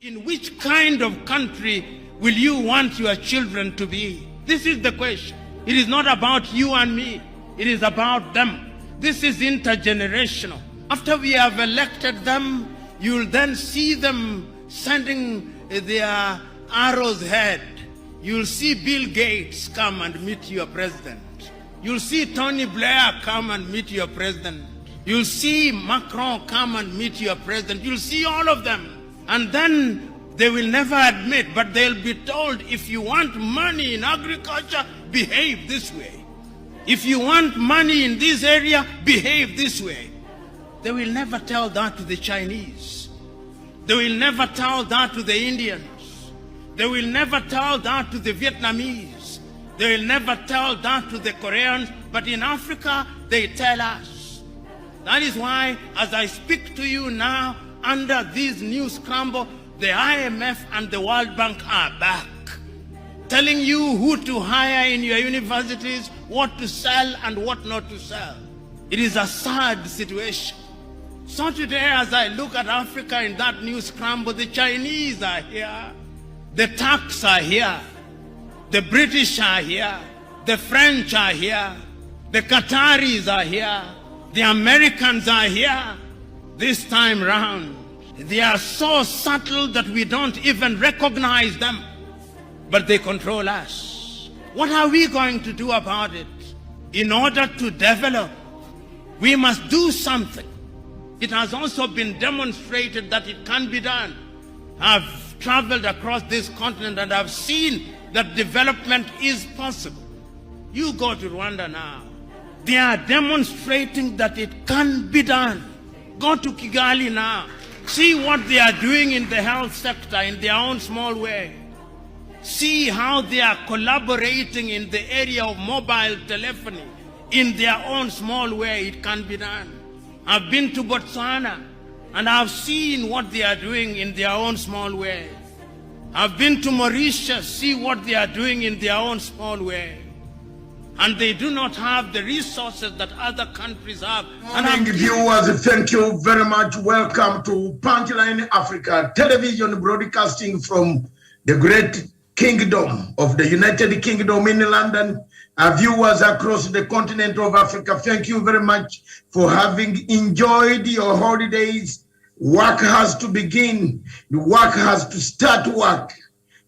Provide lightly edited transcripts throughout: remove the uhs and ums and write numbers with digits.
In which kind of country will you want your children to be? This is the question. It is not about you and me. It is about them. This is intergenerational. After we have elected them, you'll then see them sending their arrows ahead. You'll see Bill Gates come and meet your president. You'll see Tony Blair come and meet your president. You'll see Macron come and meet your president. You'll see all of them. And then they will never admit, but they'll be told, if you want money in agriculture, behave this way. If you want money in this area, behave this way. They will never tell that to the Chinese. They will never tell that to the Indians. They will never tell that to the Vietnamese. They will never tell that to the Koreans. But in Africa, they tell us. That is why, as I speak to you now, under this new scramble, the IMF and the World Bank are back, telling you who to hire in your universities, what to sell and what not to sell. It is a sad situation. So today, as I look at Africa in that new scramble, the Chinese are here, the Turks are here, the British are here, the French are here, the Qataris are here, the Americans are here. This time round, they are so subtle that we don't even recognize them, but they control us. What are we going to do about it? In order to develop, we must do something. It has also been demonstrated that it can be done. I've traveled across this continent and I've seen that development is possible. You go to Rwanda now. They are demonstrating that it can be done. Go to Kigali now. See what they are doing in the health sector in their own small way. See how they are collaborating in the area of mobile telephony in their own small way. It can be done. I've been to Botswana and I've seen what they are doing in their own small way. I've been to Mauritius, see what they are doing in their own small way. And they do not have the resources that other countries have. And viewers, thank you very much. Welcome to Punchline Africa television broadcasting from the great kingdom of the United Kingdom in London. Our viewers across the continent of Africa, thank you very much for having enjoyed your holidays. Work has to begin. The work has to start work.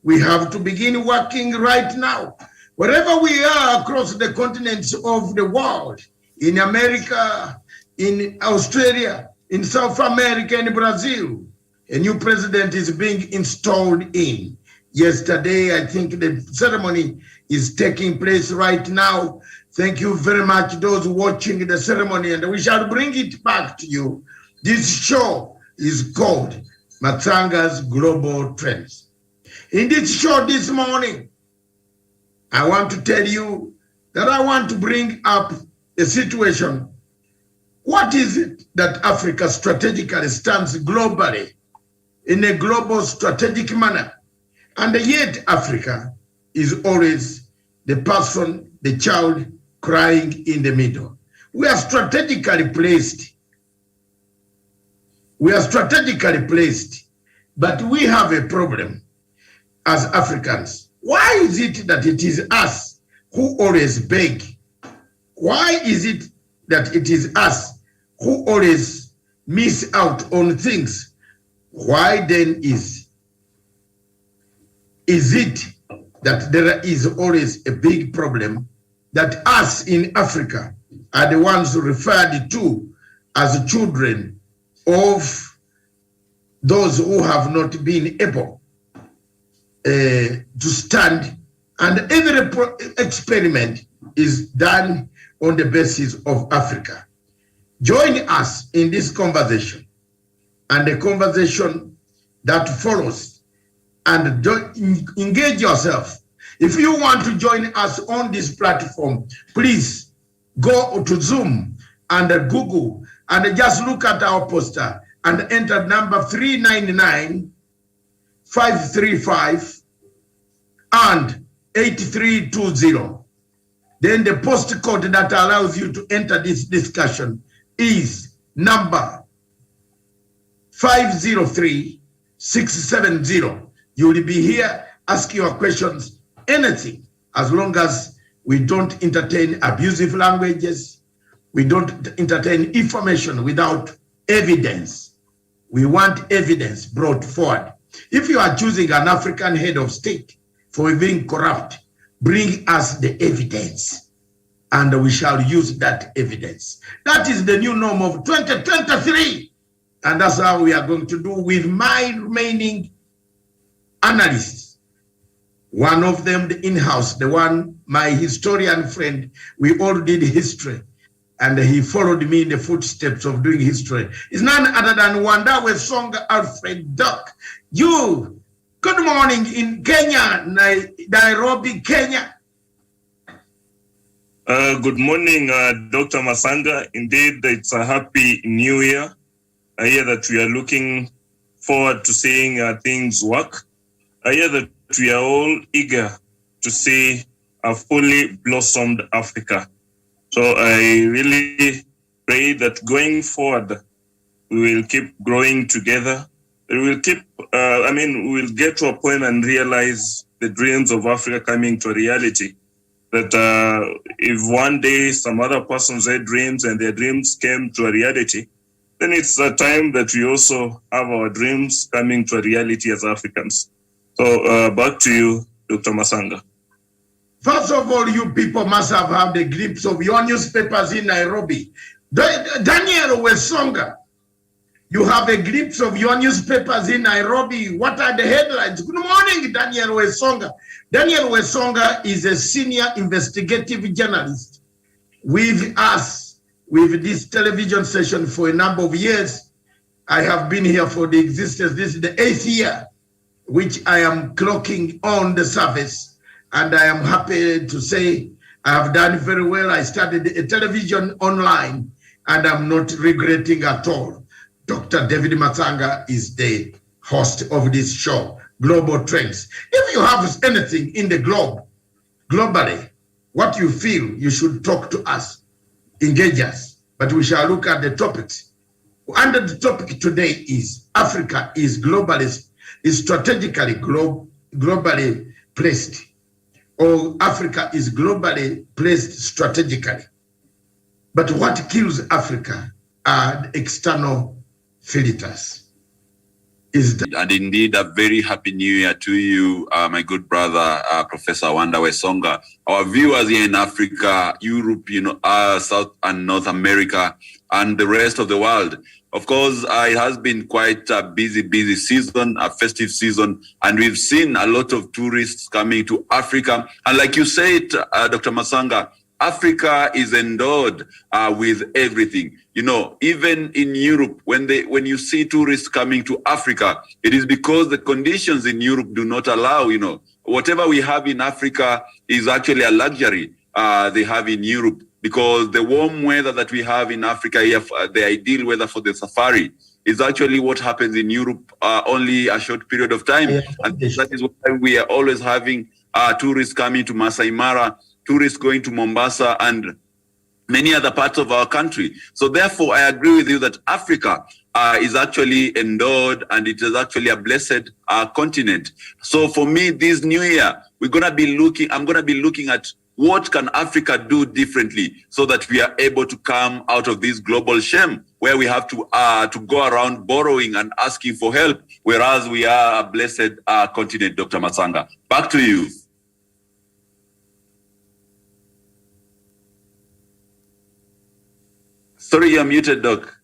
We have to begin working right now. Wherever we are across the continents of the world, in America, in Australia, in South America, in Brazil, a new president is being installed in. Yesterday, I think the ceremony is taking place right now. Thank you very much, those watching the ceremony, and we shall bring it back to you. This show is called Matsanga's Global Trends. In this show this morning, I want to tell you that I want to bring up a situation. What is it that Africa strategically stands globally in a global strategic manner? And yet Africa is always the person, the child crying in the middle. We are strategically placed. We are strategically placed, but we have a problem as Africans. Why is it that it is us who always beg? Why is it that it is us who always miss out on things? Why then is it that there is always a big problem that us in Africa are the ones referred to as children of those who have not been able to stand, and every experiment is done on the basis of Africa. Join us in this conversation and the conversation that follows, and engage yourself. If you want to join us on this platform, please go to Zoom and Google and just look at our poster and enter number 399 535 and 8320. Then the post code that allows you to enter this discussion is number 503 670. You will be here, ask your questions, anything, as long as we don't entertain abusive languages, we don't entertain information without evidence. We want evidence brought forward. If you are choosing an African head of state for being corrupt, bring us the evidence, and we shall use that evidence. That is the new norm of 2023. And that's how we are going to do with my remaining analysts. One of them, the in-house, the one, my historian friend, we all did history, and he followed me in the footsteps of doing history. It's none other than Wandawe Songa Alfred Duck. You, good morning in Kenya, Nairobi, Kenya. Good morning, Dr. Matsanga. Indeed, it's a happy new year. I hear that we are looking forward to seeing things work. I hear that we are all eager to see a fully blossomed Africa. So I really pray that going forward, we will keep growing together. We will keep, we will get to a point and realize the dreams of Africa coming to a reality. That if one day some other person's had dreams and their dreams came to a reality, then it's a time that we also have our dreams coming to a reality as Africans. So back to you, Dr. Matsanga. First of all, you people must have had a glimpse of your newspapers in Nairobi. Daniel Wesonga, you have a glimpse of your newspapers in Nairobi. What are the headlines? Good morning, Daniel Wesonga. Daniel Wesonga is a senior investigative journalist with us, with this television session for a number of years. I have been here for the existence. This is the 8th year, which I am clocking on the service. And I am happy to say I have done very well. I started a television online, and I'm not regretting at all. Dr. David Matsanga is the host of this show, Global Trends. If you have anything in the globe, globally, what you feel, you should talk to us, engage us. But we shall look at the topics. Under the topic today is Africa is strategically globally placed, or Africa is globally placed strategically. But what kills Africa are the external filters. And indeed, a very happy new year to you, my good brother, Professor Wandawe Songa. Our viewers here in Africa, Europe, South and North America, and the rest of the world. Of course, it has been quite a busy season, a festive season, and we've seen a lot of tourists coming to Africa. And like you said, Dr. Matsanga, Africa is endowed with everything. Even in Europe, when you see tourists coming to Africa, it is because the conditions in Europe do not allow. Whatever we have in Africa is actually a luxury they have in Europe, because the warm weather that we have in Africa here, the ideal weather for the safari, is actually what happens in Europe only a short period of time. And that is why we are always having tourists coming to Masai Mara, tourists going to Mombasa and many other parts of our country. So therefore, I agree with you that Africa is actually endowed, and it is actually a blessed continent. So for me, this new year, I'm going to be looking at what can Africa do differently so that we are able to come out of this global shame where we have to go around borrowing and asking for help, whereas we are a blessed continent, Dr. Matsanga. Back to you. Sorry, you're muted, Doc.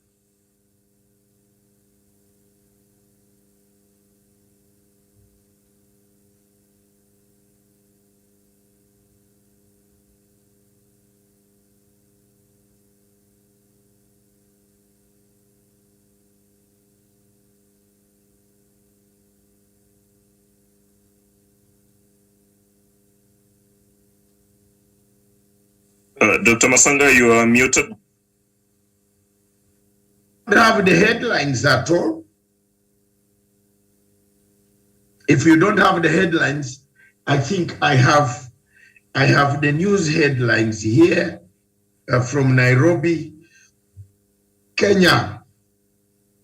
Dr. Matsanga, you are muted. Have the headlines at all. If you don't have the headlines, I think I have the news headlines here from Nairobi, Kenya.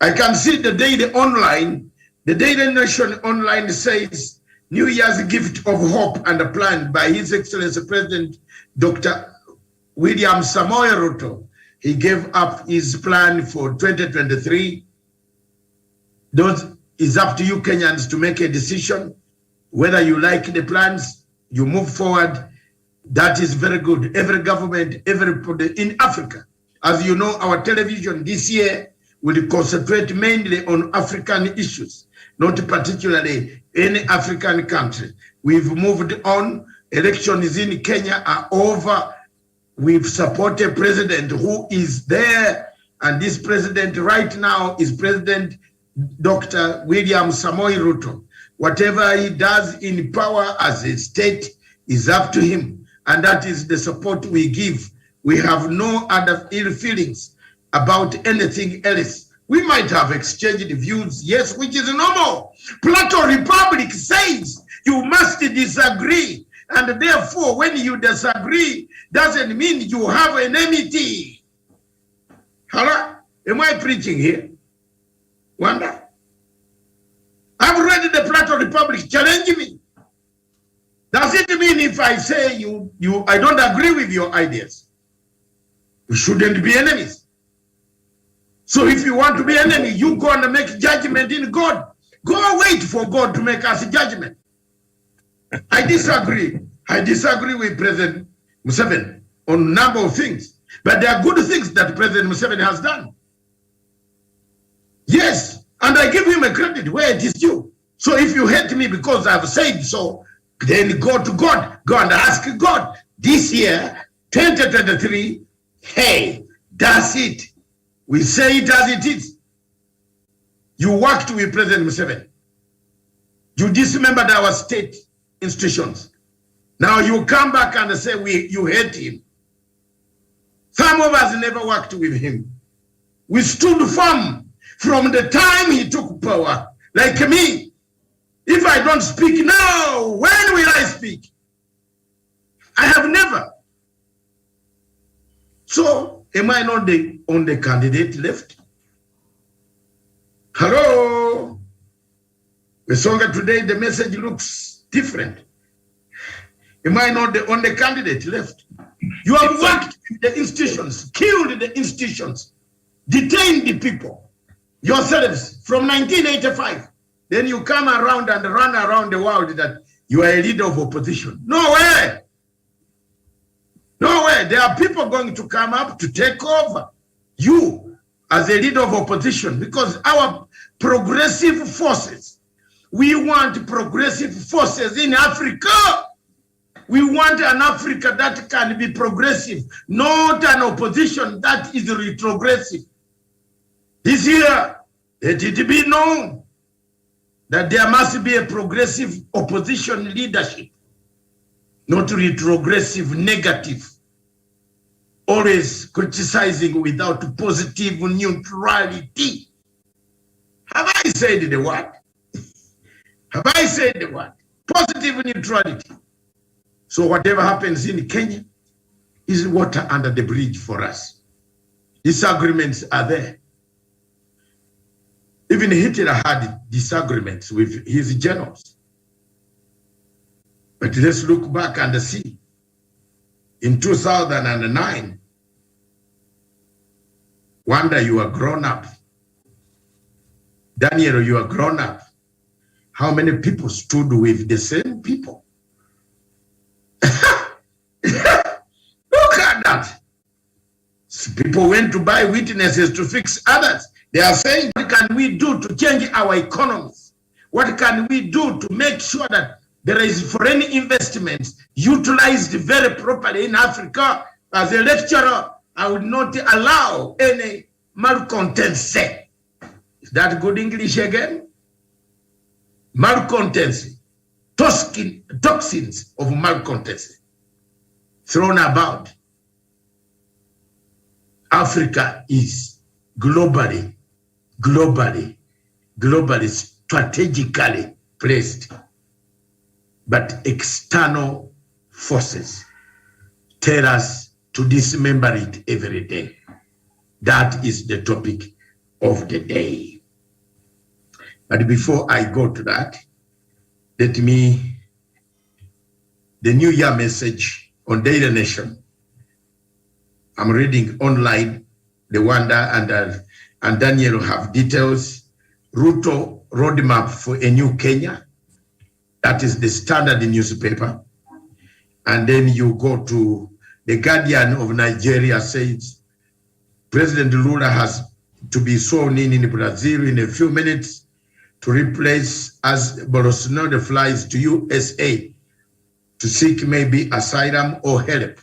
I can see the Daily Online The Daily Nation online says, New Year's gift of hope and a plan by His Excellency President Dr. William Samoei Ruto. He gave up his plan for 2023. It's up to you Kenyans to make a decision. Whether you like the plans, you move forward. That is very good. Every government, everybody in Africa, as you know, our television this year will concentrate mainly on African issues, not particularly any African country. We've moved on. Elections in Kenya are over. We've supported a president who is there, and this president right now is President Dr. William Samoei Ruto. Whatever he does in power as a state is up to him, and that is the support we give. We have no other ill feelings about anything else. We might have exchanged views, yes, which is normal. Plato Republic says you must disagree, and therefore when you disagree doesn't mean you have enmity. Hello? Am I preaching here? Wonder? I've read the Plato Republic. Challenge me. Does it mean if I say I don't agree with your ideas, we shouldn't be enemies? So if you want to be enemy, you go and make judgment in God. Go wait for God to make us a judgment. I disagree. I disagree with President Museveni on a number of things, but there are good things that President Museveni has done. Yes, and I give him a credit where it is due. So if you hate me because I've said so, then go to God. Go and ask God. This year, 2023, hey, that's it. We say it as it is. You worked with President Museveni. You dismembered our state institutions. Now you come back and say you hate him. Some of us never worked with him. We stood firm from the time he took power. Like me, if I don't speak now, when will I speak? I have never. So, am I not the only candidate left? Hello? Matsanga, today the message looks different. Am I not the only candidate left? You have worked in the institutions, killed the institutions, detained the people, yourselves from 1985. Then you come around and run around the world that you are a leader of opposition. No way. No way. There are people going to come up to take over you as a leader of opposition, because our progressive forces, we want progressive forces in Africa. We want an Africa that can be progressive, not an opposition that is retrogressive. This year, let it be known that there must be a progressive opposition leadership, not retrogressive, negative, always criticizing without positive neutrality. Have I said the word? Have I said the word? Positive neutrality. So whatever happens in Kenya is water under the bridge for us. Disagreements are there. Even Hitler had disagreements with his generals. But let's look back and see. In 2009, Wanda, you are grown up. Daniel, you are grown up. How many people stood with the same people? Look at that. People went to buy witnesses to fix others. They are saying, what can we do to change our economies? What can we do to make sure that there is foreign investments utilized very properly in Africa? As a lecturer, I would not allow any malcontents. Is that good English again? Malcontents, toxins of malcontents thrown about. Africa is globally strategically placed, but external forces tell us to dismember it every day. That is the topic of the day. But before I go to that, let me, the New Year message on Daily Nation. I'm reading online, the Wanda and Daniel have details. Ruto roadmap for a new Kenya. That is the Standard newspaper. And then you go to the Guardian of Nigeria says, President Lula has to be sworn in Brazil in a few minutes to replace as Bolsonaro flies to USA to seek maybe asylum or help.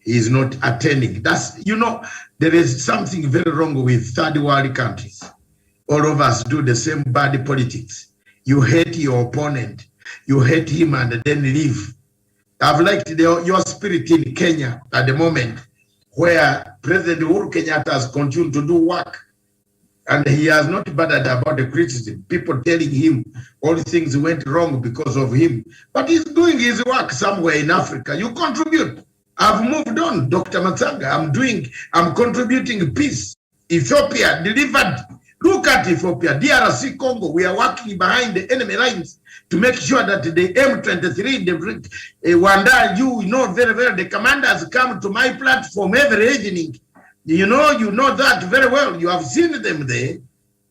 He is not attending. That's, you know, there is something very wrong with third world countries. All of us do the same bad politics. You hate your opponent, you hate him and then leave. I've liked your spirit in Kenya at the moment, where President Uhuru Kenyatta has continued to do work. And he has not bothered about the criticism. People telling him all things went wrong because of him. But he's doing his work somewhere in Africa. You contribute. I've moved on, Dr. Matsanga. I'm contributing peace. Ethiopia delivered. Look at Ethiopia, DRC Congo. We are working behind the enemy lines to make sure that the M23, Wanda, you know very well, the commanders come to my platform every evening. You know that very well. You have seen them there.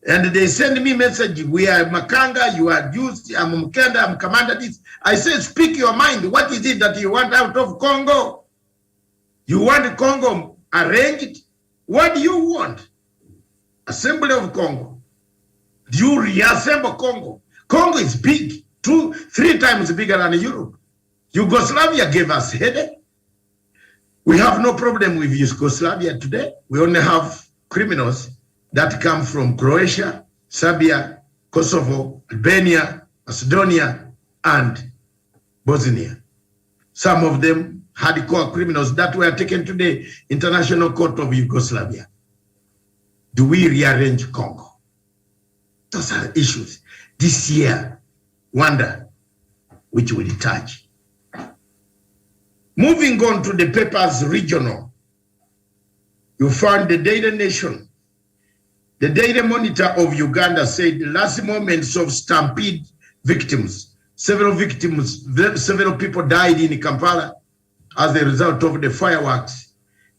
And they send me message. We are Makanga, you are Juice, I'm Mkenda, I'm Commander this. I say, speak your mind. What is it that you want out of Congo? You want Congo arranged? What do you want? Assembly of Congo. Do you reassemble Congo? Congo is big, 2-3 times bigger than Europe. Yugoslavia gave us headache. We have no problem with Yugoslavia today. We only have criminals that come from Croatia, Serbia, Kosovo, Albania, Macedonia, and Bosnia. Some of them hardcore criminals that were taken to the International Court of Yugoslavia. Do we rearrange Congo? Those are issues. This year, wonder which will touch. Moving on to the papers regional, you find the Daily Nation. The Daily Monitor of Uganda said the last moments of stampede victims. Several people died in Kampala as a result of the fireworks.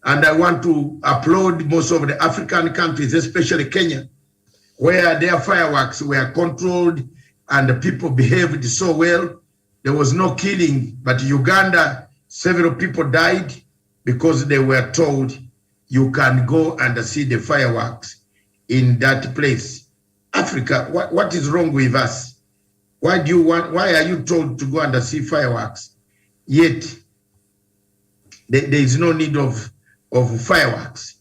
And I want to applaud most of the African countries, especially Kenya, where their fireworks were controlled and the people behaved so well. There was no killing, but Uganda, several people died because they were told you can go and see the fireworks in that place. Africa, what is wrong with us? Why are you told to go and see fireworks? Yet there is no need of fireworks.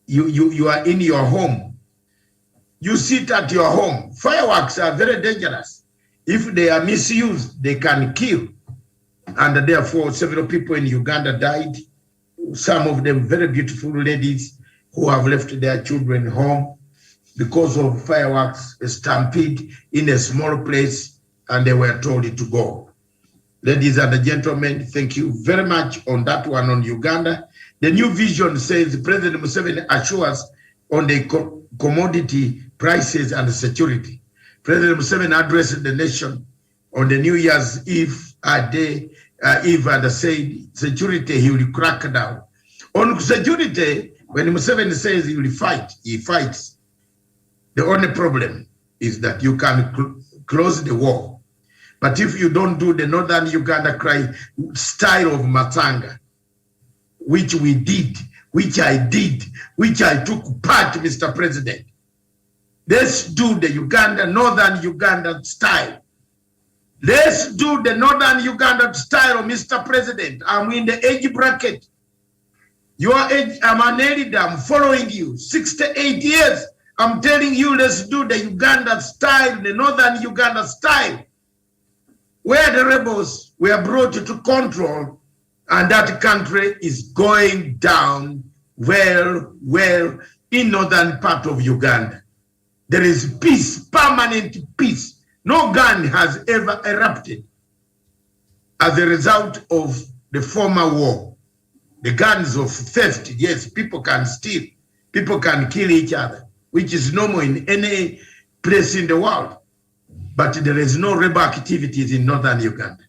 You are in your home. You sit at your home. Fireworks are very dangerous. If they are misused, they can kill. And therefore, several people in Uganda died. Some of them very beautiful ladies who have left their children home because of fireworks, a stampede in a small place, and they were told to go. Ladies and gentlemen, thank you very much on that one on Uganda. The New Vision says President Museveni assures on the commodity prices and security. President Museveni addressed the nation on the New Year's Eve and said security, he will crack down. On security, when Museveni says he will fight, he fights. The only problem is that you can close the war. But if you don't do the Northern Uganda style of Matsanga, which we did, which I took part, Mr. President. Let's do the Northern Uganda style. Let's do the Northern Uganda style, Mr. President. I'm in the age bracket. Your age, I'm an elder, I'm following you. 68 years, I'm telling you, let's do the Uganda style, the Northern Uganda style, where the rebels were brought to control, and that country is going down well in northern part of Uganda. There is peace, permanent peace. No gun has ever erupted as a result of the former war. The guns of theft, yes, people can steal, people can kill each other, which is normal in any place in the world, but there is no rebel activities in northern Uganda.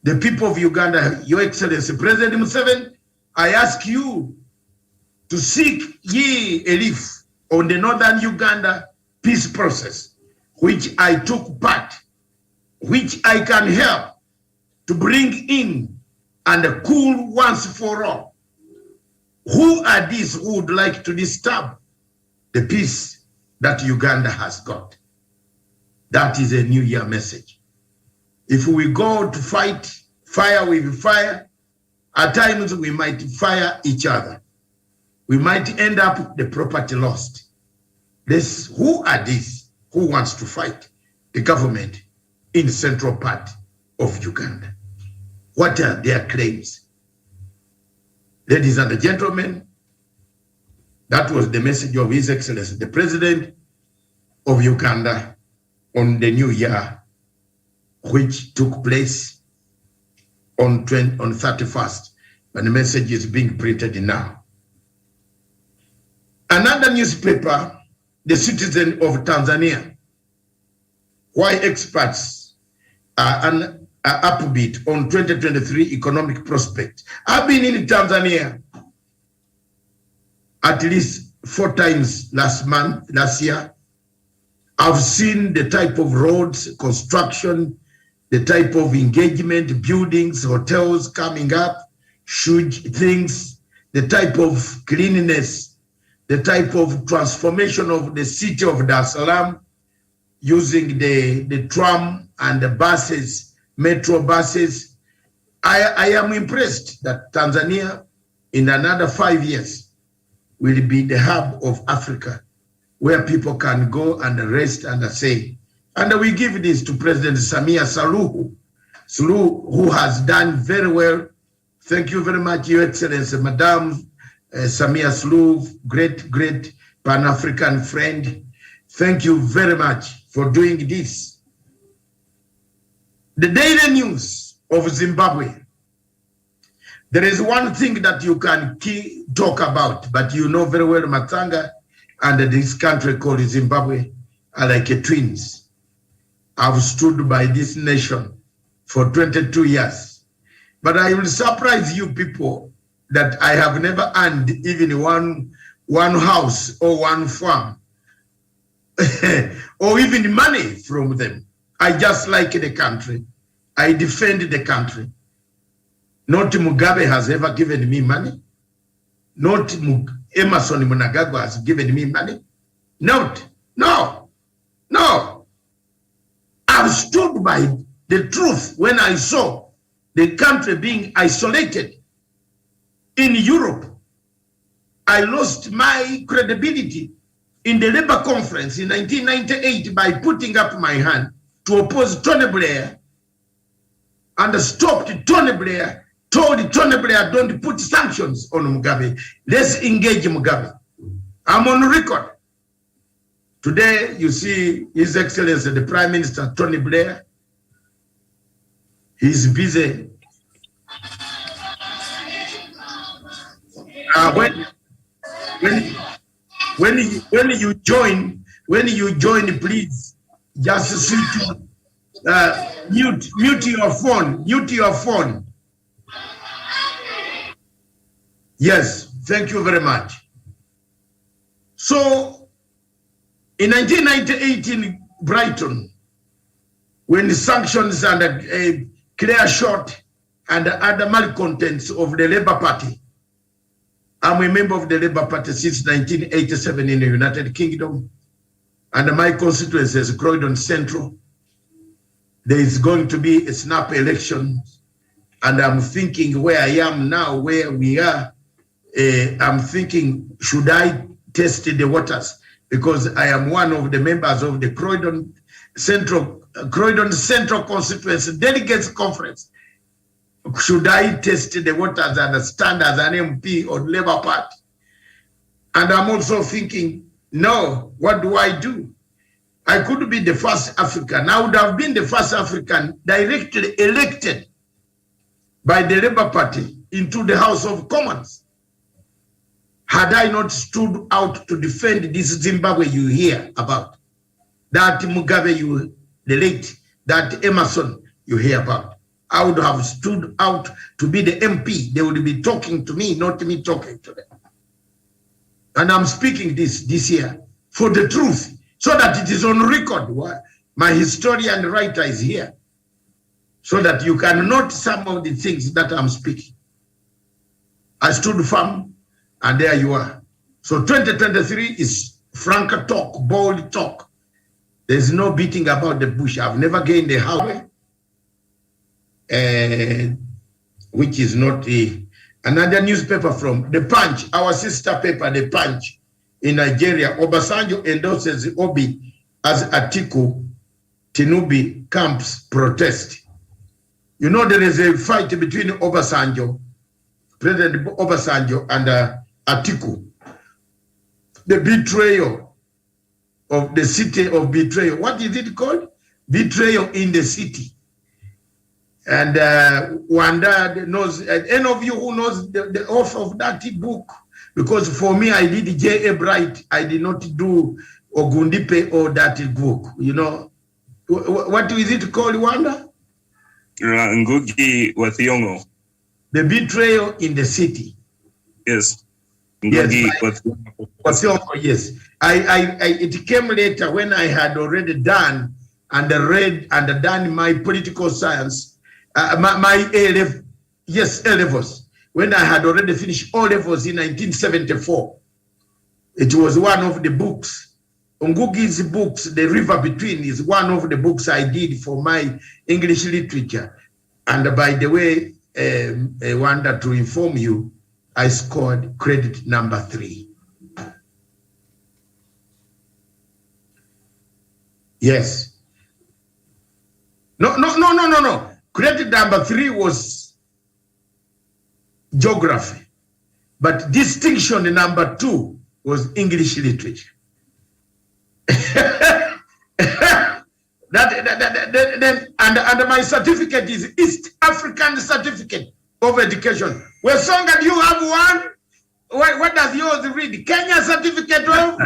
The people of Uganda, Your Excellency, President Museveni, I ask you to seek ye relief on the northern Uganda peace process, which I took part, which I can help to bring in and cool once for all. Who are these who would like to disturb the peace that Uganda has got? That is a New Year message. If we go to fight fire with fire, at times we might fire each other. We might end up the property lost. Who are these who wants to fight the government in the central part of Uganda? What are their claims? Ladies and gentlemen, that was the message of His Excellency, the President of Uganda, on the New Year, which took place on 31st, and the message is being printed now. Another newspaper, The Citizen of Tanzania, why experts are upbeat on 2023 economic prospect. I've been in Tanzania at least 4 times last year. I've seen the type of roads, construction, the type of engagement, buildings, hotels coming up, huge things, the type of cleanliness, the type of transformation of the city of Dar es Salaam using the tram and the buses, metro buses. I am impressed that Tanzania in another 5 years will be the hub of Africa, where people can go and rest and say. And we give this to President Samia Suluhu, who has done very well. Thank you very much, Your Excellency, Madam Samia Suluhu, great Pan-African friend. Thank you very much for doing this. The daily news of Zimbabwe. There is one thing that you can talk about, but you know very well Matsanga and this country called Zimbabwe are like twins. I've stood by this nation for 22 years. But I will surprise you people that I have never earned even one house or one farm or even money from them. I just like the country. I defend the country. Not Mugabe has ever given me money. Not Emerson Mnangagwa has given me money. No. I've stood by the truth when I saw the country being isolated in Europe. I lost my credibility in the Labour Conference in 1998 by putting up my hand to oppose Tony Blair and stopped Tony Blair, told Tony Blair, don't put sanctions on Mugabe. Let's engage Mugabe. I'm on record. Today, you see His Excellency, the Prime Minister, Tony Blair. He's busy. When you join, please just switch mute your phone. Yes, thank you very much. So, in 1998 in Brighton, when the sanctions and clear shot and other malcontents of the Labour Party, I'm a member of the Labour Party since 1987 in the United Kingdom, and my constituency is Croydon Central. There is going to be a snap election, and I'm thinking where I am now, where we are, I'm thinking, should I test the waters? Because I am one of the members of the Croydon Central Constituency Delegates Conference. Should I test the waters and stand as an MP on Labour Party? And I'm also thinking, no, what do I do? I could be the first African. I would have been the first African directly elected by the Labour Party into the House of Commons. Had I not stood out to defend this Zimbabwe you hear about. that Mugabe, the late, that Emerson you hear about. I would have stood out to be the MP. They would be talking to me, not me talking to them. And I'm speaking this year for the truth, so that it is on record. My historian writer is here, so that you can note some of the things that I'm speaking. I stood firm, and there you are. So 2023 is frank talk, bold talk. There's no beating about the bush. I've never gained a highway, which is not another newspaper from The Punch, our sister paper, The Punch, in Nigeria. Obasanjo endorses Obi as Atiku Tinubu camps protest. You know, there is a fight between Obasanjo, President Obasanjo, and Atiku. The betrayal of the city of betrayal. What is it called? Betrayal in the city. And Wanda knows, any of you who knows the author of that book, because for me, I did J.A. Bright. I did not do Ogundipe or that book. You know, what is it called, Wanda? Ngugi wa Thiong'o. The betrayal in the city. Yes. Ngugi wa Thiong'o, yes. It came later when I had already done and read and done my political science, my A-levels. When I had already finished O-levels in 1974. It was one of the books. Ngugi's books, The River Between, is one of the books I did for my English literature. And by the way, I wanted to inform you, I scored credit number 3. Yes. No. Credit number 3 was geography. But distinction number 2 was English literature. And my certificate is East African Certificate of Education. Well, Songa, do you have one? What does yours read? Kenya Certificate of?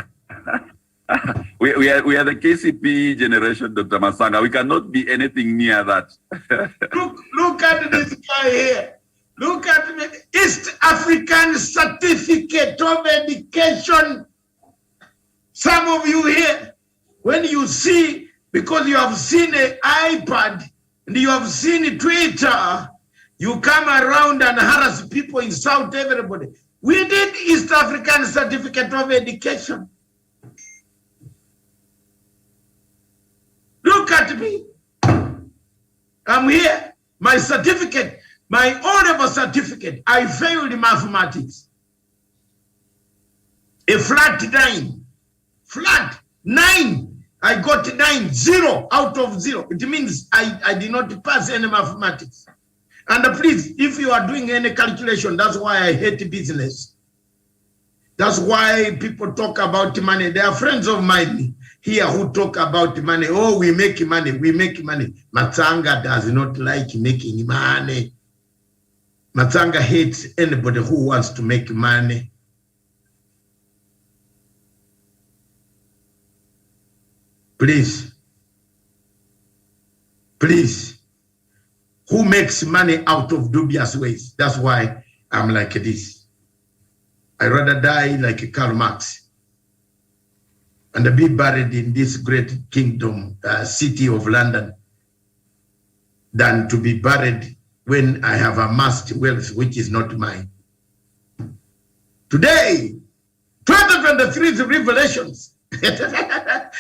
We are the KCP generation, Dr. Matsanga. We cannot be anything near that. Look at this guy here. Look at me. East African Certificate of Education. Some of you here, when you see, because you have seen an iPad and you have seen Twitter, you come around and harass people, insult everybody. We did East African Certificate of Education. Look at me. I'm here. My certificate, my O-level certificate, I failed mathematics. A flat 9. Flat 9. I got 9, 0 out of 0. It means I did not pass any mathematics. And please, if you are doing any calculation, that's why I hate business. That's why people talk about money. There are friends of mine here who talk about money. Oh, we make money, we make money. Matsanga does not like making money. Matsanga hates anybody who wants to make money. Please. Please. Who makes money out of dubious ways? That's why I'm like this. I'd rather die like Karl Marx and be buried in this great kingdom, city of London, than to be buried when I have amassed wealth which is not mine. Today, 2023's revelations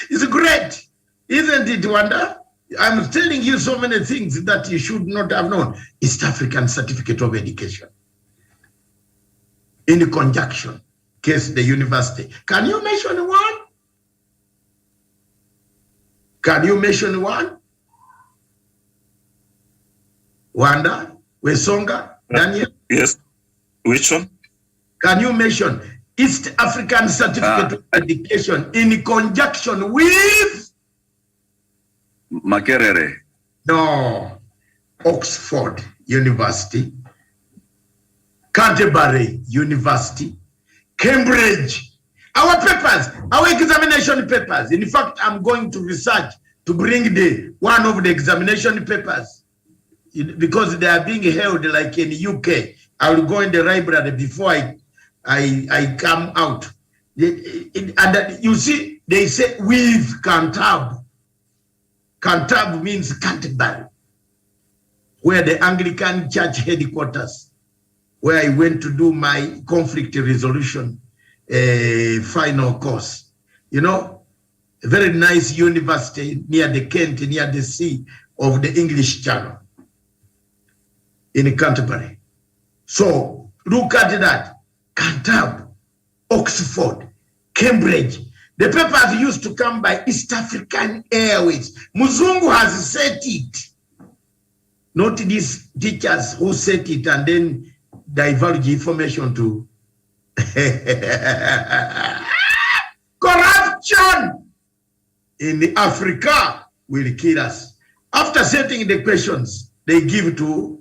is great, isn't it, Wanda? I'm telling you so many things that you should not have known. East African Certificate of Education. In conjunction, case the university. Can you mention one? Can you mention one? Wanda, Wesonga, Daniel? Yes. Which one? Can you mention East African Certificate of Education in conjunction with? Makerere. No. Oxford University, Canterbury University, Cambridge, Our papers, our examination papers. In fact, I'm going to research to bring one of the examination papers because they are being held like in the UK. I will go in the library before I come out. And you see, they say with Cantab. Cantab means Canterbury, where the Anglican Church headquarters, where I went to do my conflict resolution final course. You know, a very nice university near the Kent, near the sea of the English Channel in Canterbury. So look at that. Cantab, Oxford, Cambridge. The papers used to come by East African Airways. Muzungu has set it. Not these teachers who set it and then divulge information to corruption in Africa will kill us. After setting the questions, they give to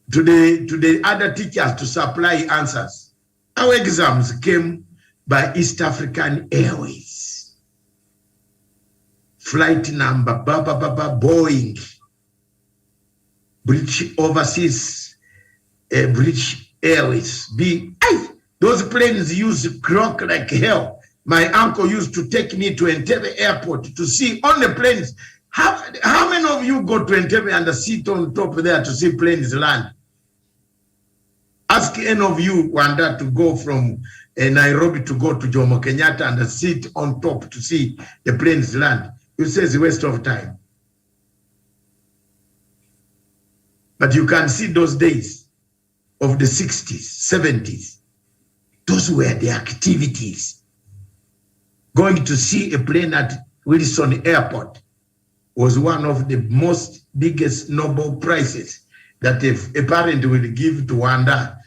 the other teachers to supply answers. Our exams came by East African Airways. Flight number, Boeing. British Overseas, British Airways. Those planes used to croak like hell. My uncle used to take me to Entebbe Airport to see on the planes. How many of you go to Entebbe and sit on top there to see planes land? Ask any of you Wanda to go from Nairobi to go to Jomo Kenyatta and sit on top to see the planes land. You say it's a waste of time. But you can see those days of the 60s, 70s. Those were the activities. Going to see a plane at Wilson Airport was one of the most biggest Nobel prizes that a parent will give to Wanda.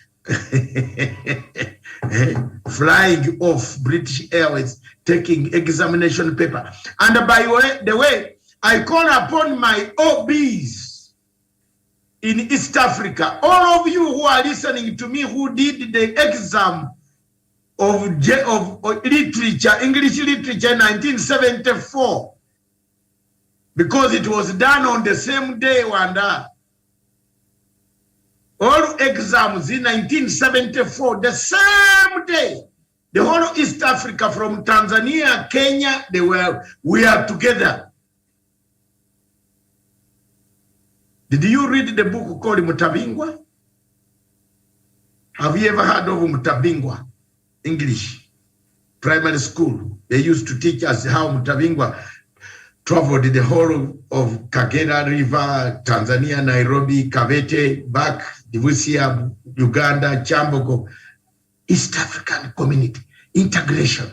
Flying off British Airways, taking examination paper. And by the way, I call upon my OBs in East Africa. All of you who are listening to me who did the exam of literature, English literature in 1974, because it was done on the same day, Wanda. All exams in 1974, the same day. The whole of East Africa, from Tanzania, Kenya, we are together. Did you read the book called Mutabingwa? Have you ever heard of Mutabingwa? English, primary school. They used to teach us how Mutabingwa traveled the whole of Kagera River, Tanzania, Nairobi, Kabete, back, Divusia, Uganda, Chambogo. East African community, integration.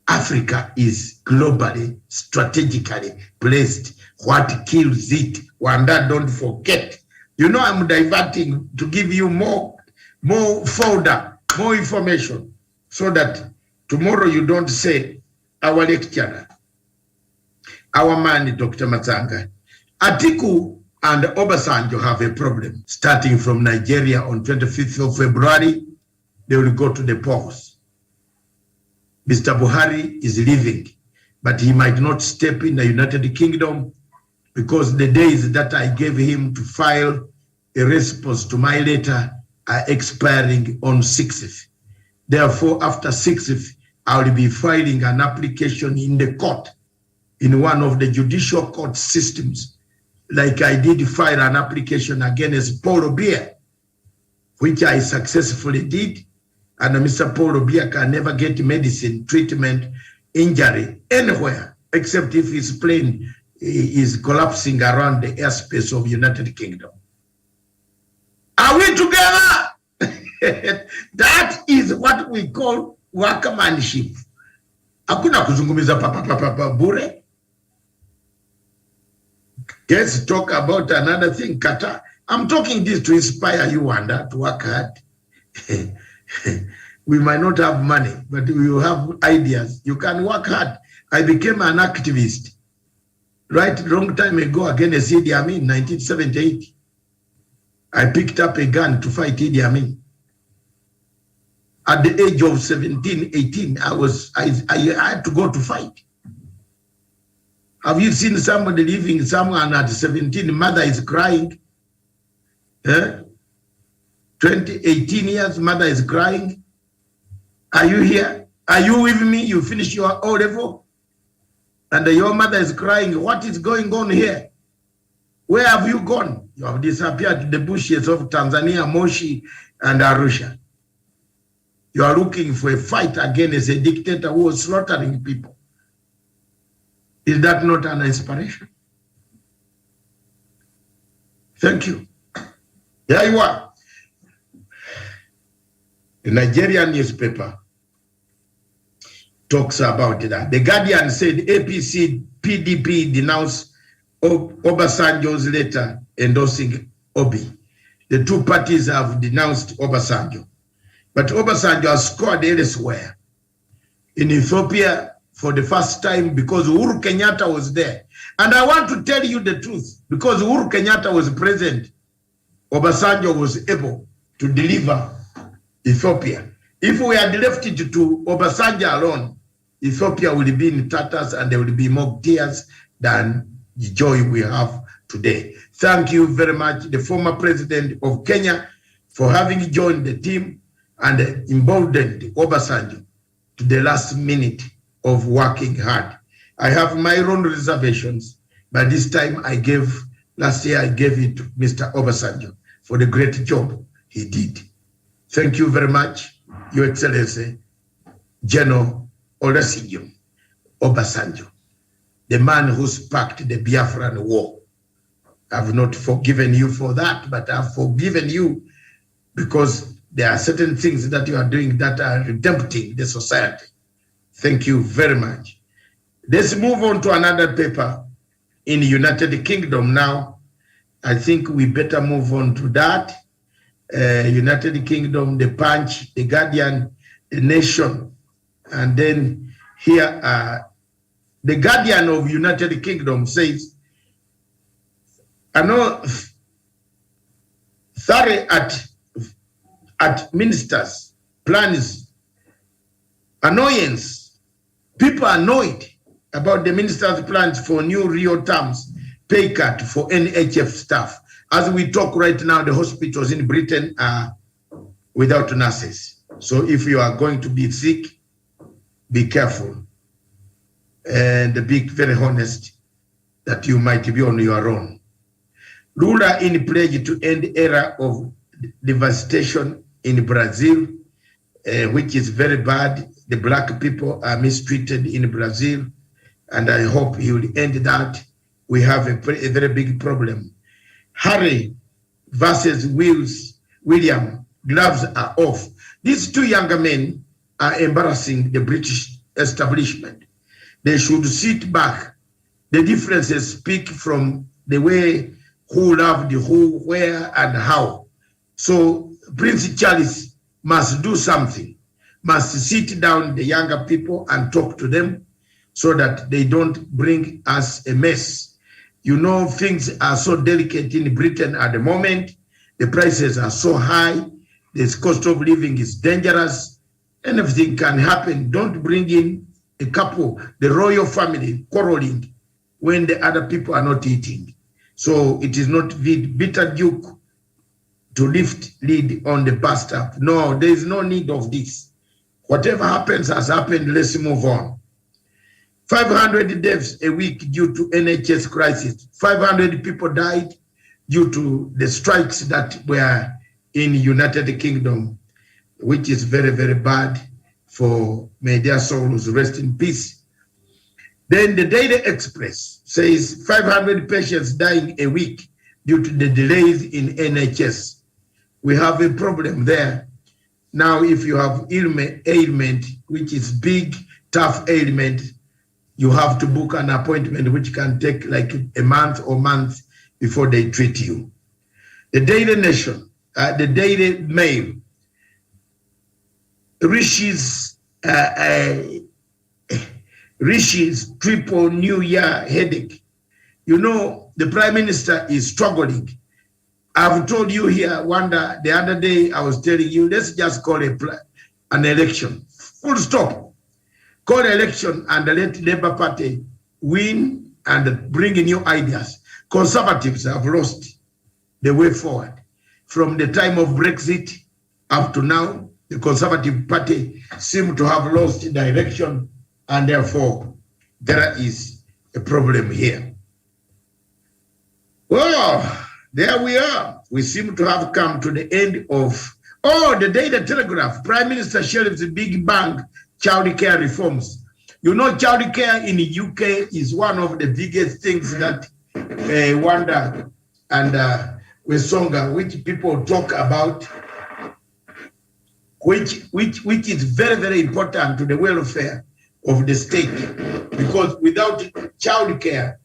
Africa is globally, strategically placed. What kills it? Wanda, don't forget. You know, I'm diverting to give you more folder, more information, so that tomorrow you don't say our lecturer, our man, Dr. Matsanga. Atiku and Obasanjo have a problem. Starting from Nigeria on 25th of February, they will go to the polls. Mr. Buhari is leaving, but he might not step in the United Kingdom because the days that I gave him to file a response to my letter are expiring on 6th. Therefore, after 6th, I will be filing an application in the court, in one of the judicial court systems, like I did file an application against Paul Obiya, which I successfully did. And Mr. Paul Obiya can never get medicine, treatment, injury anywhere, except if his plane is collapsing around the airspace of United Kingdom. Are we together? That is what we call workmanship. Hakuna kuzungumiza papa bure. Let's talk about another thing, Qatar. I'm talking this to inspire you, Wanda, to work hard. We might not have money, but we will have ideas. You can work hard. I became an activist right a long time ago against Idi Amin, 1978. I picked up a gun to fight Idi Amin. At the age of 17, 18, I had to go to fight. Have you seen somebody leaving someone at 17, mother is crying? 20, 18 years, mother is crying. Are you here? Are you with me? You finish your O level and your mother is crying. What is going on here? Where have you gone? You have disappeared to the bushes of Tanzania, Moshi, and Arusha. You are looking for a fight against a dictator who was slaughtering people. Is that not an inspiration? Thank you. There you are. The Nigerian newspaper talks about that. The Guardian said APC PDP denounced Obasanjo's letter endorsing Obi. The two parties have denounced Obasanjo. But Obasanjo has scored elsewhere. In Ethiopia for the first time because Uhuru Kenyatta was there. And I want to tell you the truth. Because Uhuru Kenyatta was present, Obasanjo was able to deliver Ethiopia. If we had left it to Obasanjo alone, Ethiopia would be in tatters and there would be more tears than the joy we have today. Thank you very much, the former president of Kenya, for having joined the team and emboldened Obasanjo to the last minute of working hard. I have my own reservations, but this time last year I gave it to Mr. Obasanjo for the great job he did. Thank you very much, Your Excellency, General Olusegun Obasanjo, the man who sparked the Biafran War. I've not forgiven you for that, but I've forgiven you because there are certain things that you are doing that are redempting the society. Thank you very much. Let's move on to another paper in the United Kingdom now. I think we better move on to that. United Kingdom, The Punch, The Guardian, The Nation. And then here, The Guardian of United Kingdom says, I know, sorry, at ministers' plans, annoyance. People are annoyed about the minister's plans for new real terms pay cut for NHS staff. As we talk right now, the hospitals in Britain are without nurses. So if you are going to be sick, be careful and be very honest that you might be on your own. Lula in pledge to end era of devastation in Brazil, which is very bad. The black people are mistreated in Brazil, and I hope he will end that. We have a very big problem. Harry versus William, gloves are off. These two younger men are embarrassing the British establishment. They should sit back. The differences speak from the way who loved who, where, and how. So Prince Charles must do something, must sit down the younger people and talk to them so that they don't bring us a mess. You know, things are so delicate in Britain at the moment. The prices are so high. The cost of living is dangerous. Anything can happen. Don't bring in a couple, the royal family, quarreling when the other people are not eating. So it is not bitter duke to lift lead on the bastard. No, there is no need of this. Whatever happens has happened. Let's move on. 500 deaths a week due to NHS crisis. 500 people died due to the strikes that were in United Kingdom, which is very, very bad. For may their souls rest in peace. Then the Daily Express says 500 patients dying a week due to the delays in NHS. We have a problem there. Now, if you have ailment, which is big, tough ailment, you have to book an appointment, which can take like a month or months before they treat you. The Daily Nation, the Daily Mail, Rishi's triple New Year headache. You know, the Prime Minister is struggling. I've told you here, Wanda, the other day I was telling you, let's just call an election. Full stop. Call election and let Labour Party win and bring new ideas. Conservatives have lost the way forward. From the time of Brexit up to now, the Conservative Party seem to have lost direction, and therefore there is a problem here. Well, there we are. We seem to have come to the end of, the Daily Telegraph. Prime Minister shelves Big Bang child care reforms. You know, child care in the UK is one of the biggest things that Wanda and Wesonga, which people talk about, which is very, very important to the welfare of the state. Because without child care,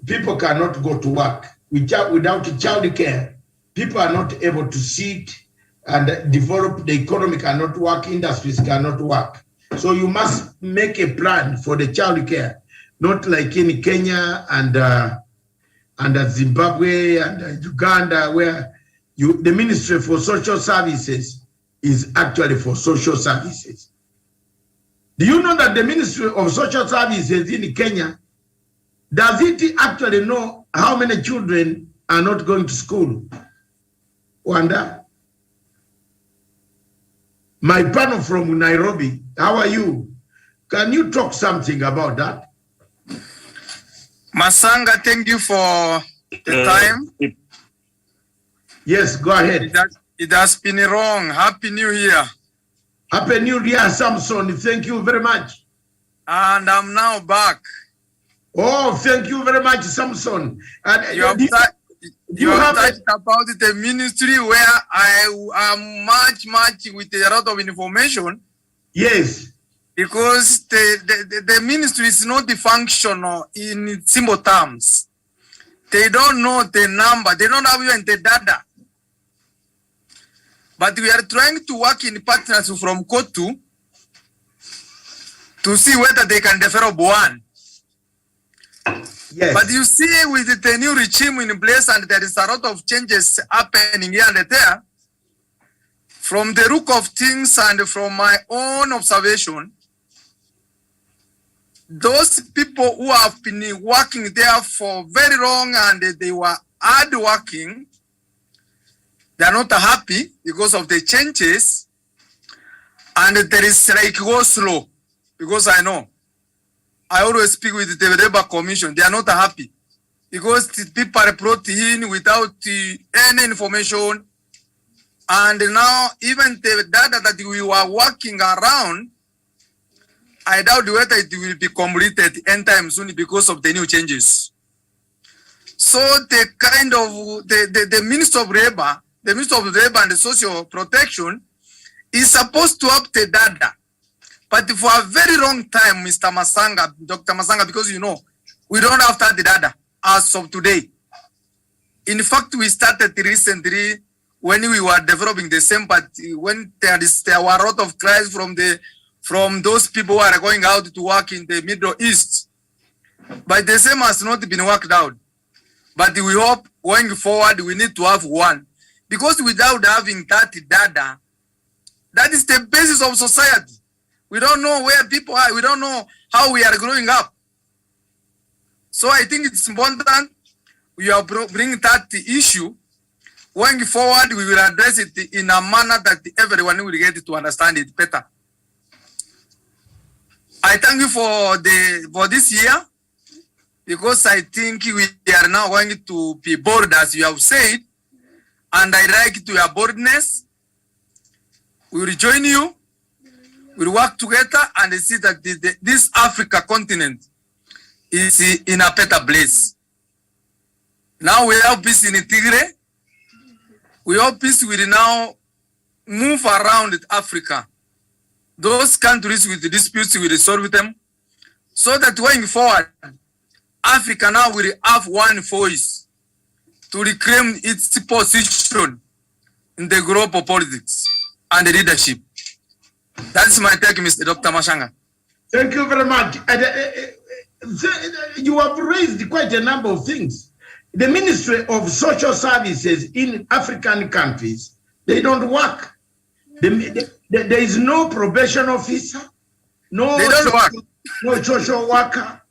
people cannot go to work. Without child care, people are not able to sit and develop. The economy cannot work, industries cannot work. So you must make a plan for the child care, not like in Kenya and Zimbabwe and Uganda, where the Ministry for Social Services is actually for social services. Do you know that the Ministry of Social Services in Kenya, does it actually know how many children are not going to school? Wanda? My panel from Nairobi, how are you? Can you talk something about that? Matsanga, thank you for the time. Yes, go ahead. It has been wrong. Happy New Year. Happy New Year, Samson. Thank you very much. And I'm now back. Oh, thank you very much, Samson. And you have touched about the ministry where I am much with a lot of information. Yes. Because the ministry is not functional in simple terms. They don't know the number. They don't have even the data. But we are trying to work in partners from Kotu to see whether they can develop one. Yes. But you see, with the new regime in place, and there is a lot of changes happening here and there, from the look of things and from my own observation, those people who have been working there for very long and they were hard working, they are not happy because of the changes, and there is like go slow, because I know. I always speak with the Labour Commission. They are not happy because the people are brought in without any information. And now even the data that we were working around, I doubt whether it will be completed anytime soon because of the new changes. So the kind of the Minister of Labour, and the Social Protection is supposed to have the data. But for a very long time, Mr. Matsanga, Dr. Matsanga, because you know, we don't have that data as of today. In fact, we started recently when we were developing the same, but when there were a lot of cries from those people who are going out to work in the Middle East. But the same has not been worked out. But we hope going forward, we need to have one. Because without having that data, that is the basis of society. We don't know where people are. We don't know how we are growing up. So I think it's important we are bringing that issue. Going forward, we will address it in a manner that everyone will get to understand it better. I thank you for this year, because I think we are now going to be bold, as you have said, and I like to your boldness. We will join you. We'll work together and see that this Africa continent is in a better place. Now we have peace in Tigray. We have peace will now move around Africa. Those countries with the disputes, we resolve them, so that going forward, Africa now will have one voice to reclaim its position in the global politics and the leadership. That's my take, Mr. Dr. Matsanga. Thank you very much. You have raised quite a number of things. The Ministry of Social Services in African countries, they don't work. The There is no probation officer, no They don't work. no social worker.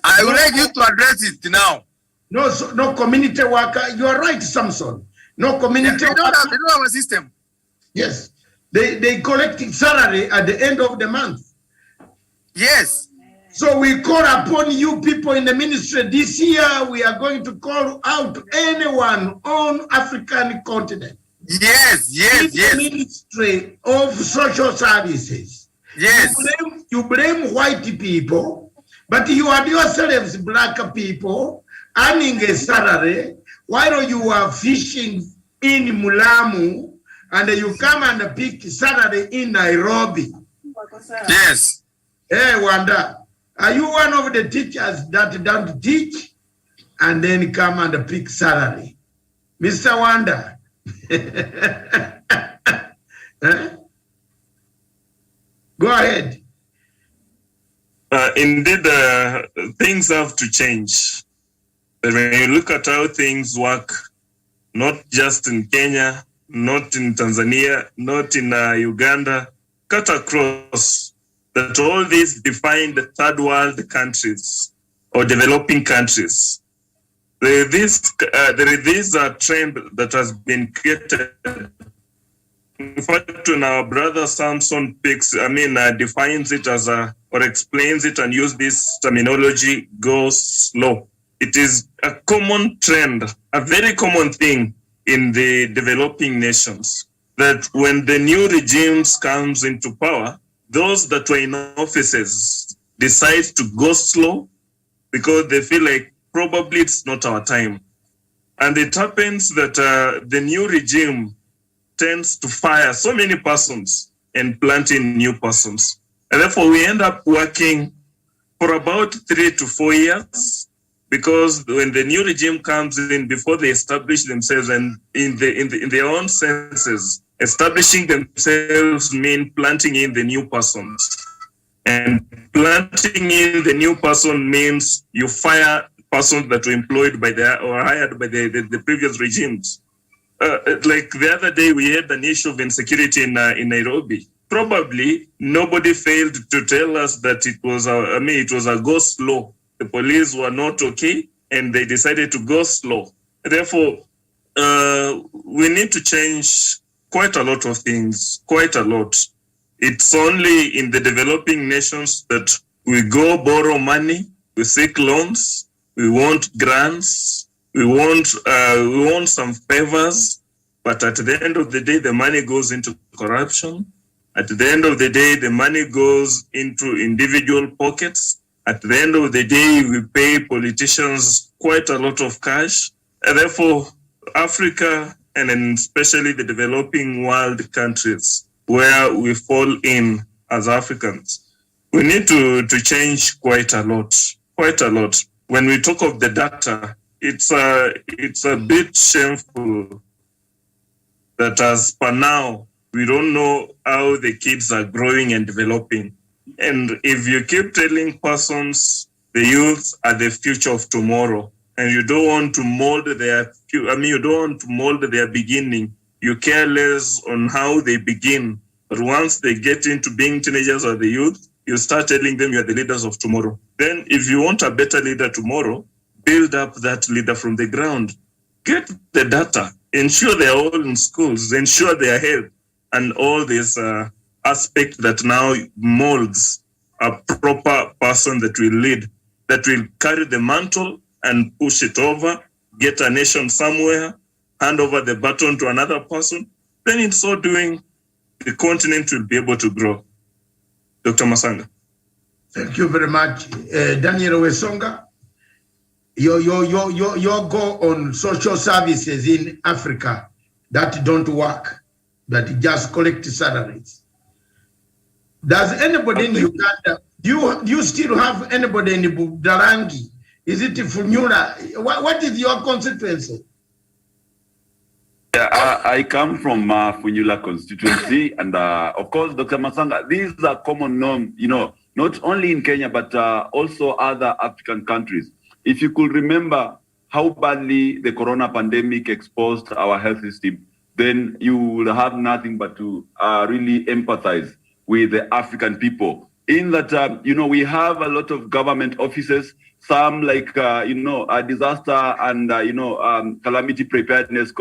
I would like you to address it now. No community worker. You are right, Samson. No community They don't worker. have a system. Yes. They collect salary at the end of the month. Yes. So we call upon you people in the ministry this year. We are going to call out anyone on African continent. Yes. The Ministry of Social Services. Yes. You blame white people, but you are yourselves black people earning a salary while you are fishing in Mulamu, and you come and pick salary in Nairobi. Yes. Hey, Wanda, are you one of the teachers that don't teach and then come and pick salary? Mr. Wanda. Go ahead. Indeed, things have to change. When you look at how things work, not just in Kenya, not in Tanzania, not in Uganda, cut across, that all these defined third world countries or developing countries. There is this trend that has been created. In fact, when our brother Samson defines it as or explains it and use this terminology, go slow. It is a common trend, a very common thing in the developing nations, that when the new regimes comes into power, those that were in offices decide to go slow because they feel like probably it's not our time. And it happens that the new regime tends to fire so many persons and plant in new persons. And therefore we end up working for about 3 to 4 years, because when the new regime comes in, before they establish themselves, and in their own senses, establishing themselves mean planting in the new persons. And planting in the new person means you fire persons that were employed by or hired by the previous regimes. Like the other day, we had an issue of insecurity in Nairobi. Probably nobody failed to tell us that it was a go slow. The police were not okay, and they decided to go slow. Therefore, we need to change quite a lot of things, quite a lot. It's only in the developing nations that we go borrow money, we seek loans, we want grants, we want some favors, but at the end of the day, the money goes into corruption. At the end of the day, the money goes into individual pockets. At the end of the day, we pay politicians quite a lot of cash. And therefore, Africa, and especially the developing world countries where we fall in as Africans, we need to change quite a lot. When we talk of the data, it's a bit shameful that as per now, we don't know how the kids are growing and developing. And if you keep telling persons the youth are the future of tomorrow, and you don't want to mold you don't want to mold their beginning, you care less on how they begin. But once they get into being teenagers or the youth, you start telling them you're the leaders of tomorrow. Then if you want a better leader tomorrow, build up that leader from the ground. Get the data, ensure they're all in schools, ensure they are health, and all this aspect that now molds a proper person that will lead, that will carry the mantle and push it over, get a nation somewhere, hand over the baton to another person. Then in so doing, the continent will be able to grow. Dr. Matsanga. Thank you very much. Daniel Wesonga, your go on social services in Africa that don't work, that just collect salaries. Does anybody in Uganda, do you still have anybody in Budalangi? Is it Funyula? What is your constituency? Yeah, I come from Funyula constituency, and of course, Dr. Matsanga, these are common norms, not only in Kenya, but also other African countries. If you could remember how badly the corona pandemic exposed our health system, then you will have nothing but to really empathize with the African people. In that, we have a lot of government offices, some like, disaster and, calamity preparedness,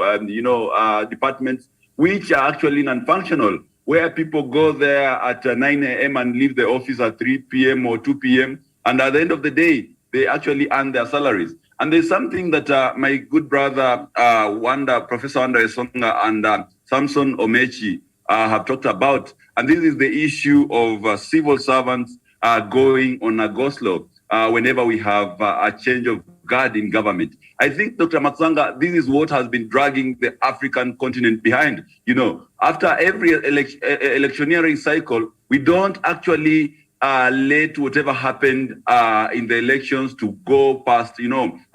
departments, which are actually non-functional, where people go there at 9 a.m. and leave the office at 3 p.m. or 2 p.m. And at the end of the day, they actually earn their salaries. And there's something that my good brother, Professor Wanda Wesonga and Samson Omechi have talked about. And this is the issue of civil servants going on a go slow whenever we have a change of guard in government. I think, Dr. Matsanga, this is what has been dragging the African continent behind. After every electioneering cycle, we don't actually let whatever happened in the elections to go past,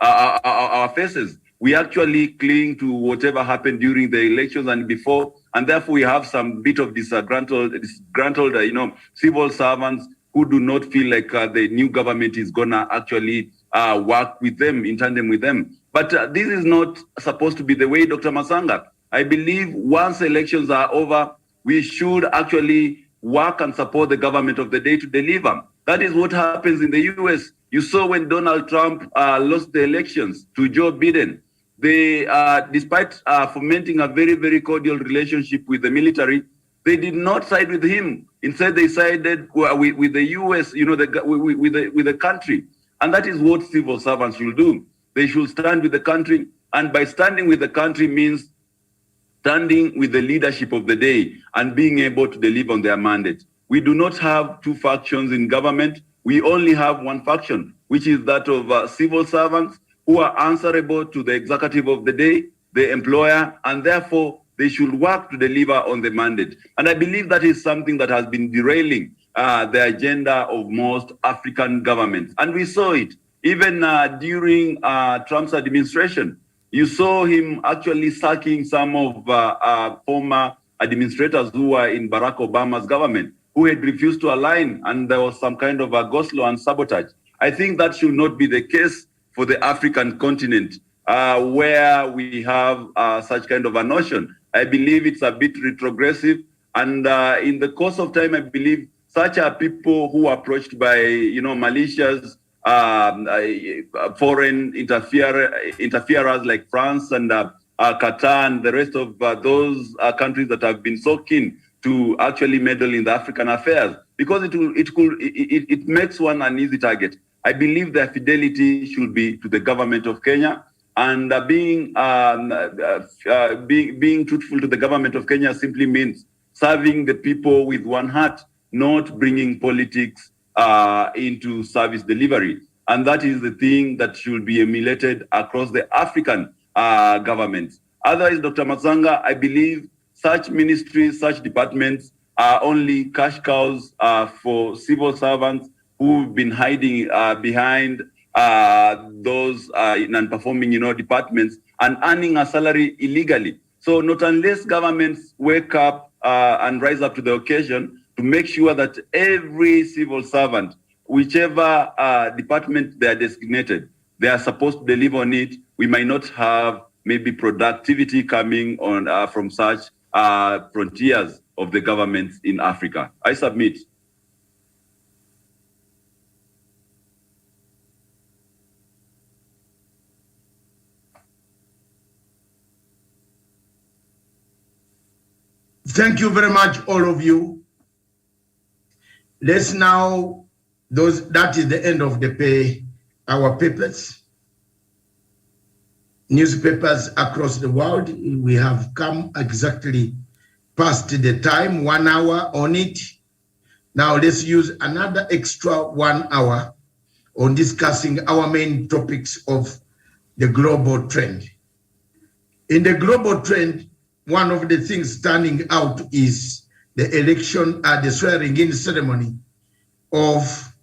our faces. We actually cling to whatever happened during the elections and before, and therefore we have some bit of disgruntled, civil servants who do not feel like the new government is gonna actually work with them, in tandem with them. But this is not supposed to be the way, Dr. Matsanga. I believe once elections are over, we should actually work and support the government of the day to deliver. That is what happens in the US. You saw when Donald Trump lost the elections to Joe Biden. They, despite fomenting a very, very cordial relationship with the military, they did not side with him. Instead, they sided with the US, with the country. And that is what civil servants should do. They should stand with the country. And by standing with the country means standing with the leadership of the day and being able to deliver on their mandate. We do not have two factions in government. We only have one faction, which is that of civil servants who are answerable to the executive of the day, the employer, and therefore they should work to deliver on the mandate. And I believe that is something that has been derailing the agenda of most African governments. And we saw it even during Trump's administration. You saw him actually sacking some of former administrators who were in Barack Obama's government, who had refused to align, and there was some kind of a go slow and sabotage. I think that should not be the case for the African continent, where we have such kind of a notion. I believe it's a bit retrogressive, and in the course of time, I believe such are people who are approached by malicious foreign interferers like France and Qatar and the rest of those countries that have been so keen to actually meddle in the African affairs, because it makes one an easy target. I believe their fidelity should be to the government of Kenya, and being truthful to the government of Kenya simply means serving the people with one heart, not bringing politics into service delivery. And that is the thing that should be emulated across the African governments. Otherwise, Dr. Matsanga, I believe such ministries, such departments are only cash cows for civil servants who've been hiding behind those non-performing, departments and earning a salary illegally. So not unless governments wake up and rise up to the occasion to make sure that every civil servant, whichever department they are designated, they are supposed to deliver on it, we might not have maybe productivity coming on from such frontiers of the governments in Africa. I submit. Thank you very much, all of you. Let's now, that is the end of our papers. Newspapers across the world, we have come exactly past the time, 1 hour on it. Now let's use another extra 1 hour on discussing our main topics of the global trend. In the global trend, one of the things standing out is the election, the swearing-in ceremony of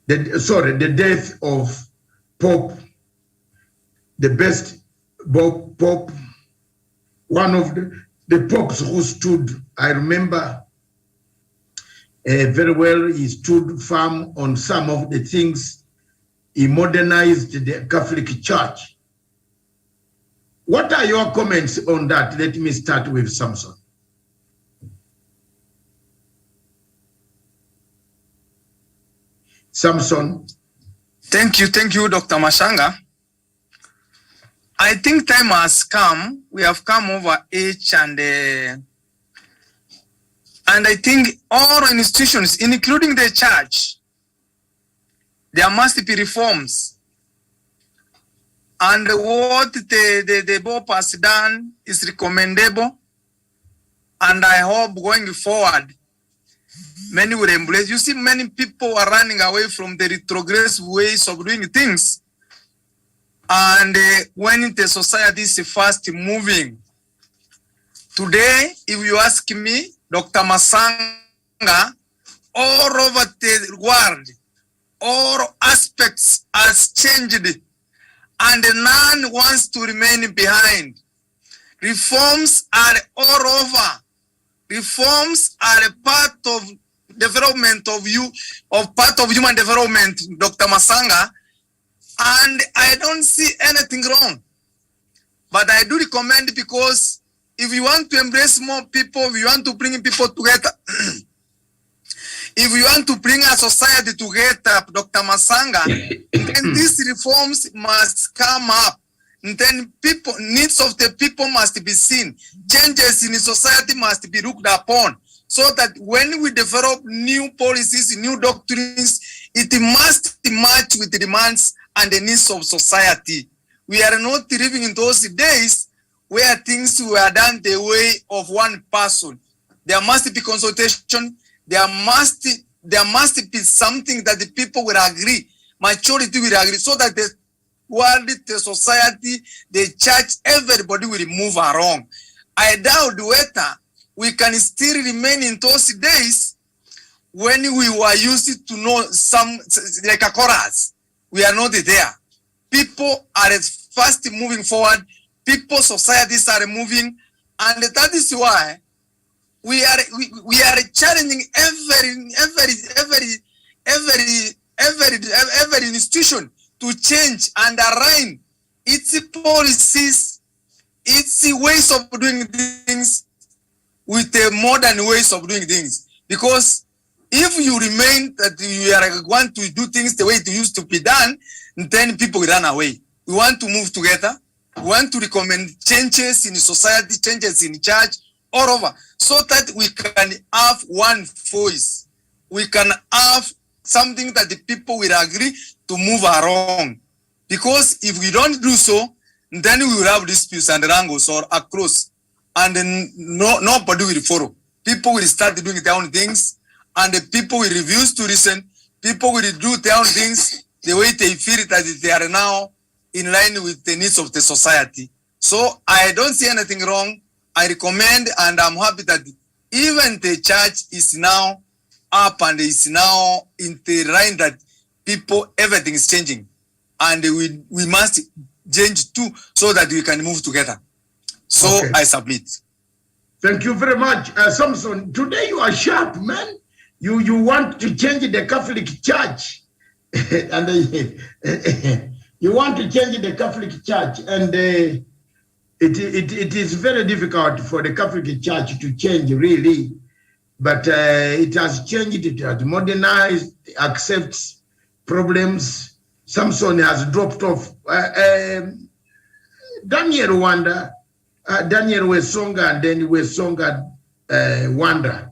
the death of Pope, the best Pope, one of the popes who stood, I remember very well, he stood firm on some of the things. He modernized the Catholic Church. What are your comments on that? Let me start with Samson. Samson. Thank you, Dr. Matsanga. I think time has come. We have come over age, and I think all institutions, including the church, there must be reforms. And what the Pope has done is recommendable. And I hope going forward, many will embrace. You see, many people are running away from the retrogressive ways of doing things. And when the society is fast moving, today, if you ask me, Dr. Matsanga, all over the world, all aspects has changed, and none wants to remain behind. Reforms are all over. Reforms are a part of development of part of human development, Dr. Matsanga, and I don't see anything wrong. But I do recommend, because if you want to embrace more people, if you want to bring people together, if you want to bring a society together, Dr. Matsanga, then these reforms must come up. And then needs of the people must be seen. Changes in the society must be looked upon, so that when we develop new policies, new doctrines, it must match with the demands and the needs of society. We are not living in those days where things were done the way of one person. There must be consultation. There must be something that the people will agree, majority will agree, so that the world, the society, the church, everybody will move along. I doubt whether we can still remain in those days when we were used to know some, like a chorus. We are not there. People are fast moving forward. People, societies are moving, and that is why we are challenging every institution to change and align its policies, its ways of doing things with the modern ways of doing things. Because if you remain that you want to do things the way it used to be done, then people will run away. We want to move together. We want to recommend changes in society, changes in church, all over, so that we can have one voice. We can have something that the people will agree to move along. Because if we don't do so, then we will have disputes and wrangles or across, and then nobody will follow. People will start doing their own things, and the people will refuse to listen. People will do their own things the way they feel that they are now in line with the needs of the society. So I don't see anything wrong. I recommend, and I'm happy that even the church is now up and is now in the line that people, everything is changing. And we must change too, so that we can move together. So okay. I submit. Thank you very much. Samson, today you are sharp, man. You want to change the Catholic Church. And you want to change the Catholic Church. And it is very difficult for the Catholic Church to change, really. But it has changed, it has modernized, accepts problems. Samson has dropped off. Daniel Wesonga, and then Wesonga Wanda.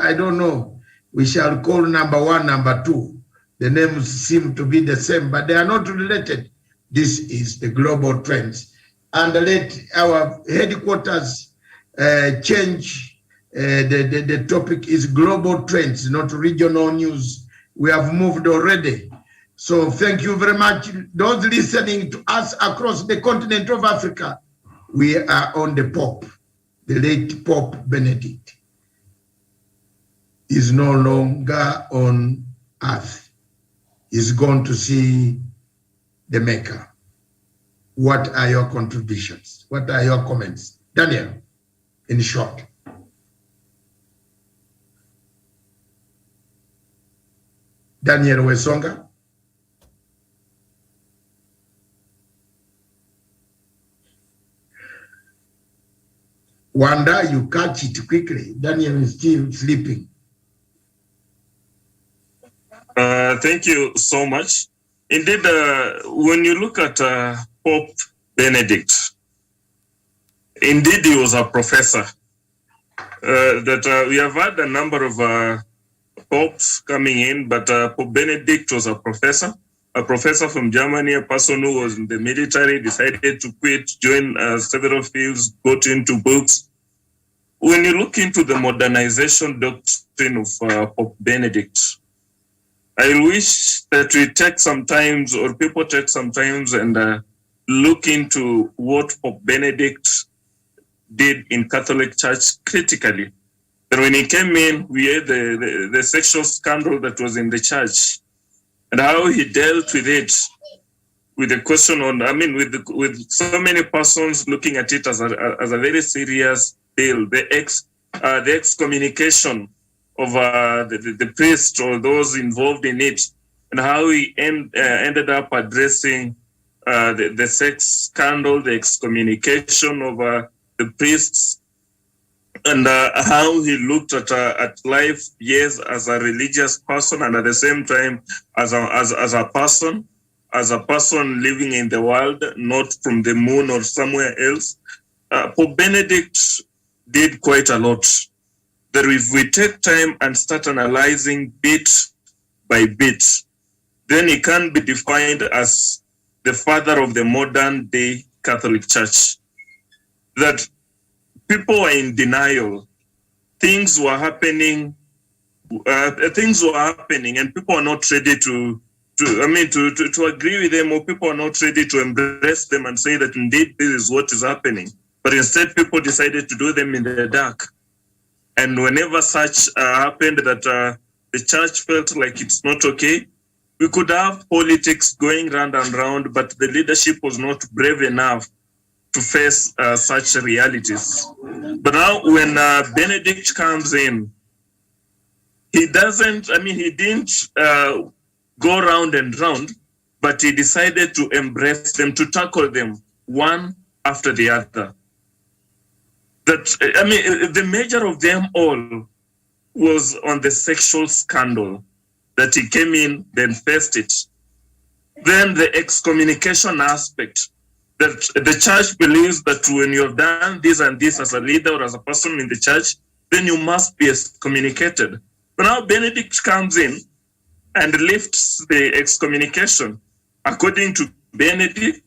I don't know. We shall call number one, number two. The names seem to be the same, but they are not related. This is the global trends. And let our headquarters change. The topic is global trends, not regional news. We have moved already. So thank you very much. Those listening to us across the continent of Africa, we are on the Pope. The late Pope Benedict is no longer on earth. He's gone to see the Maker. What are your contributions? What are your comments? Daniel, in short. Daniel Wesonga. Wanda, you catch it quickly. Daniel is still sleeping. Thank you so much. Indeed, when you look at Pope Benedict, indeed he was a professor. We have had a number of popes coming in, but Pope Benedict was a professor from Germany, a person who was in the military, decided to quit, join several fields, got into books. When you look into the modernization doctrine of Pope Benedict, I wish that we take some time, or people take some time and look into what Pope Benedict did in Catholic Church critically. That when he came in, we had the sexual scandal that was in the church, and how he dealt with it, with the question on, with so many persons looking at it as a very serious deal, the excommunication of the priest or those involved in it, and how he ended up addressing the sex scandal, the excommunication of the priests, and how he looked at life, yes, as a religious person, and at the same time as a person living in the world, not from the moon or somewhere else. Pope Benedict did quite a lot. That if we take time and start analyzing bit by bit, then he can be defined as the father of the modern day Catholic Church. That people were in denial. Things were happening, and people are not ready to agree with them, or people are not ready to embrace them and say that indeed this is what is happening. But instead, people decided to do them in the dark. And whenever such happened, that the church felt like it's not okay, we could have politics going round and round, but the leadership was not brave enough to face such realities. But now when Benedict comes in, he didn't go round and round, but he decided to embrace them, to tackle them one after the other. The major of them all was on the sexual scandal, that he came in, then faced it. Then the excommunication aspect, that the church believes that when you have done this and this as a leader or as a person in the church, then you must be excommunicated. But now Benedict comes in and lifts the excommunication. According to Benedict,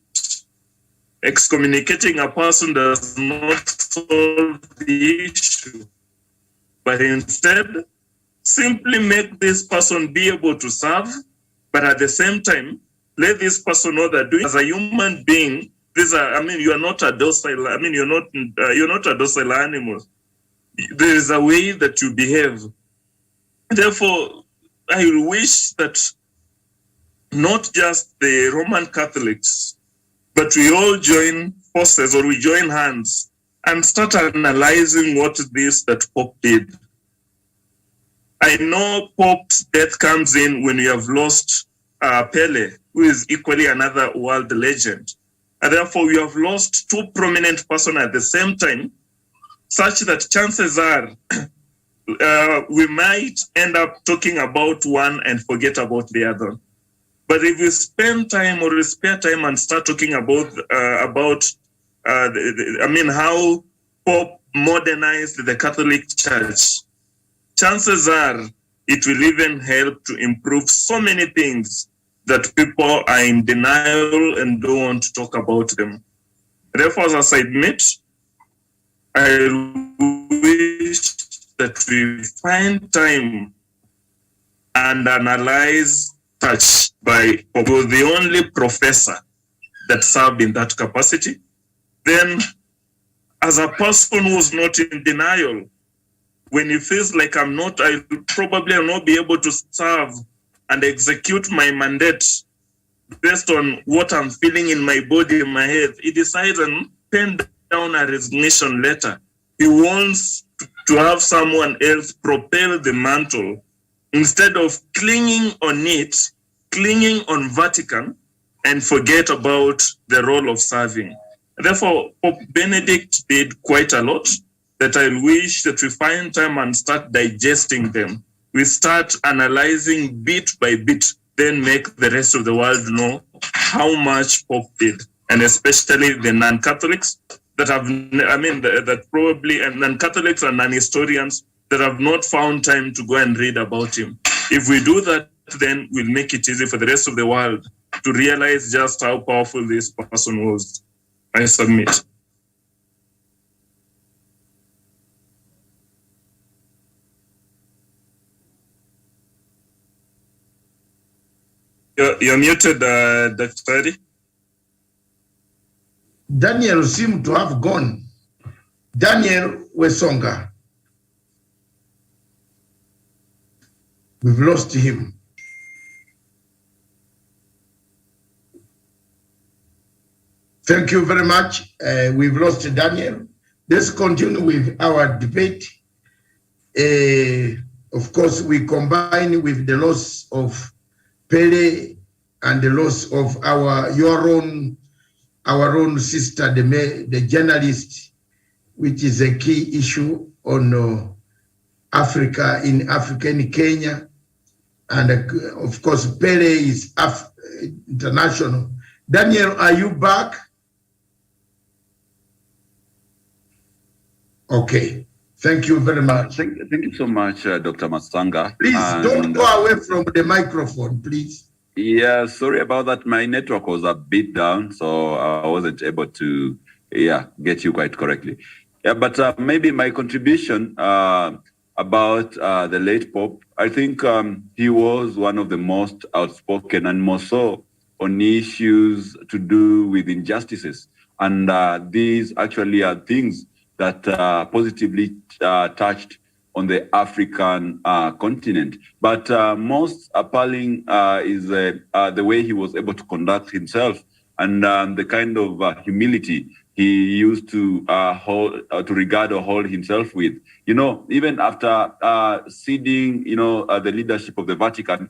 excommunicating a person does not solve the issue, but instead simply make this person be able to serve, but at the same time, let this person know that as a human being, you are not a docile. You're not a docile animal. There is a way that you behave. Therefore, I wish that not just the Roman Catholics, but we all join forces, or we join hands and start analyzing what it is that Pope did. I know Pope's death comes in when we have lost Pele, who is equally another world legend. And therefore, we have lost two prominent persons at the same time, such that chances are we might end up talking about one and forget about the other. But if we spend time, or we spare time and start talking about how Pope modernized the Catholic Church, chances are it will even help to improve so many things that people are in denial and don't want to talk about them. Therefore, as I admit, I wish that we find time and analyze Church by Pope. He was the only professor that served in that capacity. Then, as a person who was not in denial, when he feels like I probably will not be able to serve and execute my mandate based on what I'm feeling in my body, in my head, he decides and pen down a resignation letter. He wants to have someone else propel the mantle instead of clinging on it, clinging on Vatican, and forget about the role of serving. Therefore, Pope Benedict did quite a lot. that I wish that we find time and start digesting them. We start analyzing bit by bit, then make the rest of the world know how much Pope did, and especially the non-Catholics that have, that probably, and non-Catholics and non-historians that have not found time to go and read about him. If we do that, then we'll make it easy for the rest of the world to realize just how powerful this person was. I submit. You're muted, Dr. Fadi. Daniel seemed to have gone. Daniel Wesonga. We've lost him. Thank you very much. We've lost Daniel. Let's continue with our debate. Of course, we combine with the loss of Pele and the loss of our own sister, the journalist, which is a key issue on Africa, in Kenya. And of course, Pele is international. Daniel, are you back? Okay. Thank you very much. Thank you so much, Dr. Matsanga. Please don't go away from the microphone, please. Yeah, sorry about that. My network was a bit down, so I wasn't able to get you quite correctly. Yeah, but maybe my contribution about the late Pope, I think he was one of the most outspoken and more so on issues to do with injustices. And these actually are things that positively touched on the African continent. But most appalling is the way he was able to conduct himself and the kind of humility he used to regard or hold himself with. You know, even after ceding, the leadership of the Vatican,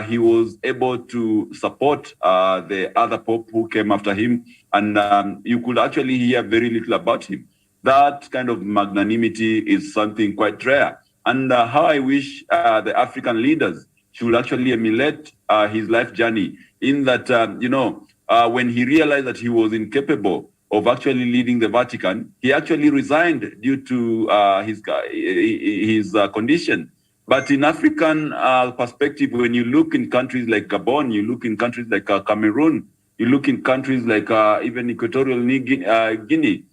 he was able to support the other Pope who came after him, and you could actually hear very little about him. That kind of magnanimity is something quite rare. And how I wish the African leaders should actually emulate his life journey in that, when he realized that he was incapable of actually leading the Vatican, he actually resigned due to his condition. But in African perspective, when you look in countries like Gabon, you look in countries like Cameroon, you look in countries like even Equatorial Guinea,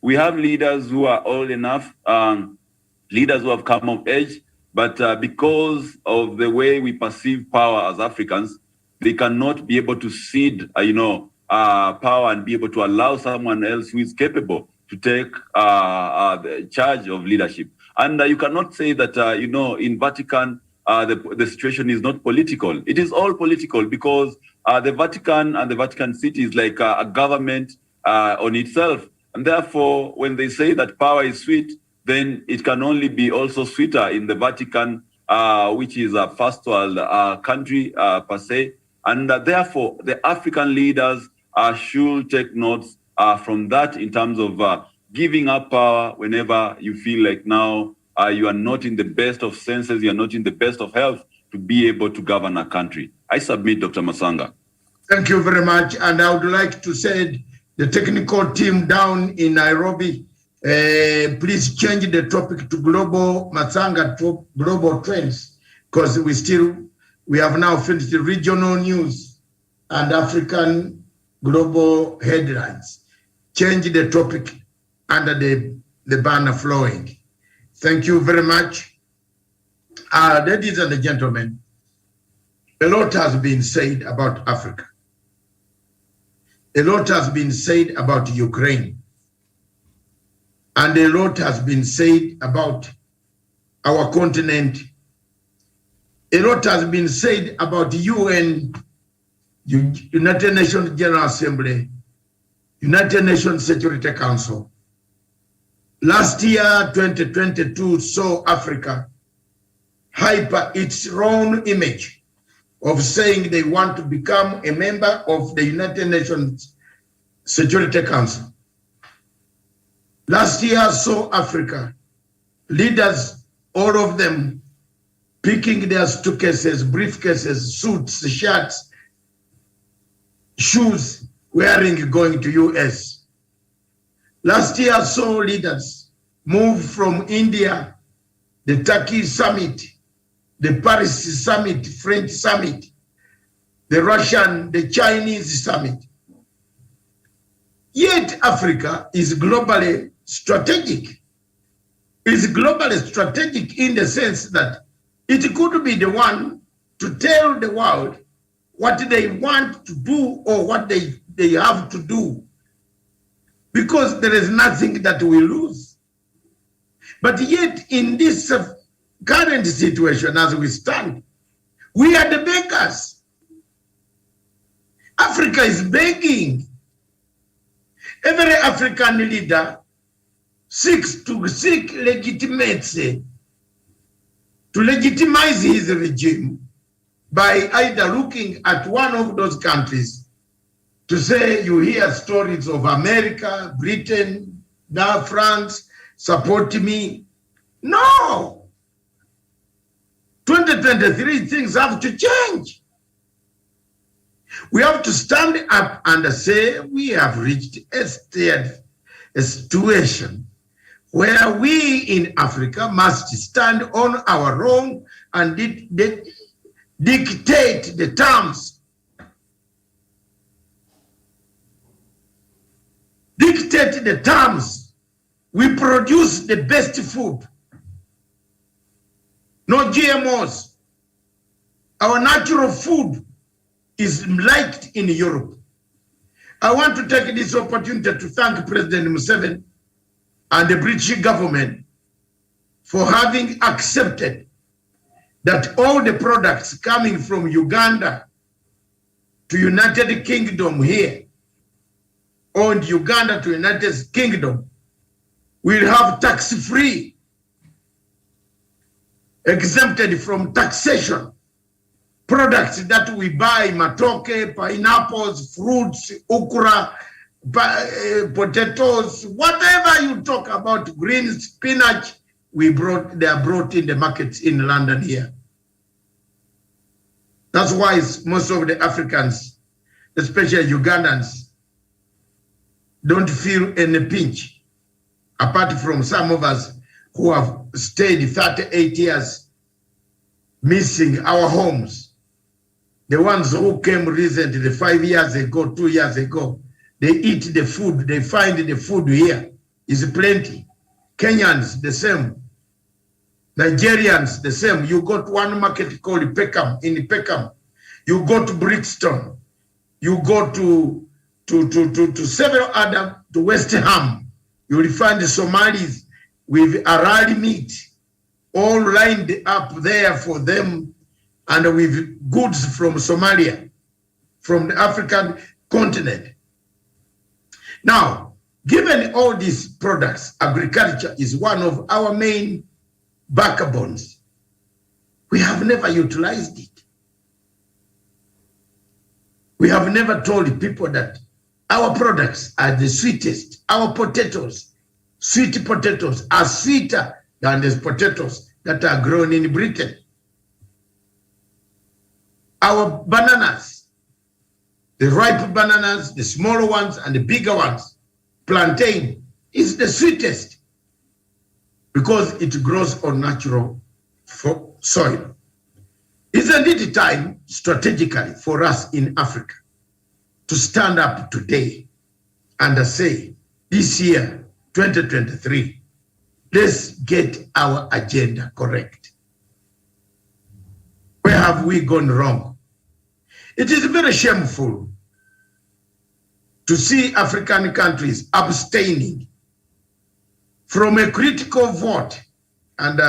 we have leaders who are old enough, leaders who have come of age, but because of the way we perceive power as Africans, they cannot be able to cede, power and be able to allow someone else who is capable to take the charge of leadership. And you cannot say that, in Vatican, the situation is not political. It is all political because the Vatican and the Vatican City is like a government on itself. And therefore, when they say that power is sweet, then it can only be also sweeter in the Vatican, which is a first world country per se. And therefore, the African leaders should take notes from that in terms of giving up power whenever you feel like now you are not in the best of senses, you are not in the best of health to be able to govern a country. I submit, Dr. Matsanga. Thank you very much. And I would like to say, the technical team down in Nairobi, please change the topic to global Matsanga to global trends, because we have now finished the regional news and African global headlines. Change the topic under the banner flowing. Thank you very much. Ladies and gentlemen, a lot has been said about Africa. A lot has been said about Ukraine. And a lot has been said about our continent. A lot has been said about UN, United Nations General Assembly, United Nations Security Council. Last year, 2022, saw Africa hyper its own image of saying they want to become a member of the United Nations Security Council. Last year saw Africa, leaders, all of them, picking their suitcases, briefcases, suits, shirts, shoes, wearing, going to US. Last year saw leaders move from India, the Turkey summit, the Paris summit, French summit, the Russian, the Chinese summit. Yet Africa is globally strategic. It's globally strategic in the sense that it could be the one to tell the world what they want to do or what they have to do, because there is nothing that we lose. But yet in this current situation as we stand, we are the beggars. Africa is begging. Every African leader seeks to seek legitimacy, to legitimize his regime by either looking at one of those countries to say, you hear stories of America, Britain, now France, support me. No! 2023, things have to change. We have to stand up and say we have reached a situation where we in Africa must stand on our own and dictate the terms. Dictate the terms. We produce the best food. No GMOs. Our natural food is liked in Europe. I want to take this opportunity to thank President Museveni and the British government for having accepted that all the products coming from Uganda to United Kingdom here, or Uganda to United Kingdom, will have tax-free, exempted from taxation. Products that we buy, matoke, pineapples, fruits, okra, potatoes, whatever you talk about, green spinach, they are brought in the markets in London here. That's why most of the Africans, especially Ugandans, don't feel any pinch, apart from some of us who have stayed 38 years missing our homes. The ones who came recently 5 years ago, 2 years ago, they eat the food, they find the food here is plenty. Kenyans, the same. Nigerians, the same. You go to one market called Peckham, in Peckham. You go to Brixton. You go to several other, to West Ham. You will find the Somalis with Arali meat, all lined up there for them, and with goods from Somalia, from the African continent. Now, given all these products, agriculture is one of our main backbones. We have never utilized it. We have never told people that our products are the sweetest. Our potatoes, sweet potatoes, are sweeter than the potatoes that are grown in Britain. Our bananas, the ripe bananas, the smaller ones and the bigger ones, plantain is the sweetest because it grows on natural soil. Isn't it time strategically for us in Africa to stand up today and say, this year, 2023, let's get our agenda correct? Where have we gone wrong? It is very shameful to see African countries abstaining from a critical vote. And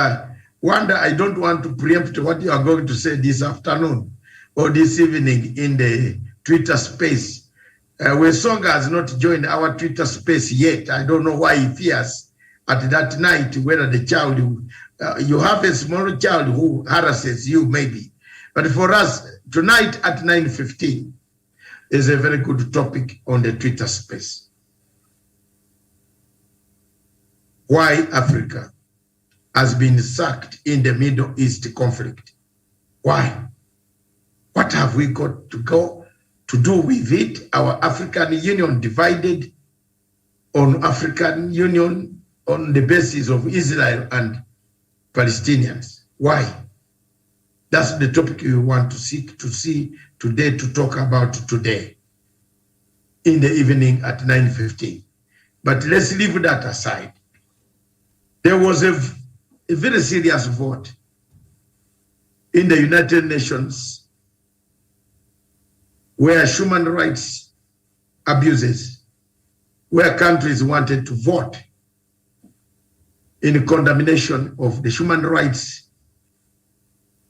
Wanda, I don't want to preempt what you are going to say this afternoon or this evening in the Twitter space. Wesonga has not joined our Twitter space yet. I don't know why he fears at that night whether the child, you have a small child who harasses you maybe. But for us, tonight at 9:15 is a very good topic on the Twitter space. why Africa has been sucked in the Middle East conflict. Why? What have we got to go to do with it? Our African Union divided on African Union on the basis of Israel and Palestinians. Why? That's the topic we want to seek to see today, to talk about today in the evening at 9:15. But let's leave that aside. There was a very serious vote in the United Nations where human rights abuses, where countries wanted to vote in condemnation of the human rights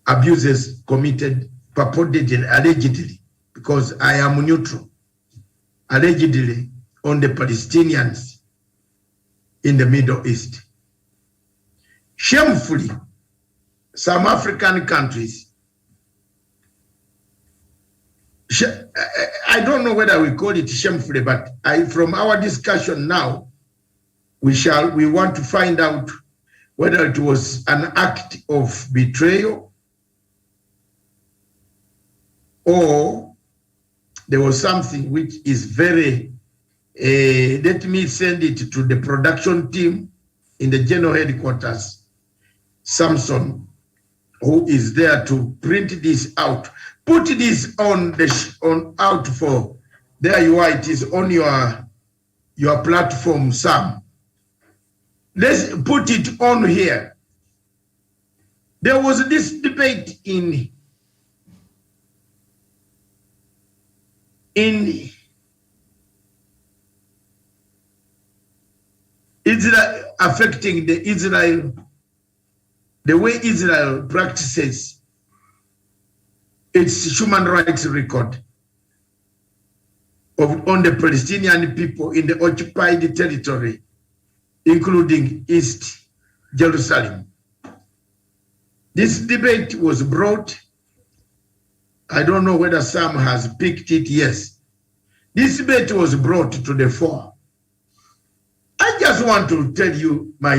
abuses committed purportedly, allegedly, because I am neutral, allegedly on the Palestinians in the Middle East. Shamefully, some African countries, I don't know whether we call it shamefully, but from our discussion now, we want to find out whether it was an act of betrayal or there was something which is very, let me send it to the production team in the general headquarters, Samson, who is there to print this out. Put this on out for, there you are, it is on your platform, Sam. Let's put it on here. There was this debate in Israel, affecting the way Israel practices its human rights record on the Palestinian people in the occupied territory, including East Jerusalem. This debate was brought, I don't know whether Sam has picked it, yes. This debate was brought to the fore. I just want to tell you, my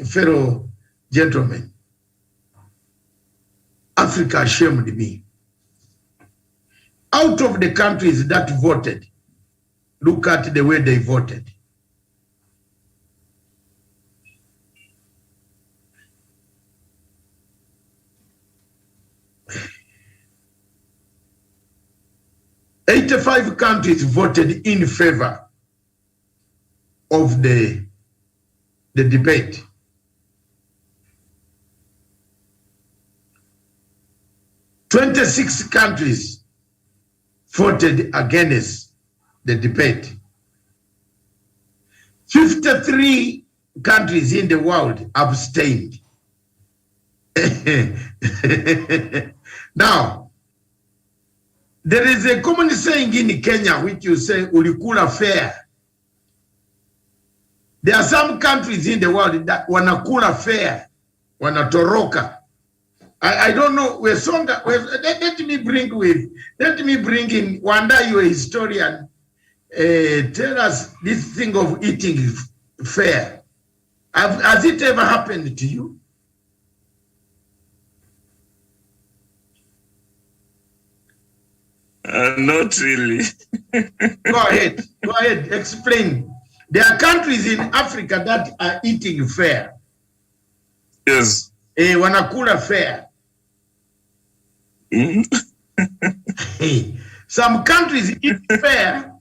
fellow gentlemen, Africa shamed me. Out of the countries that voted, look at the way they voted. "85 countries voted in favor of the debate. "26 countries voted against the debate. 53 countries in the world abstained." Now, there is a common saying in Kenya which you say, "Ulikula fair." There are some countries in the world that wanakula fair, wanatoroka. I don't know where Songa. Let me bring in Wanda, you a historian. Tell us this thing of eating fair. Has it ever happened to you? Not really. Go ahead, explain. There are countries in Africa that are eating fair. Yes. Wanakula fair. Some countries eat fair,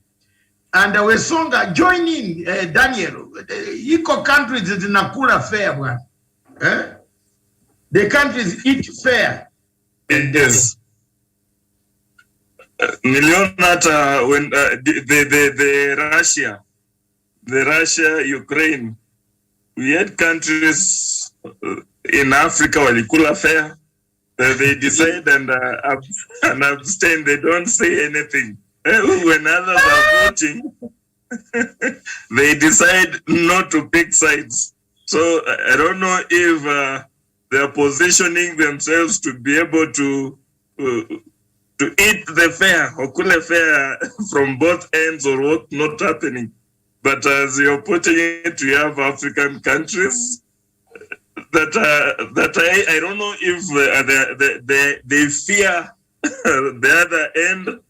and Wesonga join in, Daniel. Eco countries zinakula fair, bwana. The countries eat fair. Yes. Millionata when the Russia, Ukraine, we had countries in Africa walikula fair. They decide and abstain. They don't say anything. When others are voting, they decide not to pick sides. So I don't know if they're positioning themselves to be able to eat the fair or cool fair from both ends or what not happening. But as you're putting it, we have African countries that I don't know if they fear the other end,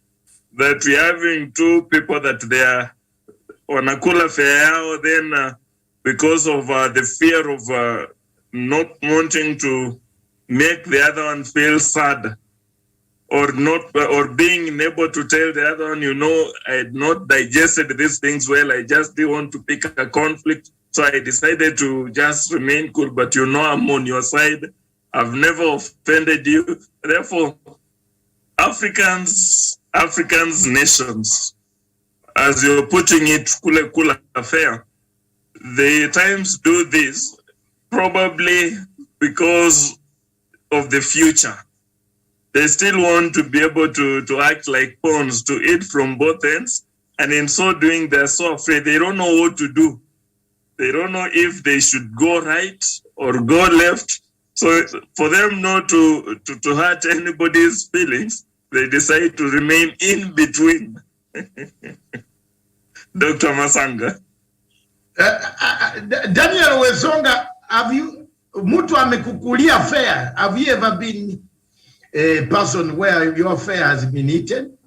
that we're having two people that they are wanakula fare or then because of the fear of not wanting to make the other one feel sad, or not, or being unable to tell the other one, you know, I had not digested these things well. I just didn't want to pick a conflict, so I decided to just remain cool. But you know, I'm on your side. I've never offended you. Therefore, Africans, nations, as you're putting it, kula affair, they times do this probably because of the future. They still want to be able to act like pawns, to eat from both ends. And in so doing, they're so afraid. They don't know what to do. They don't know if they should go right or go left. So for them not to hurt anybody's feelings, they decide to remain in between. Dr. Matsanga. Daniel Wesonga, have you, mtu amekukulia fair? Have you ever been a person where your fare has been eaten?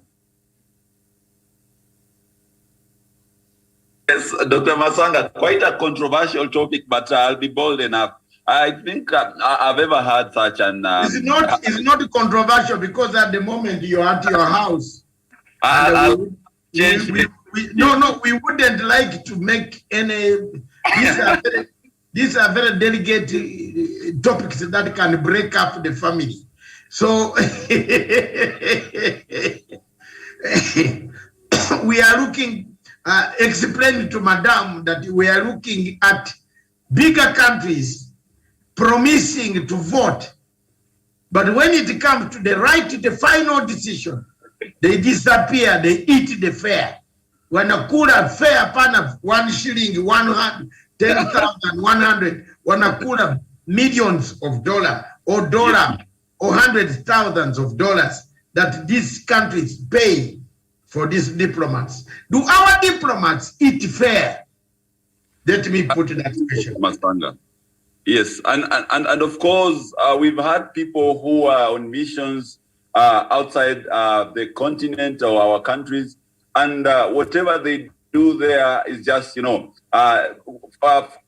Yes, Dr. Matsanga, quite a controversial topic, but I'll be bold enough. I think I've eever had such an... it's not controversial because at the moment you're at your house. We wouldn't like to make any... These are very delicate topics that can break up the family. So we are looking, explaining to Madame that we are looking at bigger countries promising to vote. But when it comes to the right to the final decision, they disappear, they eat the fare. When a cooler fare pan of 1 shilling, 100, 10,000, 100, when a cooler millions of dollars or hundreds of thousands of dollars that these countries pay for these diplomats. Do our diplomats eat fair? Let me put that question. Yes, and of course, we've had people who are on missions outside the continent or our countries, and whatever they do there is just,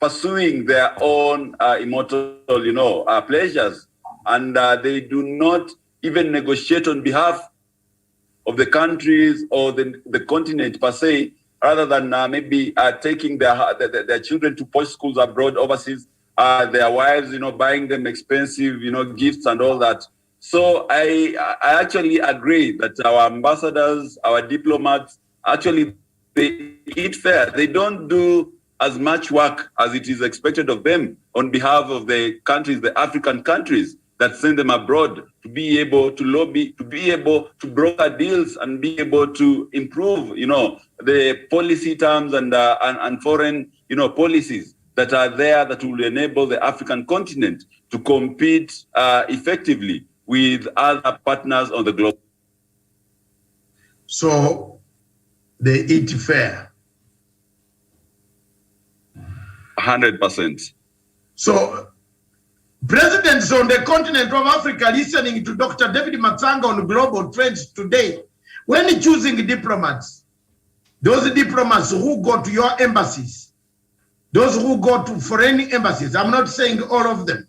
pursuing their own immortal, pleasures. And they do not even negotiate on behalf of the countries or the continent per se, rather than maybe taking their children to posh schools abroad, overseas, their wives, buying them expensive, gifts and all that. So I actually agree that our ambassadors, our diplomats, actually, they eat fair. They don't do as much work as it is expected of them on behalf of the countries, the African countries that send them abroad, to be able to lobby, to be able to broker deals and be able to improve, the policy terms and foreign, policies that are there that will enable the African continent to compete effectively with other partners on the globe. So they eat fair. 100%. So presidents on the continent of Africa listening to Dr. David Matsanga on Global Trends today, when choosing diplomats, those diplomats who go to your embassies, those who go to foreign embassies, I'm not saying all of them,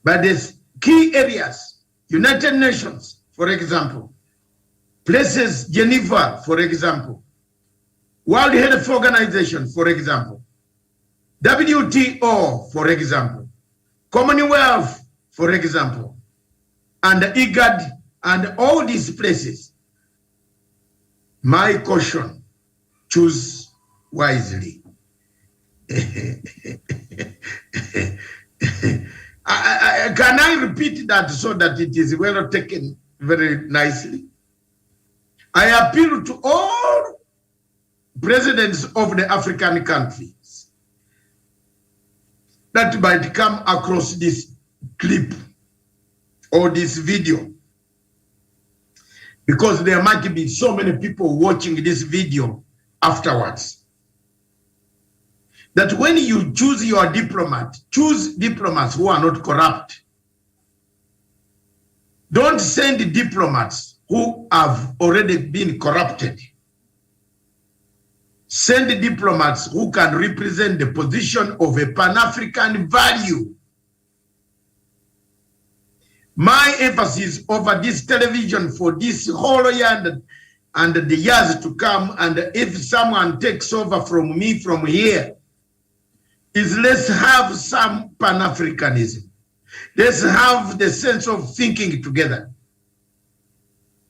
but there's key areas, United Nations, for example, places, Geneva, for example, World Health Organization, for example, WTO, for example, Commonwealth, for example, and IGAD, and all these places. My caution, choose wisely. Can I repeat that so that it is well taken very nicely? I appeal to all presidents of the African countries that might come across this clip or this video, because there might be so many people watching this video afterwards. that when you choose your diplomat, choose diplomats who are not corrupt. Don't send diplomats who have already been corrupted. Send diplomats who can represent the position of a Pan-African value. My emphasis over this television for this whole year and the years to come, and if someone takes over from me from here, is let's have some Pan-Africanism. Let's have the sense of thinking together.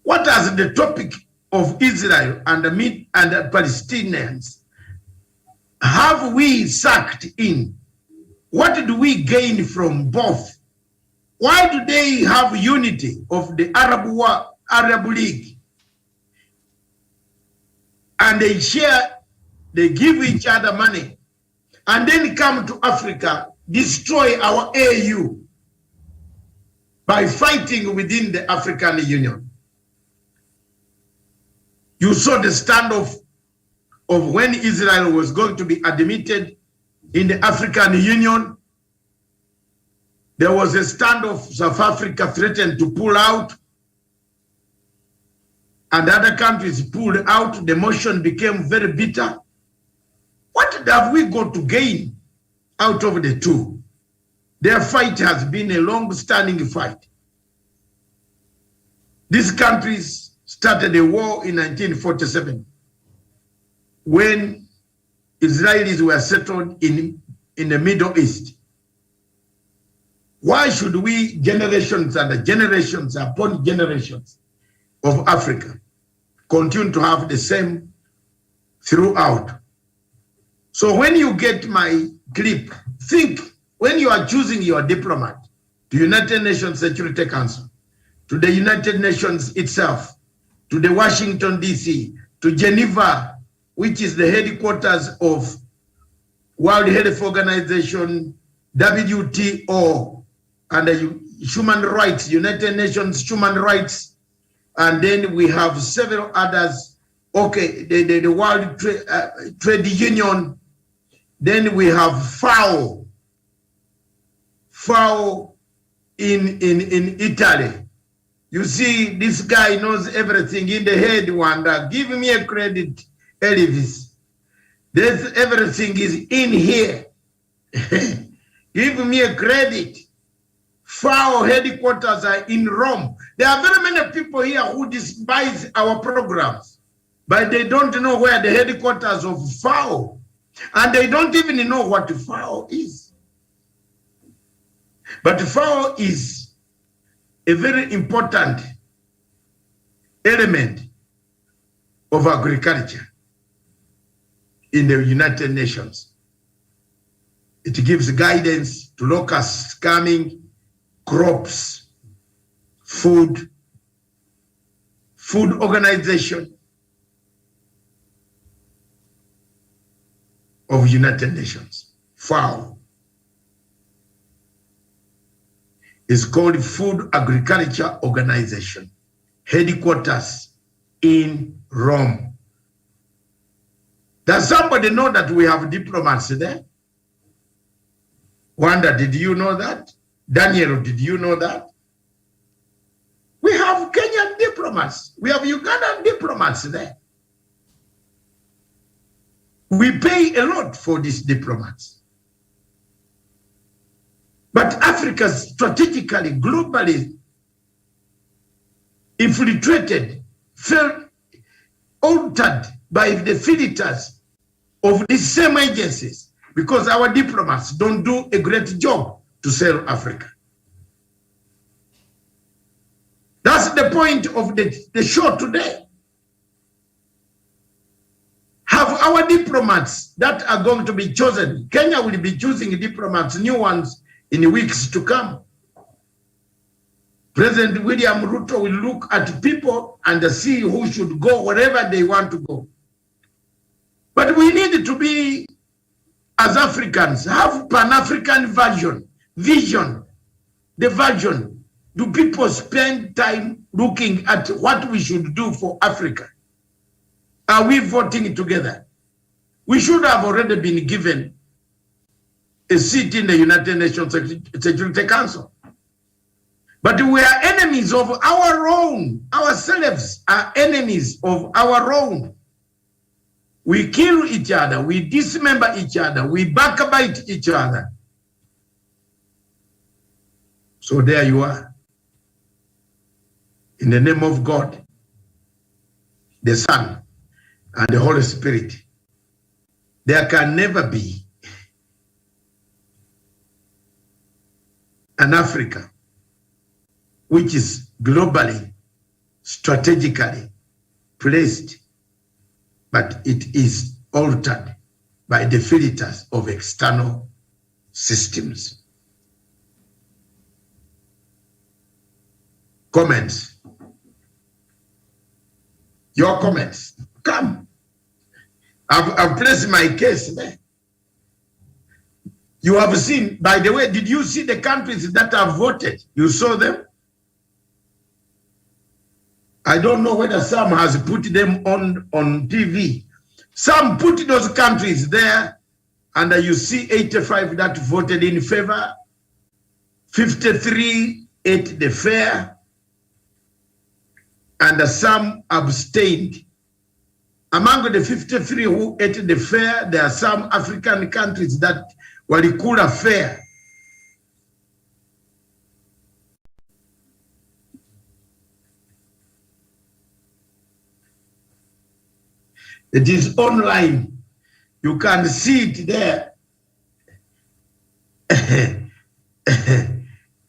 What is the topic of Israel and the Palestinians? Have we sucked in? What do we gain from both? Why do they have unity of the Arab League? And they share, they give each other money, and then come to Africa, destroy our AU by fighting within the African Union. You saw the standoff of when Israel was going to be admitted in the African Union. There was a standoff. South Africa threatened to pull out, and other countries pulled out. The motion became very bitter. What have we got to gain out of the two? Their fight has been a long-standing fight. These countries started a war in 1947 when Israelis were settled in the Middle East. Why should we, generations and generations upon generations of Africa, continue to have the same throughout? So when you get my clip, think when you are choosing your diplomat to United Nations Security Council, to the United Nations itself, to the Washington, D.C., to Geneva, which is the headquarters of World Health Organization, WTO, and the human rights, United Nations human rights, and then we have several others. Okay, the World Trade Union. Then we have FAO in Italy. You see, this guy knows everything in the head, Wanda. Give me a credit, Elvis. There's everything is in here. Give me a credit. FAO headquarters are in Rome. There are very many people here who despise our programs, but they don't know where the headquarters of FAO, and they don't even know what FAO is. But FAO is a very important element of agriculture in the United Nations. It gives guidance to locusts coming, crops, food organization of United Nations, FAO. Is called Food Agriculture Organization, headquarters in Rome. Does somebody know that we have diplomats there? Wanda, did you know that? Daniel, did you know that? We have Kenyan diplomats. We have Ugandan diplomats there. We pay a lot for these diplomats. But Africa strategically, globally infiltrated, felt altered by the filters of these same agencies because our diplomats don't do a great job to sell Africa. That's the point of the show today. Have our diplomats that are going to be chosen. Kenya will be choosing diplomats, new ones, in the weeks to come. President William Ruto will look at people and see who should go wherever they want to go. But we need to be, as Africans, have Pan-African vision, the vision. Do people spend time looking at what we should do for Africa? Are we voting together? We should have already been given a seat in the United Nations Security Council. But we are enemies of our own. Ourselves are enemies of our own. We kill each other. We dismember each other. We backbite each other. So there you are. In the name of God, the Son, and the Holy Spirit, there can never be an Africa which is globally, strategically placed, but it is altered by the filters of external systems. Comments? Your comments. Come. I've placed my case there. You have seen, by the way, did you see the countries that have voted? You saw them? I don't know whether some has put them on TV. Some put those countries there, and you see 85 that voted in favor, 53 ate the fair, and some abstained. Among the 53 who ate the fair, there are some African countries that walikula fair. It is online. You can see it there.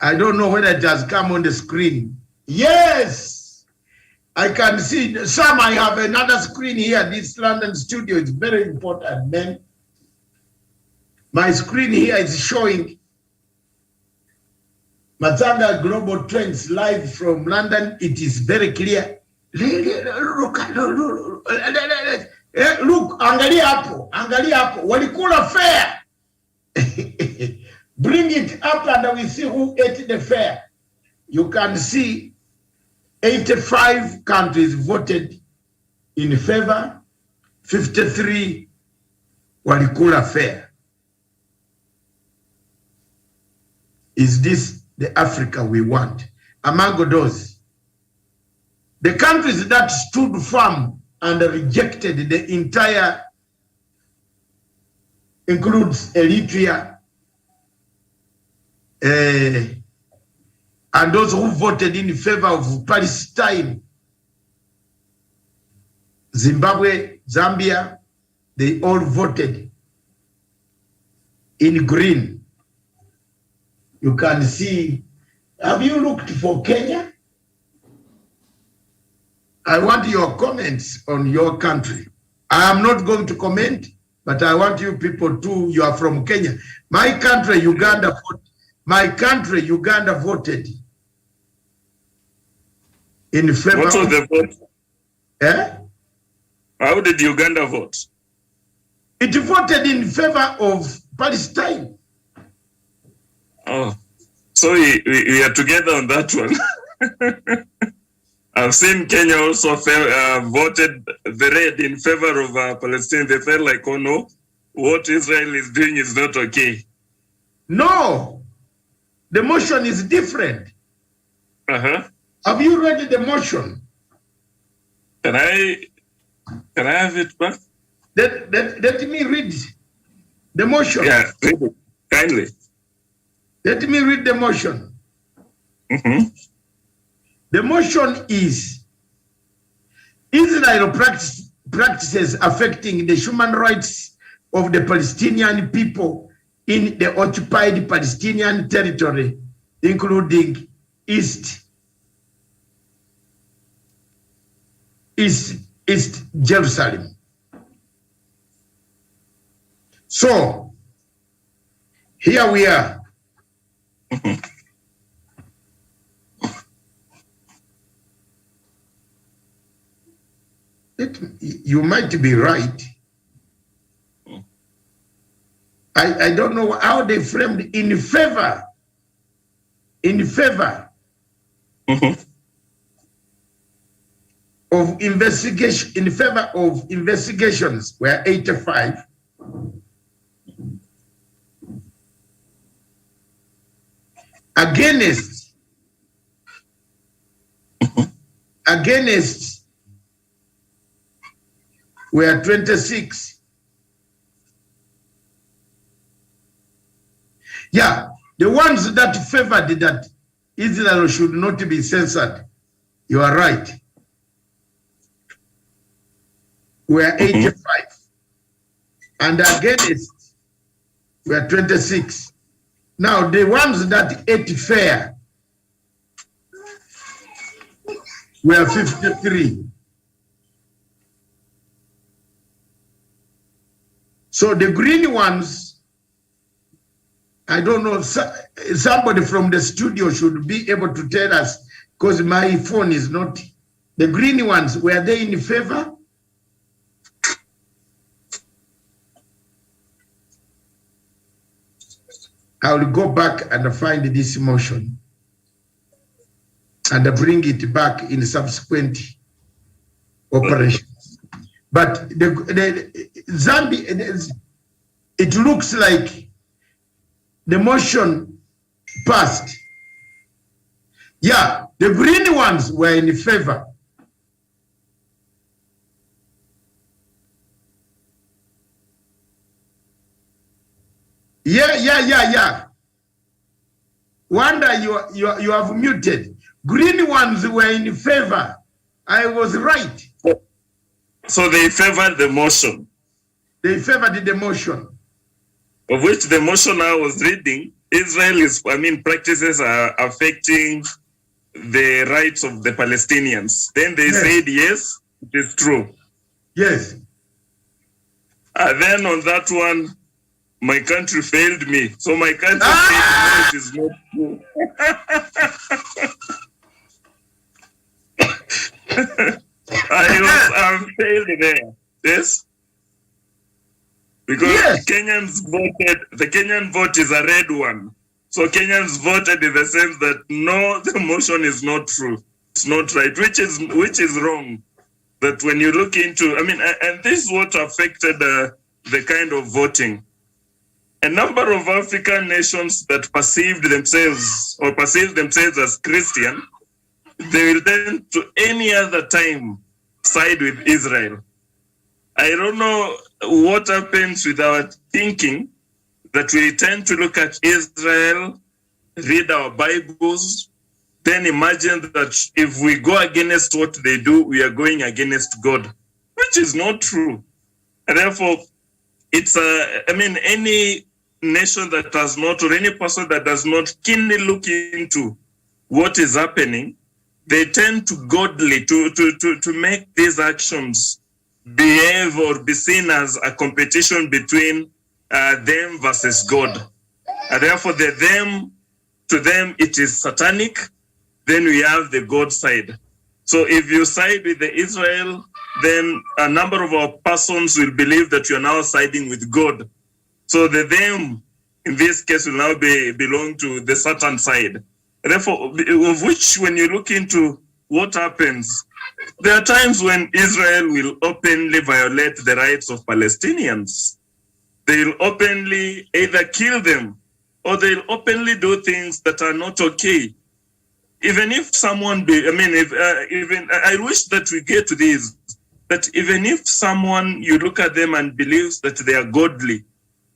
I don't know whether it has come on the screen. Yes, I can see some. I have another screen here. This London studio is very important, man. My screen here is showing Matsanga Global Trends live from London. It is very clear. Look, angalia hapo, walikula fair. Bring it up and we see who ate the fair. You can see 85 countries voted in favor, 53 walikula fair. Is this the Africa we want? Among those, the countries that stood firm and rejected the entire includes Eritrea, and those who voted in favor of Palestine, Zimbabwe, Zambia, they all voted in green. You can see, have you looked for Kenya? I want your comments on your country. I am not going to comment, but I want you people to, you are from Kenya. My country, Uganda voted in favor. What was the vote? Eh? How did Uganda vote? It voted in favor of Palestine. Oh, so we are together on that one. I've seen Kenya also voted the red in favor of Palestine. They felt like, oh no, what Israel is doing is not okay. No, the motion is different. Have you read the motion? Can I have it back? Let me read the motion. Yeah, read it, kindly. Let me read the motion. The motion is Israel practices affecting the human rights of the Palestinian people in the occupied Palestinian territory, including East Jerusalem. So here we are. You might be right. I don't know how they framed in favor. Of investigation, in favor of investigations were 85. Against were 26. Yeah, the ones that favored that Israel should not be censored, you are right, were 85. And against were 26. Now, the ones that ate fair were 53. So the green ones, I don't know, somebody from the studio should be able to tell us, because my phone is not, the green ones, were they in favor? I will go back and find this motion and bring it back in subsequent operations. But the Zambia, it looks like the motion passed. Yeah, the green ones were in favor. Yeah. Wanda, you have muted. Green ones were in favor. I was right. So they favored the motion. They favored the motion. Of which the motion I was reading, practices are affecting the rights of the Palestinians. Then they said, yes, it is true. Yes. Then on that one, my country failed me. So my country said, no, it is not true. I failed there. Yes? Because Kenyans voted, the Kenyan vote is a red one. So Kenyans voted in the sense that no, the motion is not true. It's not right, which is wrong. That when you look into, and this is what affected the kind of voting. A number of African nations that perceived themselves as Christian, they will then to any other time side with Israel. I don't know what happens with our thinking that we tend to look at Israel, read our Bibles, then imagine that if we go against what they do, we are going against God, which is not true. And therefore, it's any nation that does not, or any person that does not keenly look into what is happening, they tend to godly to make these actions behave or be seen as a competition between them versus God. And therefore, to them, it is satanic. Then we have the God side. So if you side with the Israel, then a number of our persons will believe that you are now siding with God. So the them, in this case, will now belong to the Satan side. And therefore, of which, when you look into what happens, there are times when Israel will openly violate the rights of Palestinians. They will openly either kill them or they'll openly do things that are not okay. Even if someone, I wish that we get to this, that even if someone, you look at them and believes that they are godly,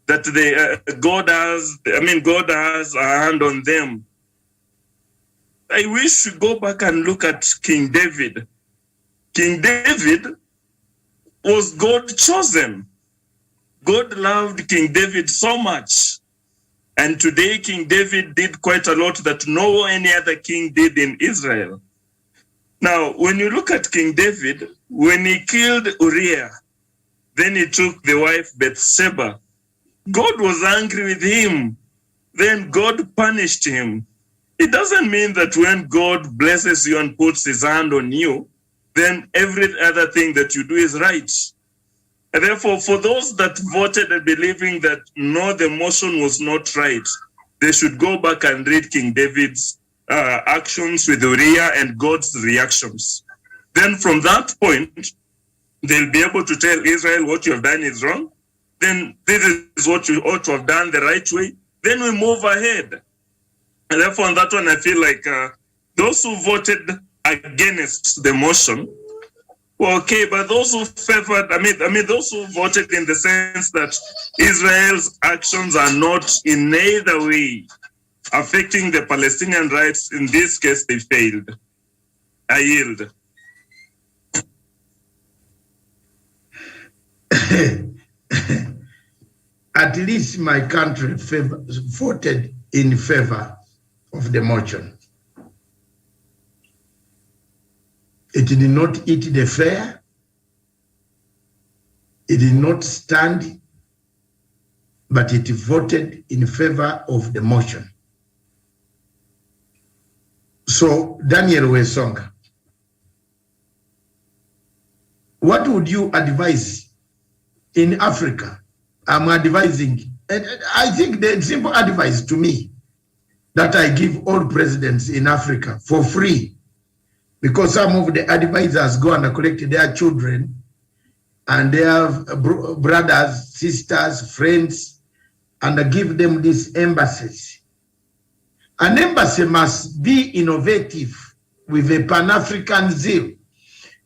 that God has a hand on them. I wish we go back and look at King David. King David was God chosen. God loved King David so much. And today King David did quite a lot that no any other king did in Israel. Now, when you look at King David, when he killed Uriah, then he took the wife Bathsheba. God was angry with him. Then God punished him. It doesn't mean that when God blesses you and puts his hand on you, then every other thing that you do is right. And therefore, for those that voted and believing that no, the motion was not right, they should go back and read King David's actions with Uriah and God's reactions. Then from that point, they'll be able to tell Israel what you have done is wrong. Then this is what you ought to have done the right way. Then we move ahead. And therefore, on that one, I feel like those who voted against the motion, well, okay, but those who favored, I mean, those who voted in the sense that Israel's actions are not in either way affecting the Palestinian rights, in this case, they failed. I yield. At least my country voted in favor of the motion. It did not eat the fare. It did not stand, but it voted in favor of the motion. So, Daniel Wesonga, what would you advise in Africa? I'm advising, and I think the simple advice to me that I give all presidents in Africa for free, because some of the advisors go and collect their children and their brothers, sisters, friends, and give them these embassies. An embassy must be innovative with a Pan-African zeal.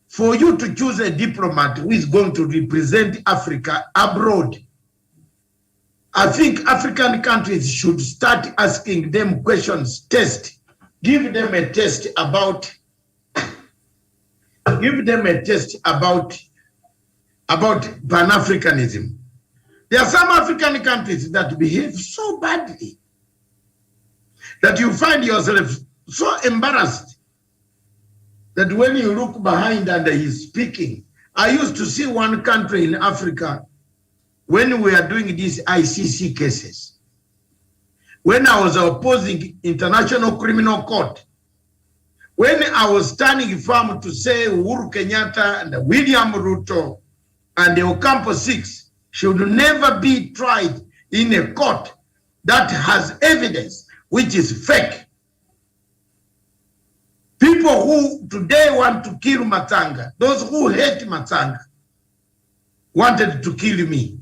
For you to choose a diplomat who is going to represent Africa abroad, I think African countries should start asking them questions, give them a test about Pan-Africanism. There are some African countries that behave so badly that you find yourself so embarrassed that when you look behind and he's speaking. I used to see one country in Africa when we are doing these ICC cases. When I was opposing International Criminal Court, when I was standing firm to say Uhuru Kenyatta and William Ruto and the Ocampo 6 should never be tried in a court that has evidence which is fake. People who today want to kill Matsanga, those who hate Matsanga, wanted to kill me.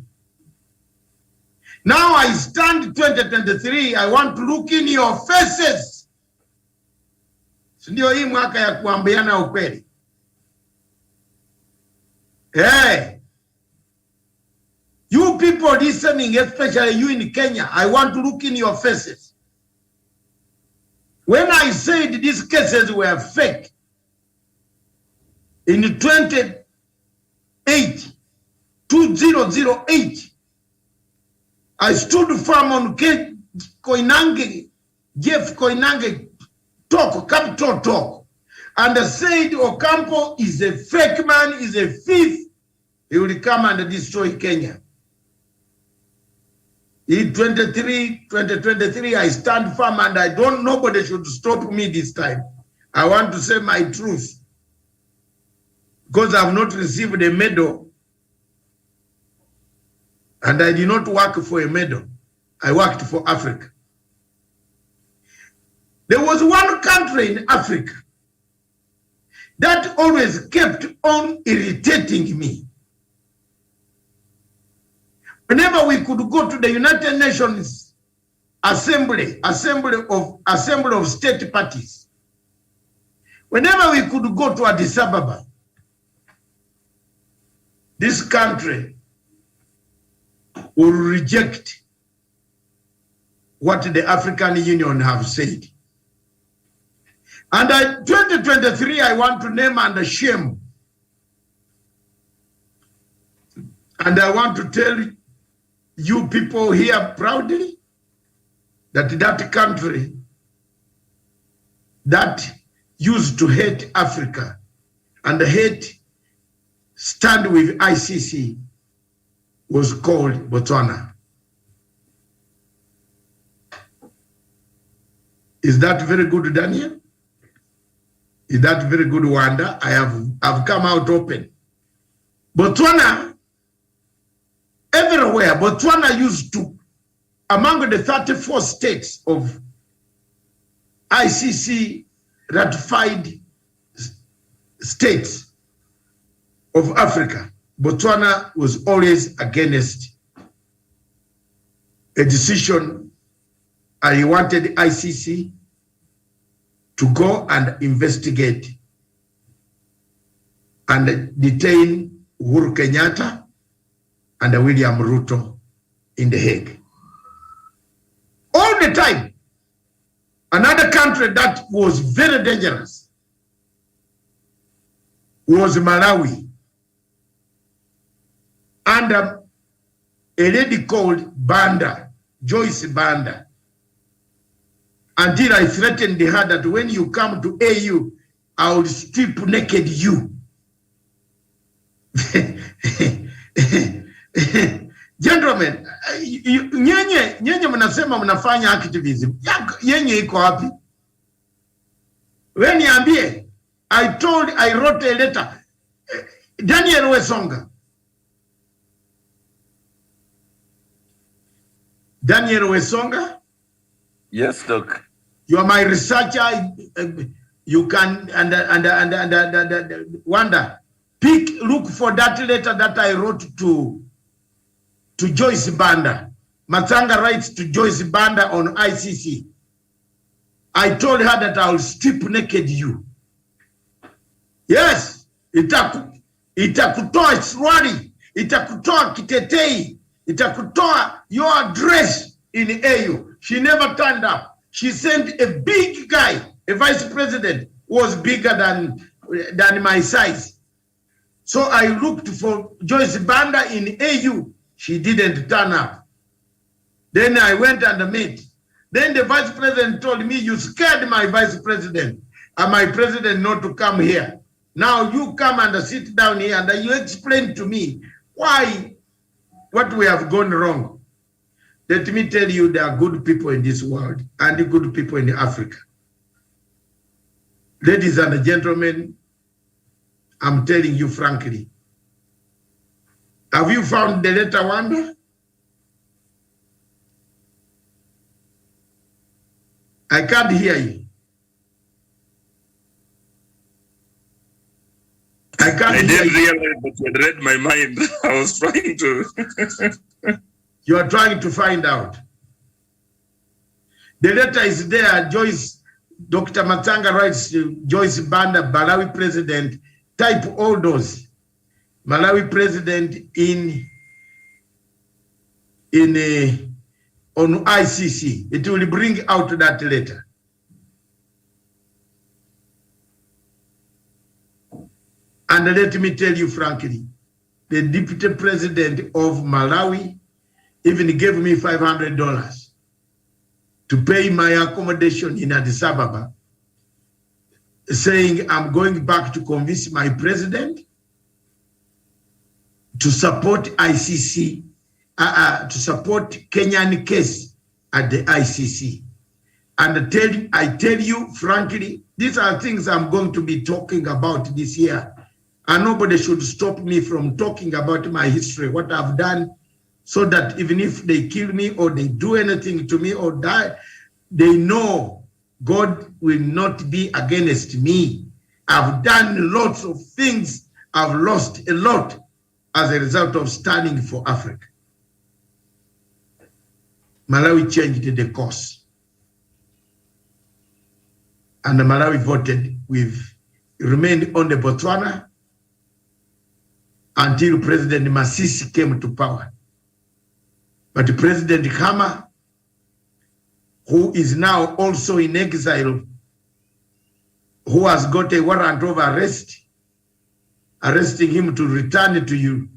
Now I stand 2023, I want to look in your faces. Ndio hii mwaka ya kuambiana ukweli. Hey, you people listening, especially you in Kenya, I want to look in your faces. When I said these cases were fake, in 2008, I stood firm on Jeff Koinange talk, capital talk, and said Ocampo is a fake man, is a thief. He will come and destroy Kenya. In 2023, I stand firm and nobody should stop me this time. I want to say my truth. Because I have not received a medal. And I did not work for a medal. I worked for Africa. There was one country in Africa that always kept on irritating me. Whenever we could go to the United Nations Assembly of State Parties, whenever we could go to Addis Ababa, this country will reject what the African Union have said. And in 2023, I want to name and shame. And I want to tell you people here proudly that that country that used to hate Africa and hate stand with ICC was called Botswana. Is that very good, Daniel? Is that very good, Wanda? I've come out open. Botswana, everywhere, Botswana used to, among the 34 states of ICC ratified states of Africa, Botswana was always against a decision I wanted ICC to go and investigate and detain Uhuru Kenyatta and William Ruto in The Hague. All the time. Another country that was very dangerous was Malawi. Under a lady called Banda, Joyce Banda, until I threatened her that when you come to AU, I will strip naked you. Gentlemen, nyenye mnasema mnafanya activism. Yenye iko wapi? When niambie, I wrote a letter. Daniel Wesonga. Daniel Wesonga? Yes, Doc. You are my researcher. You can wonder. Look for that letter that I wrote to Joyce Banda. Matsanga writes to Joyce Banda on ICC. I told her that I will strip naked you. Yes, itakutoa swali, itakutoa kitetei, itakutoa your dress in AU. She never turned up. She sent a big guy, a vice president, who was bigger than my size. So I looked for Joyce Banda in AU. She didn't turn up. Then I went and met. Then the vice president told me, you scared my vice president and my president not to come here. Now you come and sit down here and you explain to me why, what we have gone wrong. Let me tell you, there are good people in this world and good people in Africa. Ladies and gentlemen, I'm telling you frankly, have you found the letter, Wanda? I can't hear you. I didn't realize that you had read my mind. I was trying to. You are trying to find out. The letter is there. Dr. Matsanga writes to Joyce Banda, Malawi president. Type all those. Malawi president on ICC. It will bring out that letter. And let me tell you frankly, the deputy president of Malawi even gave me $500 to pay my accommodation in Addis Ababa, saying I'm going back to convince my president to support ICC, to support Kenyan case at the ICC. And I tell you frankly, these are things I'm going to be talking about this year. And nobody should stop me from talking about my history, what I've done, so that even if they kill me or they do anything to me or die, they know God will not be against me. I've done lots of things. I've lost a lot as a result of standing for Africa. Malawi changed the course. And Malawi voted remained on the Botswana until President Masisi came to power. But President Khama, who is now also in exile, who has got a warrant of arrest, arresting him to return to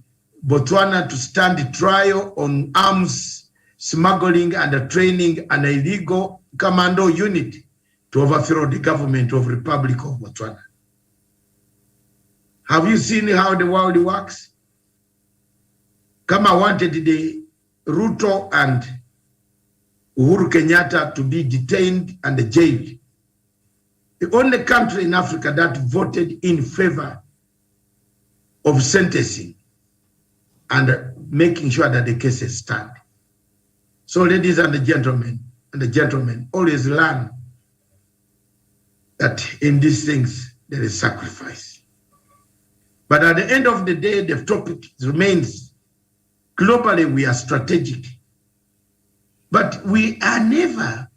Botswana to stand trial on arms smuggling and training an illegal commando unit to overthrow the government of Republic of Botswana. Have you seen how the world works? Kama wanted the Ruto and Uhuru Kenyatta to be detained and jailed. The only country in Africa that voted in favor of sentencing and making sure that the cases stand. So ladies and gentlemen, always learn that in these things there is sacrifice. But at the end of the day, the topic remains, globally we are strategic. But we are never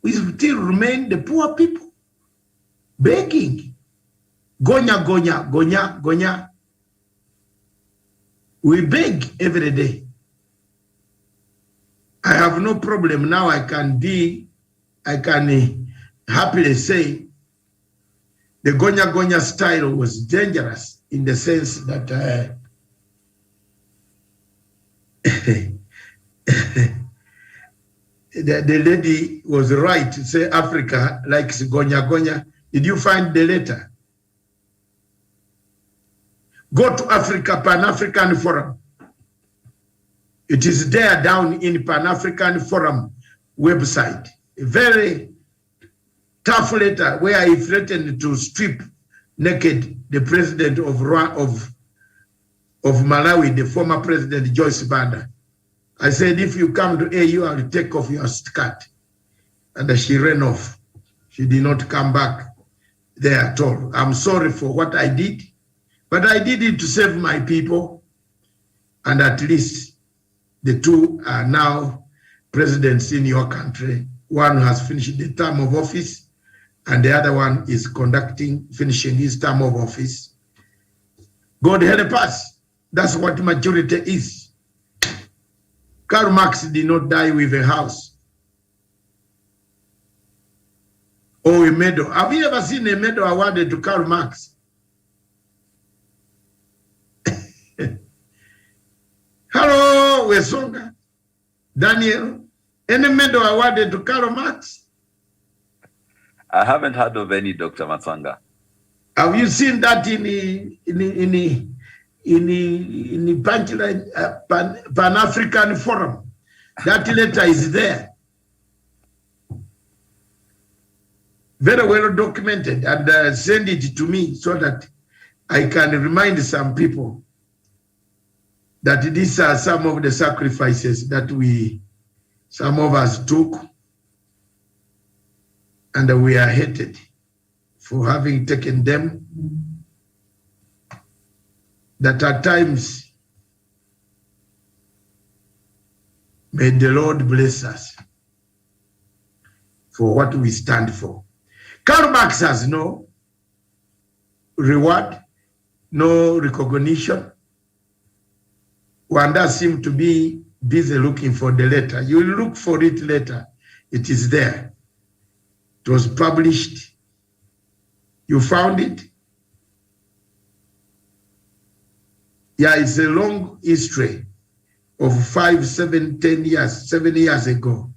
we still remain the poor people, begging. Gonya, gonya, gonya, gonya. We beg every day. I have no problem now. I can happily say the gonya gonya style was dangerous in the sense that the lady was right to say Africa likes gonya gonya. Did you find the letter? Go to Africa, Pan-African Forum. It is there down in Pan-African Forum website. A very tough letter where he threatened to strip naked the president of Malawi, the former president Joyce Banda. I said, if you come to AU, I'll take off your skirt. And she ran off. She did not come back there at all. I'm sorry for what I did, but I did it to save my people. And at least the two are now presidents in your country. One has finished the term of office, and the other one is finishing his term of office. God help us. That's what maturity is. Karl Marx did not die with a house or a medal. Have you ever seen a medal awarded to Karl Marx? Hello, Wesonga, Daniel. Any medal awarded to Karl Marx? I haven't heard of any, Dr. Matsanga. Have you seen that in Punchline Pan-African Forum? That letter is there. Very well documented, and send it to me so that I can remind some people that these are some of the sacrifices that some of us took, and we are hated for having taken them. That at times, may the Lord bless us for what we stand for. Karl Marx has no reward, no recognition. Wanda seemed to be busy looking for the letter. You will look for it later. It is there. It was published. You found it? Yeah, it's a long history of 5, 7, 10 years, 7 years ago.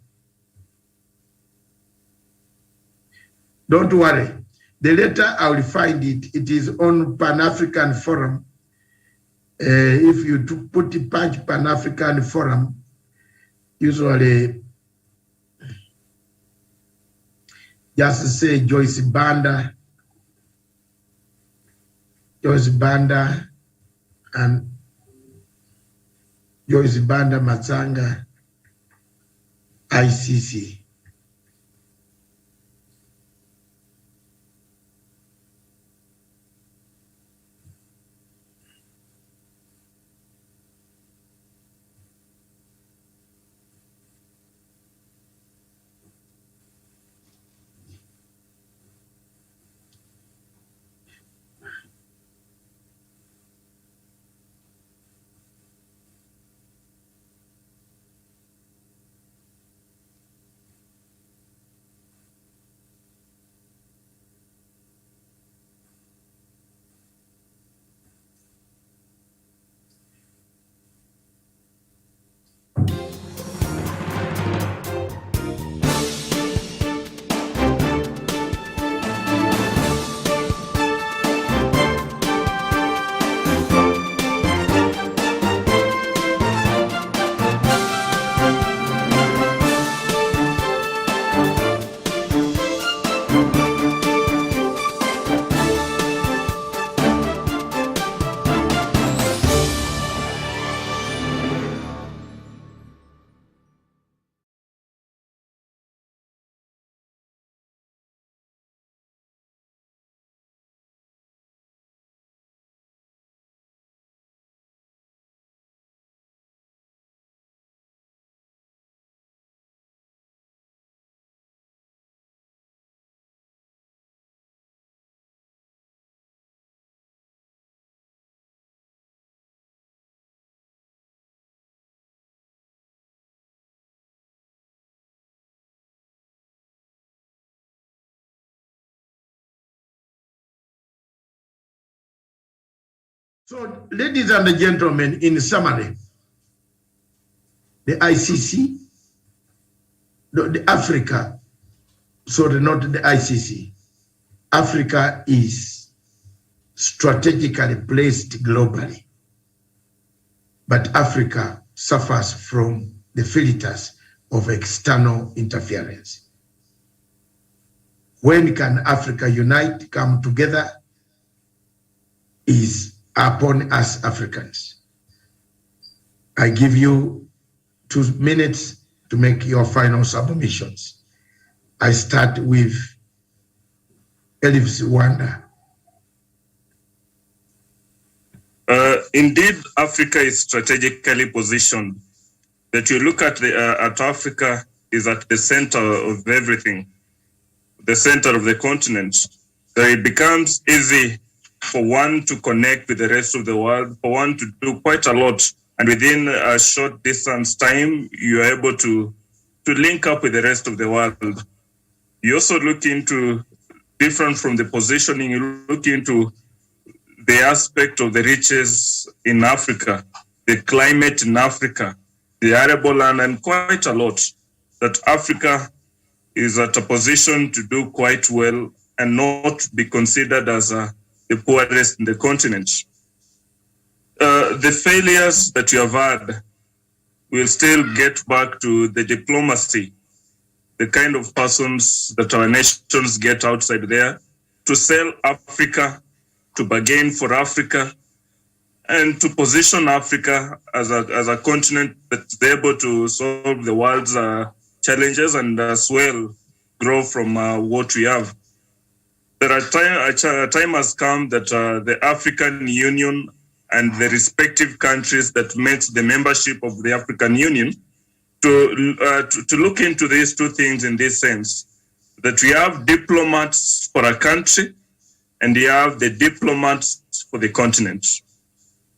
Don't worry. The letter, I will find it. It is on Pan-African Forum. If you put the punch Pan-African Forum, usually just say Joyce Banda, and Joyce Banda Matsanga, ICC. So, ladies and gentlemen, in summary, the ICC, the Africa, sorry, not the ICC, Africa is strategically placed globally, but Africa suffers from the filters of external interference. When can Africa unite, come together, is upon us Africans. I give you 2 minutes to make your final submissions. I start with Elif Wanda. Indeed, Africa is strategically positioned. That you look at Africa is at the center of everything, the center of the continent. So it becomes easy for one to connect with the rest of the world, for one to do quite a lot. And within a short distance time, you are able to link up with the rest of the world. You also look into, different from the positioning, you look into the aspect of the riches in Africa, the climate in Africa, the arable land, and quite a lot. That Africa is at a position to do quite well and not be considered as the poorest in the continent. The failures that you have had will still get back to the diplomacy, the kind of persons that our nations get outside there to sell Africa, to bargain for Africa, and to position Africa as a continent that's able to solve the world's challenges and as well grow from what we have. A time has come that the African Union and the respective countries that met the membership of the African Union to look into these two things in this sense, that we have diplomats for a country and we have the diplomats for the continent.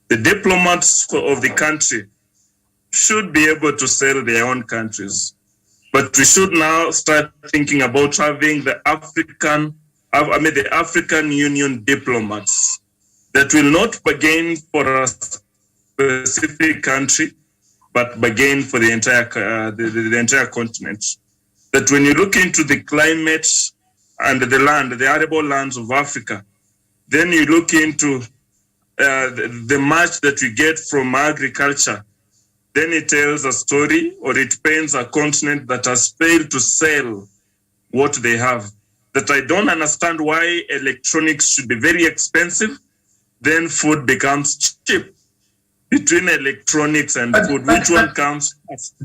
The diplomats of the country should be able to sell their own countries, but we should now start thinking about having the African Union diplomats that will not bargain for a specific country, but bargain for the entire continent. That when you look into the climate and the land, the arable lands of Africa, then you look into the much that we get from agriculture, then it tells a story or it paints a continent that has failed to sell what they have. That I don't understand why electronics should be very expensive, then food becomes cheap. Between electronics and food, which one comes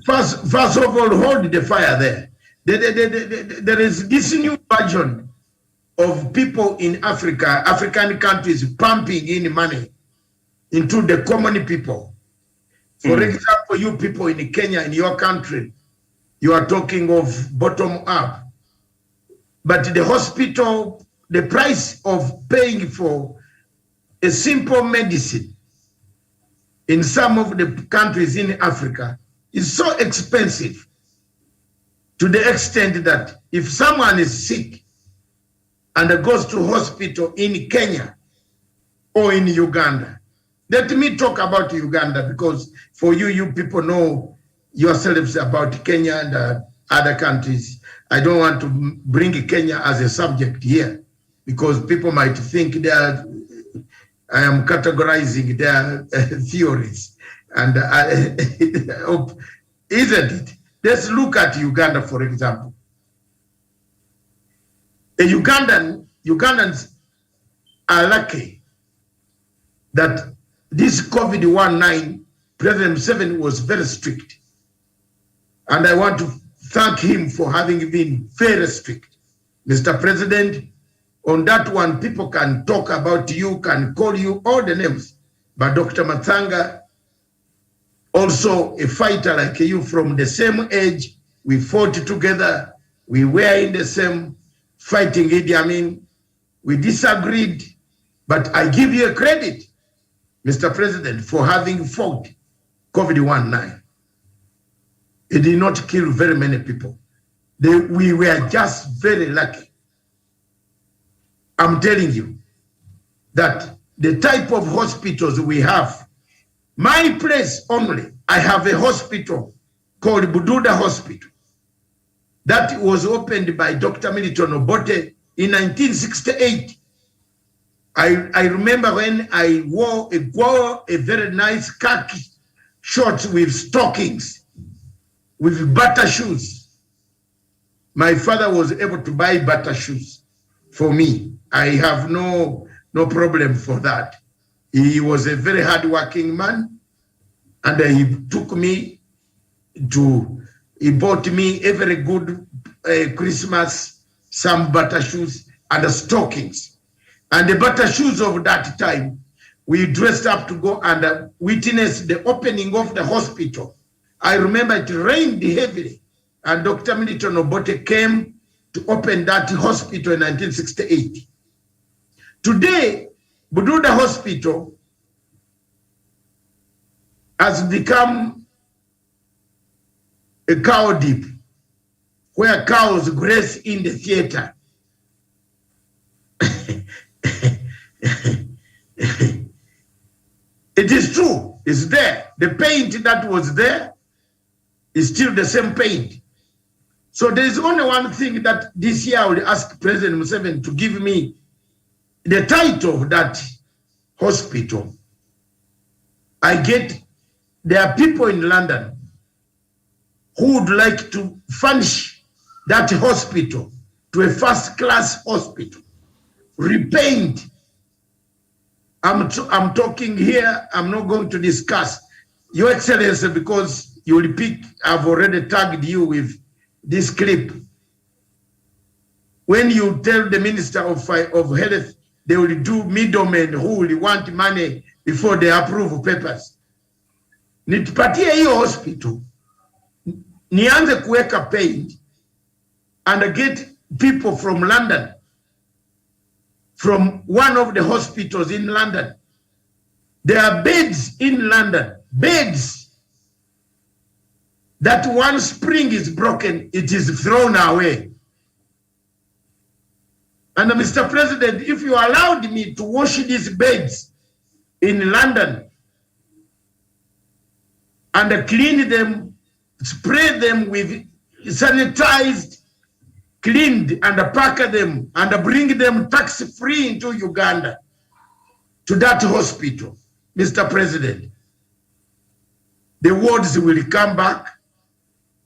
first? First of all, hold the fire there. There is this new version of people in Africa, African countries pumping in money into the common people. For example, you people in Kenya, in your country, you are talking of bottom up. But the hospital, the price of paying for a simple medicine in some of the countries in Africa is so expensive to the extent that if someone is sick and goes to hospital in Kenya or in Uganda, let me talk about Uganda, because for you people know yourselves about Kenya and other countries. I don't want to bring Kenya as a subject here because people might think I am categorizing their theories, and isn't it? Let's look at Uganda, for example. Ugandans are lucky that this COVID-19, President Museveni was very strict. And I want to thank him for having been very strict. Mr. President, on that one, people can talk about you, can call you all the names. But Dr. Matsanga, also a fighter like you from the same age, we fought together, we were in the same fighting Idi Amin, we disagreed, but I give you a credit, Mr. President, for having fought COVID-19. It did not kill very many people. We were just very lucky. I'm telling you that the type of hospitals we have. My place only, I have a hospital called Bududa Hospital that was opened by Dr. Milton Obote in 1968. I remember when I wore a very nice khaki shorts with stockings, with butter shoes. My father was able to buy butter shoes for me. I have no problem for that. He was a very hardworking man, and he took me to, he bought me a very good Christmas, some butter shoes and stockings. And the butter shoes of that time, we dressed up to go and witness the opening of the hospital. I remember it rained heavily, and Dr. Milton Obote came to open that hospital in 1968. Today, Bududa Hospital has become a cow dip, where cows graze in the theater. It is true, it's there. The paint that was there is still the same paint. So there is only one thing that this year I will ask President Museveni to give me the title of that hospital. There are people in London who would like to furnish that hospital to a first-class hospital, repaint. I'm talking here, I'm not going to discuss. Your Excellency, because you will pick, I've already tagged you with this clip. When you tell the Minister of Health, they will do middlemen who will want money before they approve papers. Nitupatie hiyo hospital, nianze kuweka paint and get people from London, from one of the hospitals in London. There are beds in London, beds that one spring is broken, it is thrown away. And Mr. President, if you allowed me to wash these beds in London and clean them, spray them with sanitized, cleaned and pack them and bring them tax-free into Uganda to that hospital, Mr. President, the wards will come back.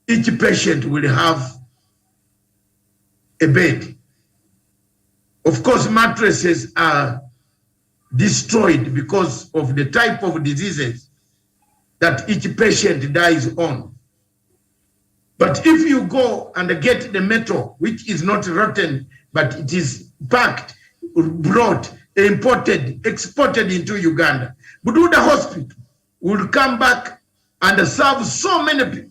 Each patient will have a bed. Of course, mattresses are destroyed because of the type of diseases that each patient dies on. But if you go and get the metal, which is not rotten, but it is packed, brought, imported, exported into Uganda, Bududa Hospital will come back and serve so many people.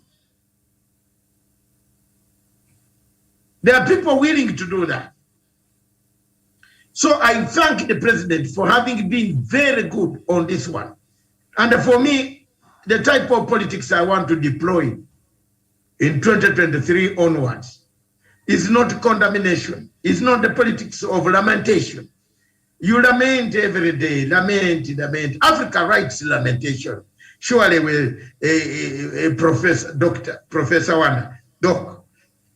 There are people willing to do that. So I thank the President for having been very good on this one. And for me, the type of politics I want to deploy in 2023 onwards is not condemnation. It's not the politics of lamentation. You lament every day, lament. Africa writes lamentation. Surely with Professor Wanda, Doc,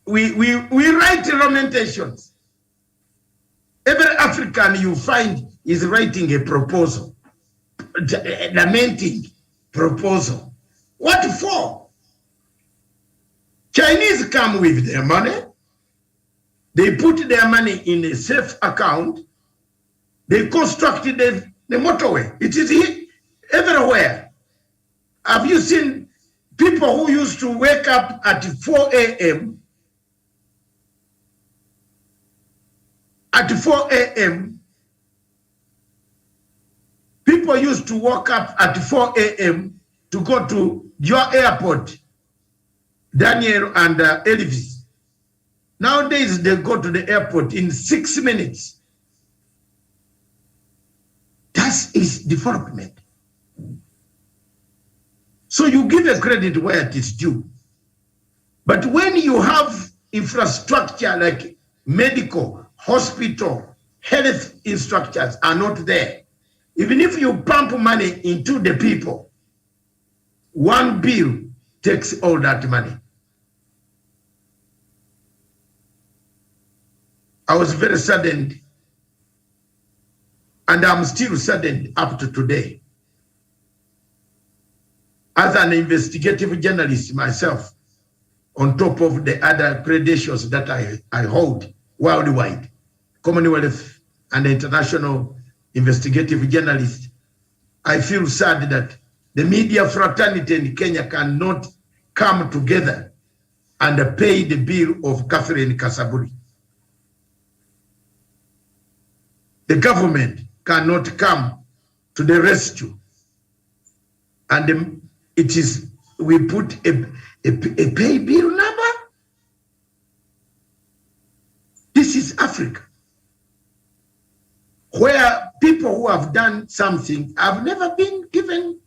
we write lamentations. Every African you find is writing a proposal, lamenting proposal. What for? Chinese come with their money. They put their money in a safe account. They constructed the motorway. It is here, everywhere. Have you seen people who used to wake up at 4 a.m. At 4 a.m., people used to wake up at 4 a.m. to go to your airport, Daniel and Elvis. Nowadays, they go to the airport in 6 minutes. That is development. So you give a credit where it is due. But when you have infrastructure like medical, hospital, health structures are not there, Even if you pump money into the people, one bill takes all that money. I was very saddened, and I'm still saddened up to today. As an investigative journalist myself, on top of the other credentials that I hold worldwide, Commonwealth and international investigative journalist, I feel sad that the media fraternity in Kenya cannot come together and pay the bill of Catherine Kasaburi. The government cannot come to the rescue, and it is, we put a pay bill number. This is Africa, where people who have done something have never been given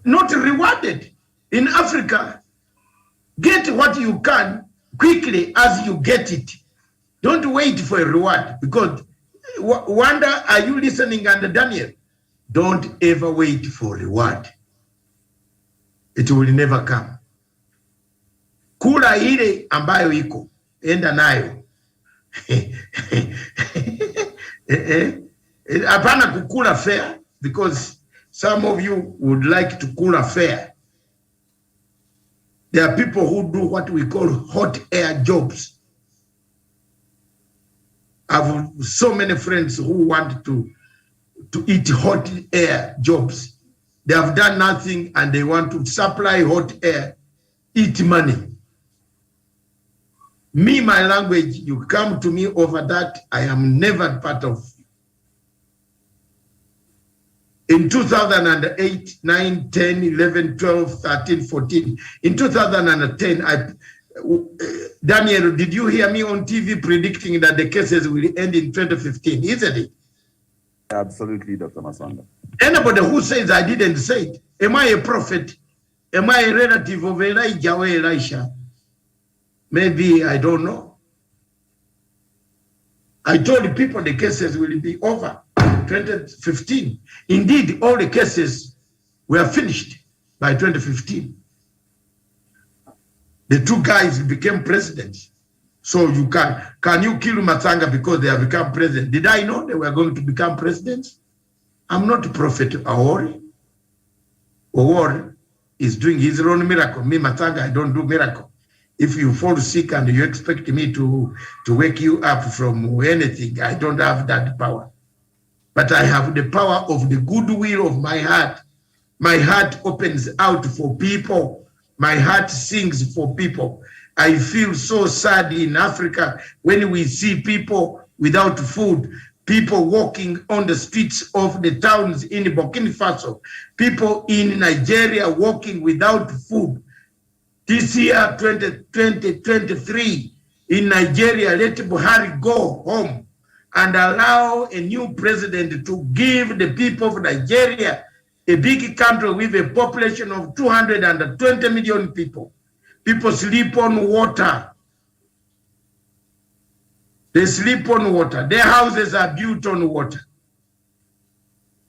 not rewarded. In Africa, get what you can quickly as you get it. Don't wait for a reward, because Wanda, are you listening? And Daniel, don't ever wait for reward. It will never come. Kula ile ambayo iko, enda nayo. Hapana kukula fair, because some of you would like to kula fair. There are people who do what we call hot air jobs. I have so many friends who want to eat hot air jobs. They have done nothing and they want to supply hot air, eat money. Me, my language, you come to me over that, I am never part of. In 2008, 9, 10, 11, 12, 13, 14. In 2010, Daniel, did you hear me on TV predicting that the cases will end in 2015, isn't it? Absolutely, Dr. Matsanga. Anybody who says I didn't say it, am I a prophet? Am I a relative of Elijah or Elisha? Maybe, I don't know. I told people the cases will be over 2015. Indeed, all the cases were finished by 2015. The two guys became presidents. So you can you kill Matsanga because they have become president? Did I know they were going to become presidents? I'm not a prophet Awori. Awori is doing his own miracle. Me, Matsanga, I don't do miracle. If you fall sick and you expect me to wake you up from anything, I don't have that power. But I have the power of the goodwill of my heart. My heart opens out for people. My heart sings for people. I feel so sad in Africa when we see people without food, people walking on the streets of the towns in Burkina Faso, people in Nigeria walking without food. This year, 2023, in Nigeria, let Buhari go home and allow a new president to give the people of Nigeria, a big country with a population of 220 million people. People sleep on water. They sleep on water. Their houses are built on water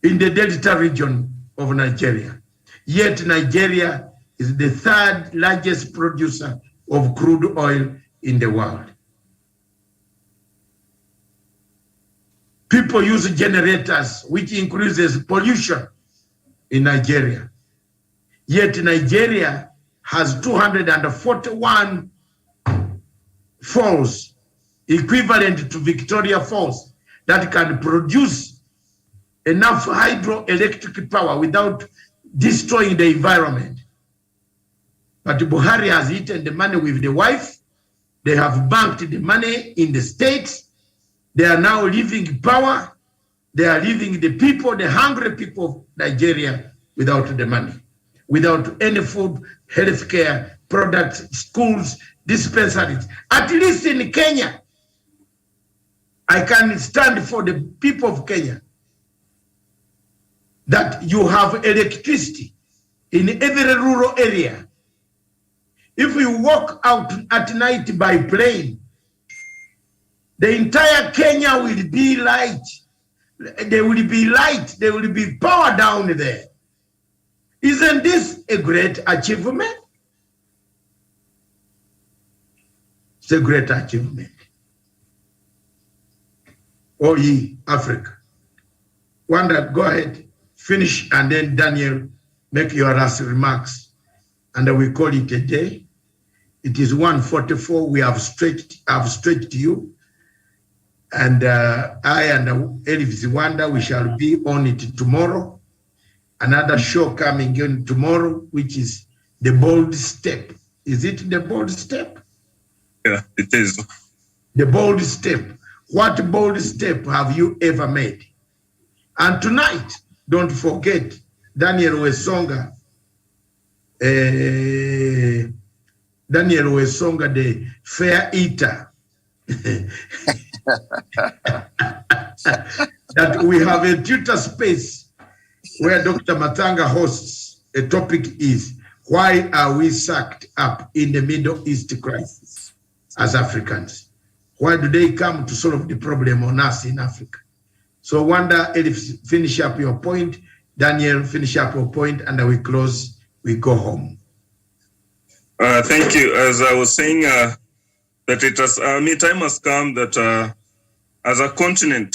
in the Delta region of Nigeria. Yet Nigeria is the third largest producer of crude oil in the world. People use generators, which increases pollution in Nigeria. Yet Nigeria has 241 falls, equivalent to Victoria Falls, that can produce enough hydroelectric power without destroying the environment. But Buhari has eaten the money with the wife. They have banked the money in the states. They are now leaving power. They are leaving the people, the hungry people of Nigeria, without the money, without any food, healthcare, products, schools, dispensaries. At least in Kenya, I can stand for the people of Kenya that you have electricity in every rural area. If you walk out at night by plane, the entire Kenya will be light. There will be light. There will be power down there. Isn't this a great achievement? It's a great achievement. Oh, ye Africa. Wanda, go ahead, finish, and then Daniel, make your last remarks, and we call it a day. It is 1:44. We have stretched you, and I and Elvis Wanda, we shall be on it tomorrow. Another show coming in tomorrow, which is The Bold Step. Is it The Bold Step? Yeah, it is. The Bold Step. What bold step have you ever made? And tonight, don't forget Daniel Wesonga, the fair eater. That we have a Twitter space where Dr. Matsanga hosts. A topic is, why are we sucked up in the Middle East crisis as Africans? Why do they come to solve the problem on us in Africa? So Wanda, Elif, finish up your point. Daniel, finish up your point, and then we close, we go home. Thank you. As I was saying, that it has, time has come that as a continent,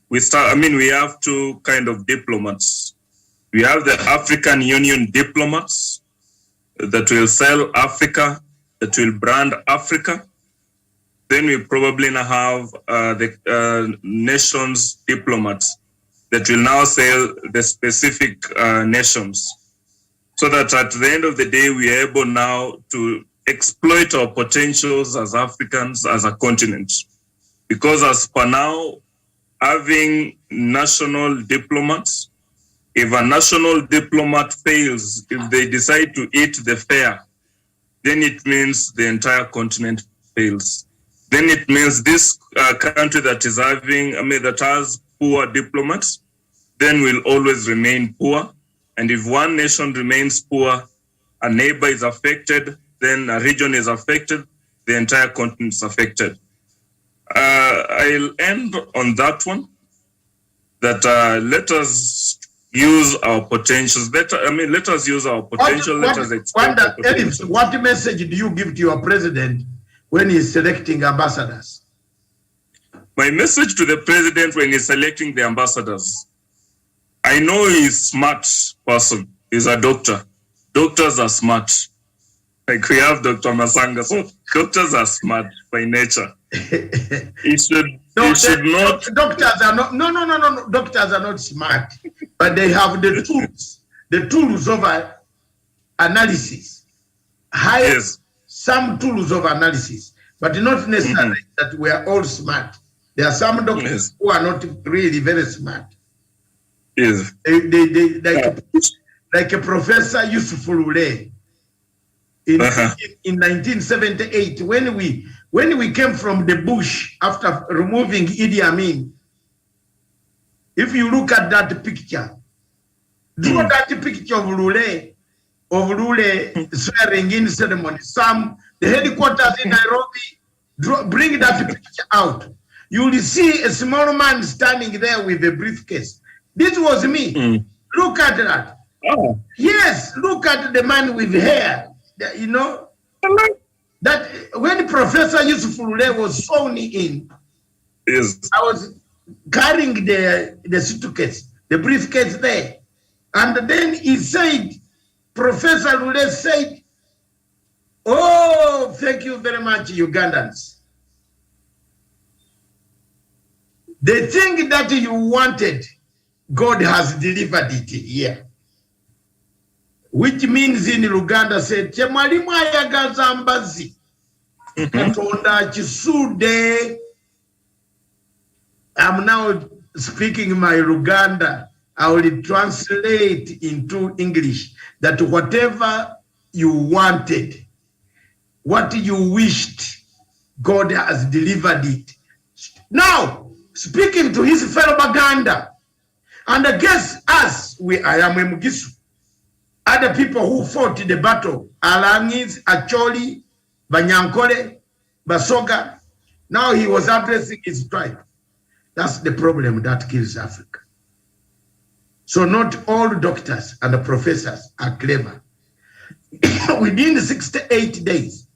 we have two kind of diplomats. We have the African Union diplomats that will sell Africa, that will brand Africa. Then we probably now have the nations diplomats that will now sell the specific nations, so that at the end of the day, we are able now to exploit our potentials as Africans, as a continent. Because as per now, having national diplomats, if a national diplomat fails, if they decide to eat the fare, then it means the entire continent fails. Then it means this country that is having, that has poor diplomats, then will always remain poor. And if one nation remains poor, a neighbor is affected, then a region is affected, the entire continent is affected. I'll end on that one, that let us use our potentials. Let us use our potential. Let us exploit our potential. What message do you give to your president when he's selecting ambassadors? My message to the president when he's selecting the ambassadors, I know he's a smart person. He's a doctor. Doctors are smart. Like we have Dr. Matsanga. So doctors are smart by nature. Doctors are not. No. Doctors are not smart, but they have the tools of analysis. Yes. Some tools of analysis, but not necessarily that we are all smart. There are some doctors who are not really very smart. Yes. Like a Professor Yusuf Lule in 1978, when we came from the bush after removing Idi Amin. If you look at that picture, draw that picture of Lule swearing in ceremony. The headquarters in Nairobi, bring that picture out. You will see a small man standing there with a briefcase. This was me. Look at that. Oh. Yes, look at the man with hair. You know, that when Professor Yusuf Lule was sworn in, yes, I was carrying the suitcase, the briefcase there. And then he said, Professor Lule said, "Oh, thank you very much, Ugandans. The thing that you wanted, God has delivered it here." Which means in Uganda said, "Chemalimu ayagaza mbazi, katonda chisude." I'm now speaking my Luganda. I will translate into English that whatever you wanted, what you wished, God has delivered it. Now, speaking to his fellow Baganda, and against us, I am Mugisu. Other people who fought the battle, Alangis, Acholi, Banyankole, Basoga, Now he was addressing his tribe. That's the problem that kills Africa. So not all doctors and professors are clever. Within 68 days,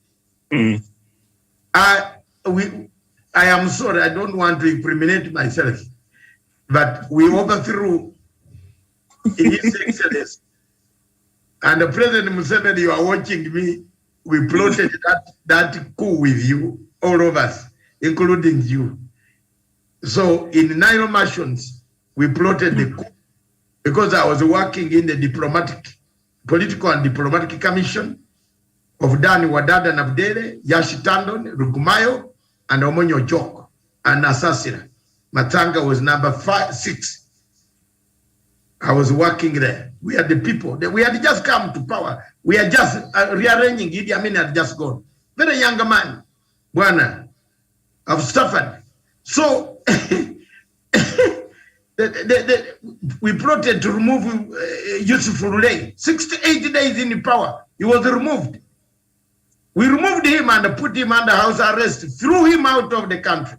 I am sorry, I don't want to incriminate myself, but we overthrew His Excellency. And the President Museveni, you are watching me, we plotted that coup with you, all of us, including you. So in Nile Marshals, we plotted the coup because I was working in the political and diplomatic commission of Dani Wadada Nabdele, Yashi Tandon, Rugumayo, and Omonyo Joko, and Asasira. Matsanga was number 6. I was working there. We are the people. We had just come to power. We are just rearranging. Idi Amin had just gone. Very young man. Bwana. I've suffered. So, we plotted to remove Yusuf Rulay. 68 days in power. He was removed. We removed him and put him under house arrest, threw him out of the country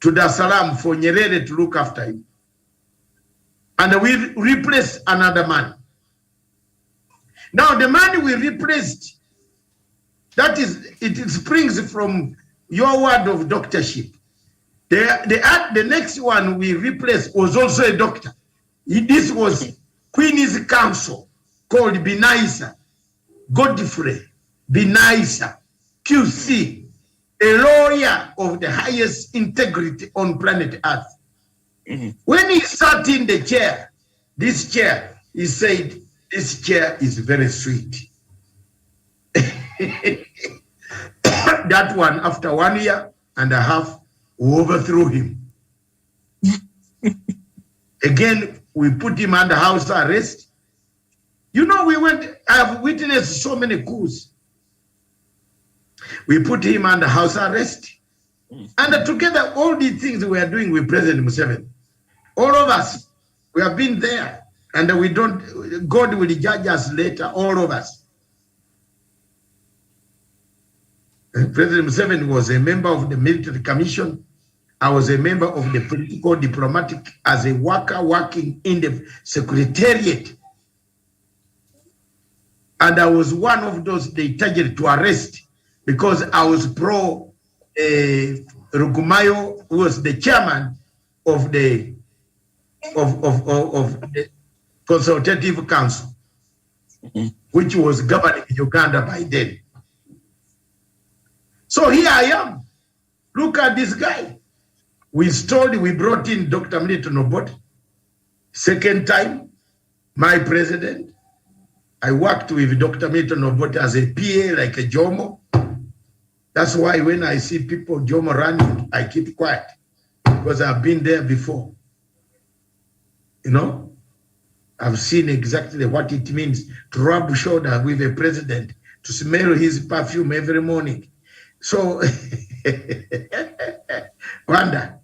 to Dar es Salaam for Nyerere to look after him. And we replaced another man. Now the man we replaced, it springs from your word of doctorship. The next one we replaced was also a doctor. This was Queen's Counsel called Binaisa Godfrey Binaisa QC, a lawyer of the highest integrity on planet Earth. When he sat in the chair, this chair, he said, this chair is very sweet. That one, after 1 year and a half, we overthrew him. Again, we put him under house arrest. You know, I have witnessed so many coups. We put him under house arrest. And together, all these things we are doing with President Museveni. All of us, we have been there. And God will judge us later, all of us. And President Museveni was a member of the military commission. I was a member of the political diplomatic as a worker working in the secretariat. And I was one of those they targeted to arrest because I was pro Rugumayo, who was the chairman of the Consultative Council, which was governing Uganda by then. So here I am. Look at this guy. We brought in Dr. Milton Obote. Second time, my president. I worked with Dr. Milton Obote as a PA, like a Jomo. That's why when I see people Jomo running, I keep quiet because I've been there before. You know, I've seen exactly what it means to rub shoulder with a president, to smell his perfume every morning. So, wonder.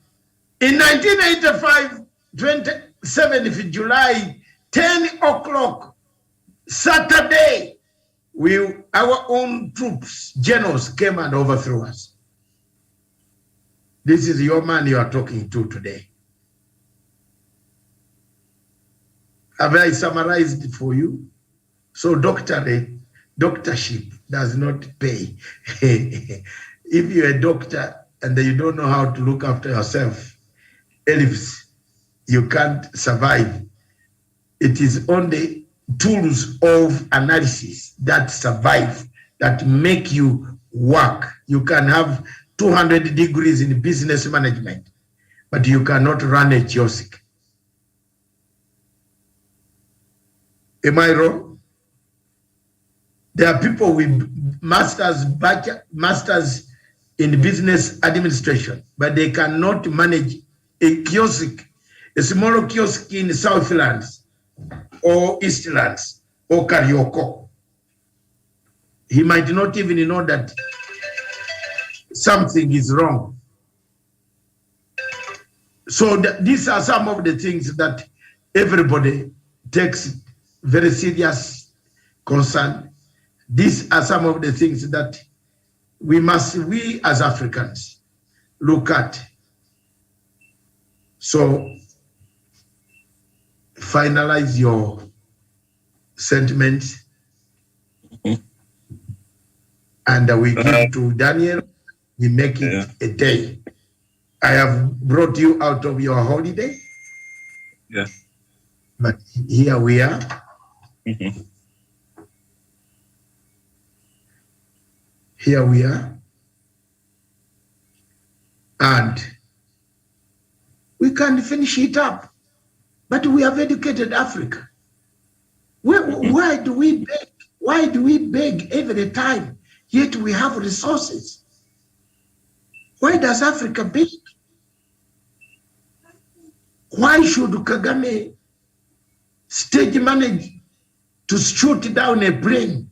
In 1985, 27th July, 10 o'clock, Saturday, our own troops, generals, came and overthrew us. This is your man you are talking to today. Have I summarized it for you? So doctorship does not pay. If you're a doctor and you don't know how to look after yourself, Elvis, you can't survive. It is only tools of analysis that survive, that make you work. You can have 200 degrees in business management, but you cannot run a kiosk. Am I wrong? There are people with masters in business administration, but they cannot manage a kiosk, a small kiosk in Southlands or Eastlands or Karioko. He might not even know that something is wrong. So these are some of the things that everybody takes very serious concern. These are some of the things that we as Africans look at. So finalize your sentiments, and we give to Daniel. We make it a day. I have brought you out of your holiday. Yeah. But here we are. Here we are. And we can finish it up. But we have educated Africa. Why do we beg? Why do we beg every time? Yet we have resources. Why does Africa beg? Why should Kagame stage manage to shoot down a plane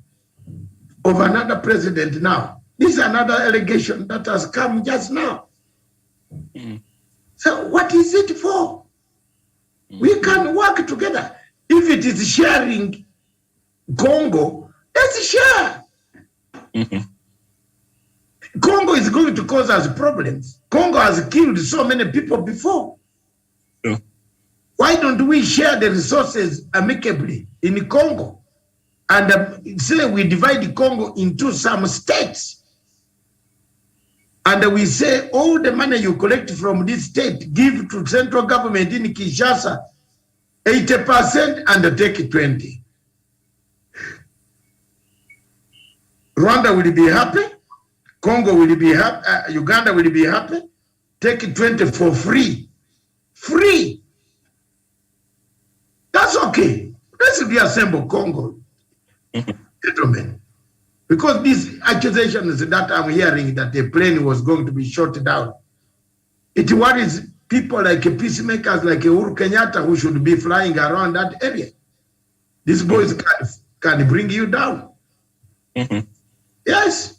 of another president now? This is another allegation that has come just now. So what is it for? We can work together. If it is sharing Congo, let's share. Congo is going to cause us problems. Congo has killed so many people before. Why don't we share the resources amicably in Congo? And say we divide Congo into some states. And we say all the money you collect from this state, give to central government in Kinshasa, 80% and take 20. Rwanda will be happy. Congo will be happy. Uganda will be happy. Take 20 for free. Free. That's okay. Let's reassemble Congo, gentlemen. Because these accusations that I'm hearing that the plane was going to be shot down, it worries people like peacemakers like Uhuru Kenyatta who should be flying around that area. These boys can bring you down. Yes.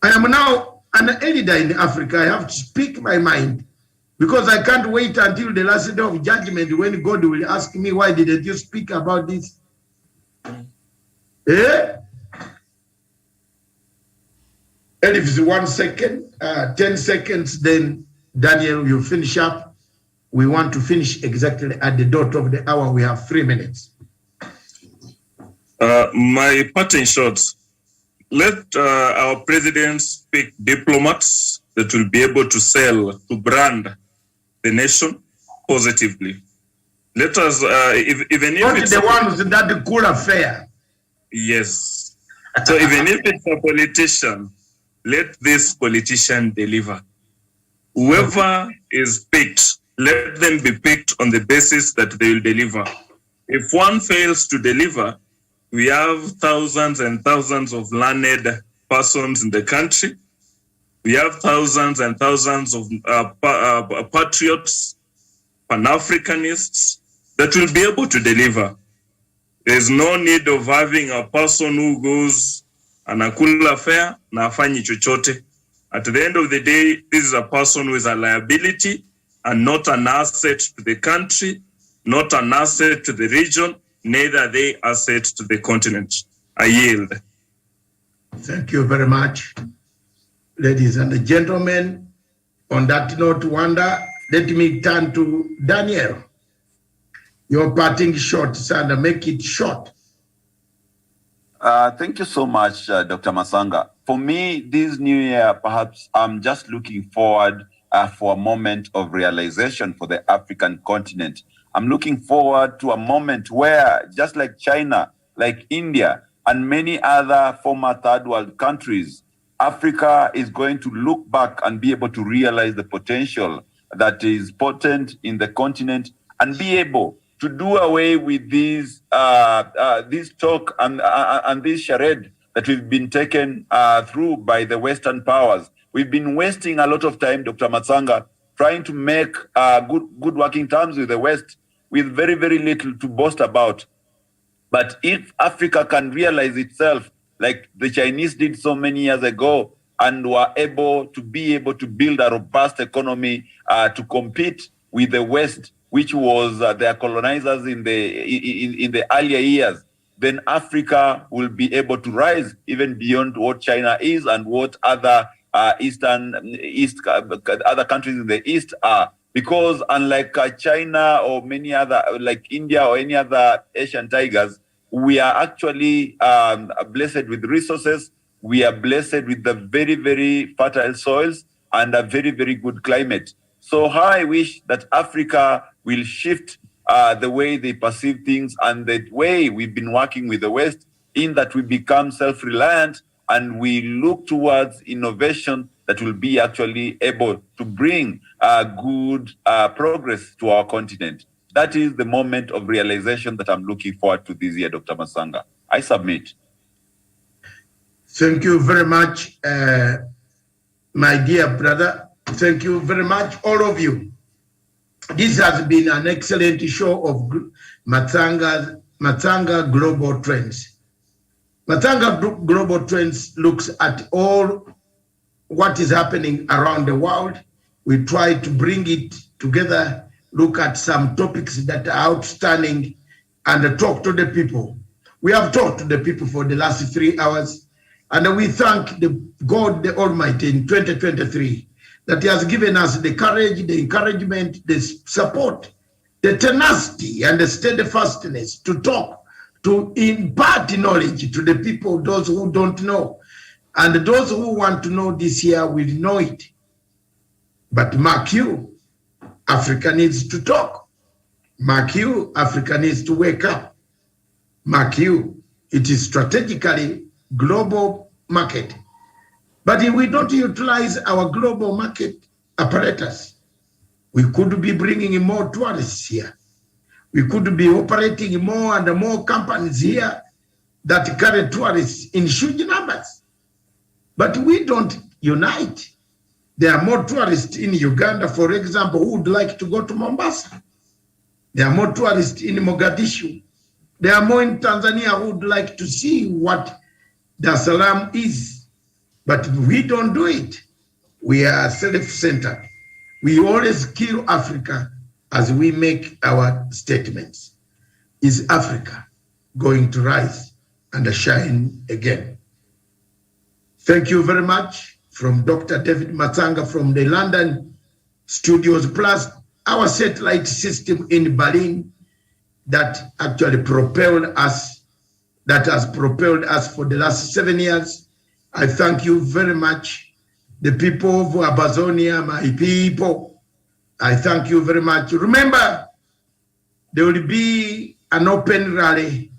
I am now an elder in Africa. I have to speak my mind. Because I can't wait until the last day of judgment when God will ask me, why didn't you speak about this? Eh? And if it's 1 second, 10 seconds, then Daniel, you finish up. We want to finish exactly at the dot of the hour. We have 3 minutes. My parting shot, let our presidents pick diplomats that will be able to sell, to brand the nation positively. Let us, even if Not it's the ones that cool affair. Yes. So even if it's a politician, let this politician deliver. Whoever is picked, let them be picked on the basis that they will deliver. If one fails to deliver, we have thousands and thousands of learned persons in the country. We have thousands and thousands of patriots, Pan-Africanists that will be able to deliver. There's no need of having a person who goes and a cool affair na afanyi chochote. At the end of the day, this is a person who is a liability and not an asset to the country, not an asset to the region, neither they asset to the continent. I yield. Thank you very much. Ladies and gentlemen, on that note, Wanda, let me turn to Daniel. Your parting shot, Sandra, make it short. Thank you so much, Dr. Matsanga. For me, this new year, perhaps I'm just looking forward for a moment of realization for the African continent. I'm looking forward to a moment where, just like China, like India, and many other former third world countries, Africa is going to look back and be able to realize the potential that is potent in the continent and be able to do away with this talk and this charade that we've been taken through by the Western powers. We've been wasting a lot of time, Dr. Matsanga, trying to make good working terms with the West with very, very little to boast about. But if Africa can realize itself like the Chinese did so many years ago and were able to build a robust economy to compete with the West, which was their colonizers in the earlier years, then Africa will be able to rise even beyond what China is and what other other countries in the East are. Because unlike China or many other, like India or any other Asian tigers, we are actually blessed with resources. We are blessed with the very, very fertile soils and a very, very good climate. So how I wish that Africa will shift the way they perceive things and the way we've been working with the West, in that we become self-reliant and we look towards innovation that will be actually able to bring good progress to our continent. That is the moment of realization that I'm looking forward to this year, Dr. Matsanga. I submit. Thank you very much, my dear brother. Thank you very much, all of you. This has been an excellent show of Matsanga Global Trends. Matsanga Global Trends looks at all what is happening around the world. We try to bring it together, look at some topics that are outstanding, and talk to the people. We have talked to the people for the last 3 hours, and we thank God the Almighty in 2023 that He has given us the courage, the encouragement, the support, the tenacity, and the steadfastness to talk, to impart knowledge to the people, those who don't know. And those who want to know this year will know it. But mark you, Africa needs to talk. Mark you, Africa needs to wake up. Mark you, it is strategically global market. But if we don't utilize our global market apparatus, we could be bringing more tourists here. We could be operating more and more companies here that carry tourists in huge numbers. But we don't unite. There are more tourists in Uganda, for example, who would like to go to Mombasa. There are more tourists in Mogadishu. There are more in Tanzania who would like to see what Dar es Salaam is. But we don't do it. We are self-centered. We always kill Africa as we make our statements. Is Africa going to rise and shine again? Thank you very much from Dr. David Matsanga from the London studios, plus our satellite system in Berlin that actually propelled us, that has propelled us for the last 7 years. I thank you very much. The people of Abazonia, my people, I thank you very much. Remember, there will be an open rally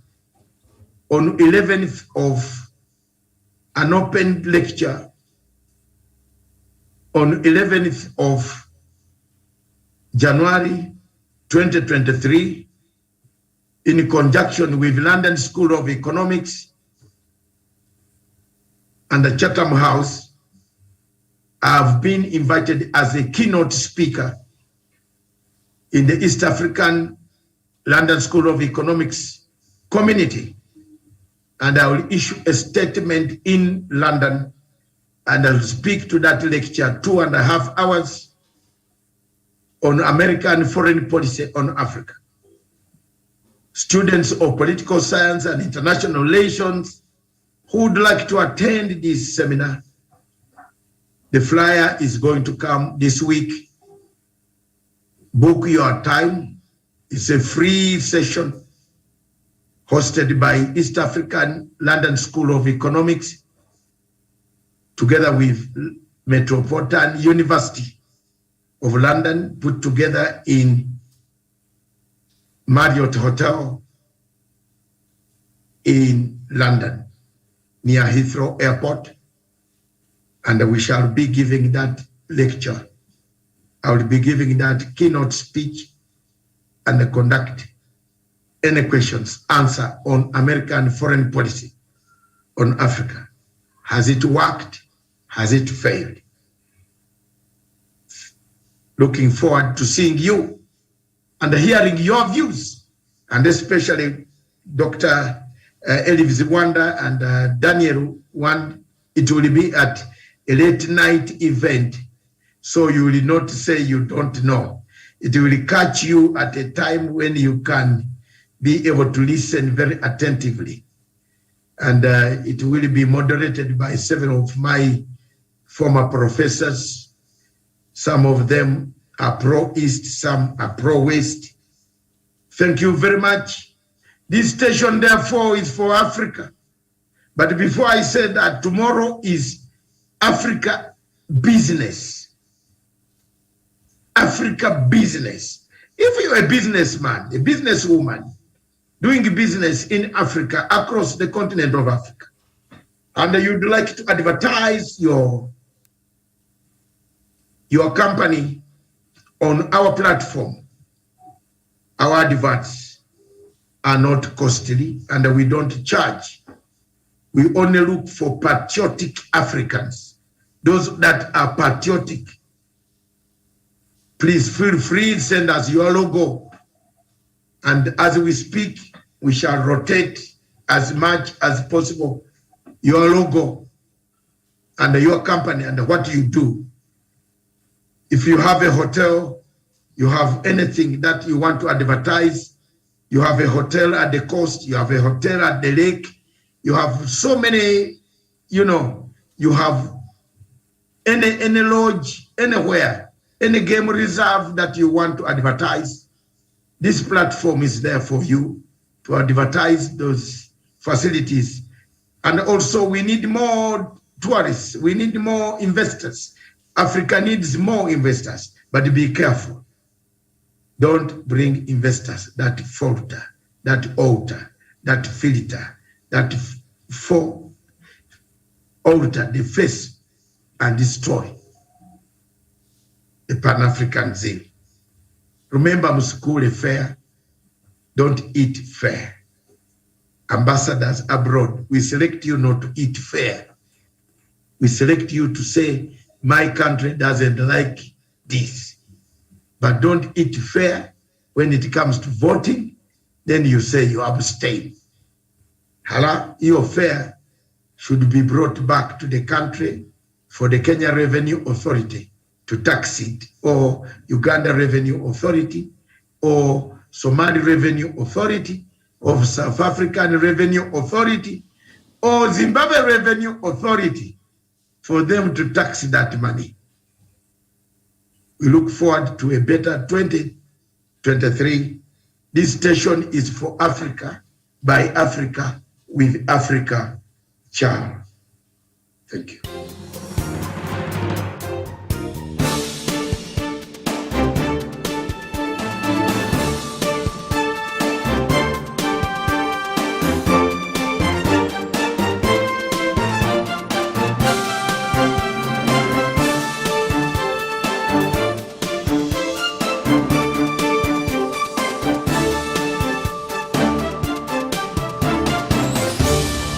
on 11th of an open lecture on 11th of January 2023 in conjunction with London School of Economics and the Chatham House. I've been invited as a keynote speaker in the East African London School of Economics community. And I will issue a statement in London and I'll speak to that lecture 2.5 hours on American foreign policy on Africa. Students of political science and international relations who would like to attend this seminar, the flyer is going to come this week. Book your time. It's a free session hosted by East African London School of Economics together with Metropolitan University of London, put together in Marriott Hotel in London, near Heathrow Airport. And we shall be giving that lecture. I will be giving that keynote speech and conduct any questions, answer on American foreign policy on Africa. Has it worked? Has it failed? Looking forward to seeing you and hearing your views, and especially Dr. Elif Wanda and Daniel Wand. It will be at a late night event, so you will not say you don't know. It will catch you at a time when you can be able to listen very attentively. And it will be moderated by 7 of my former professors. Some of them are pro-East, some are pro-West. Thank you very much. This station, therefore, is for Africa. But before I say that, tomorrow is Africa business. Africa business. If you're a businessman, a businesswoman, doing business in Africa, across the continent of Africa, and you'd like to advertise your company on our platform, our adverts are not costly and we don't charge. We only look for patriotic Africans, those that are patriotic. Please feel free to send us your logo. And as we speak, we shall rotate as much as possible your logo and your company and what you do. If you have a hotel, you have anything that you want to advertise, you have a hotel at the coast, you have a hotel at the lake, you have so many, you have any lodge, anywhere, any game reserve that you want to advertise, this platform is there for you to advertise those facilities. And also we need more tourists, we need more investors. Africa needs more investors, but be careful. Don't bring investors that falter, that alter, that filter, that alter the face and destroy the Pan-African zeal. Remember, Musukule fair, don't eat fair. Ambassadors abroad, we select you not to eat fair. We select you to say, my country doesn't like this. But don't eat fair. When it comes to voting, then you say you abstain. Your fare should be brought back to the country for the Kenya Revenue Authority to tax it, or Uganda Revenue Authority, or Somali Revenue Authority, or South African Revenue Authority, or Zimbabwe Revenue Authority, for them to tax that money. We look forward to a better 2023. This station is for Africa, by Africa, with Africa. Ciao. Thank you.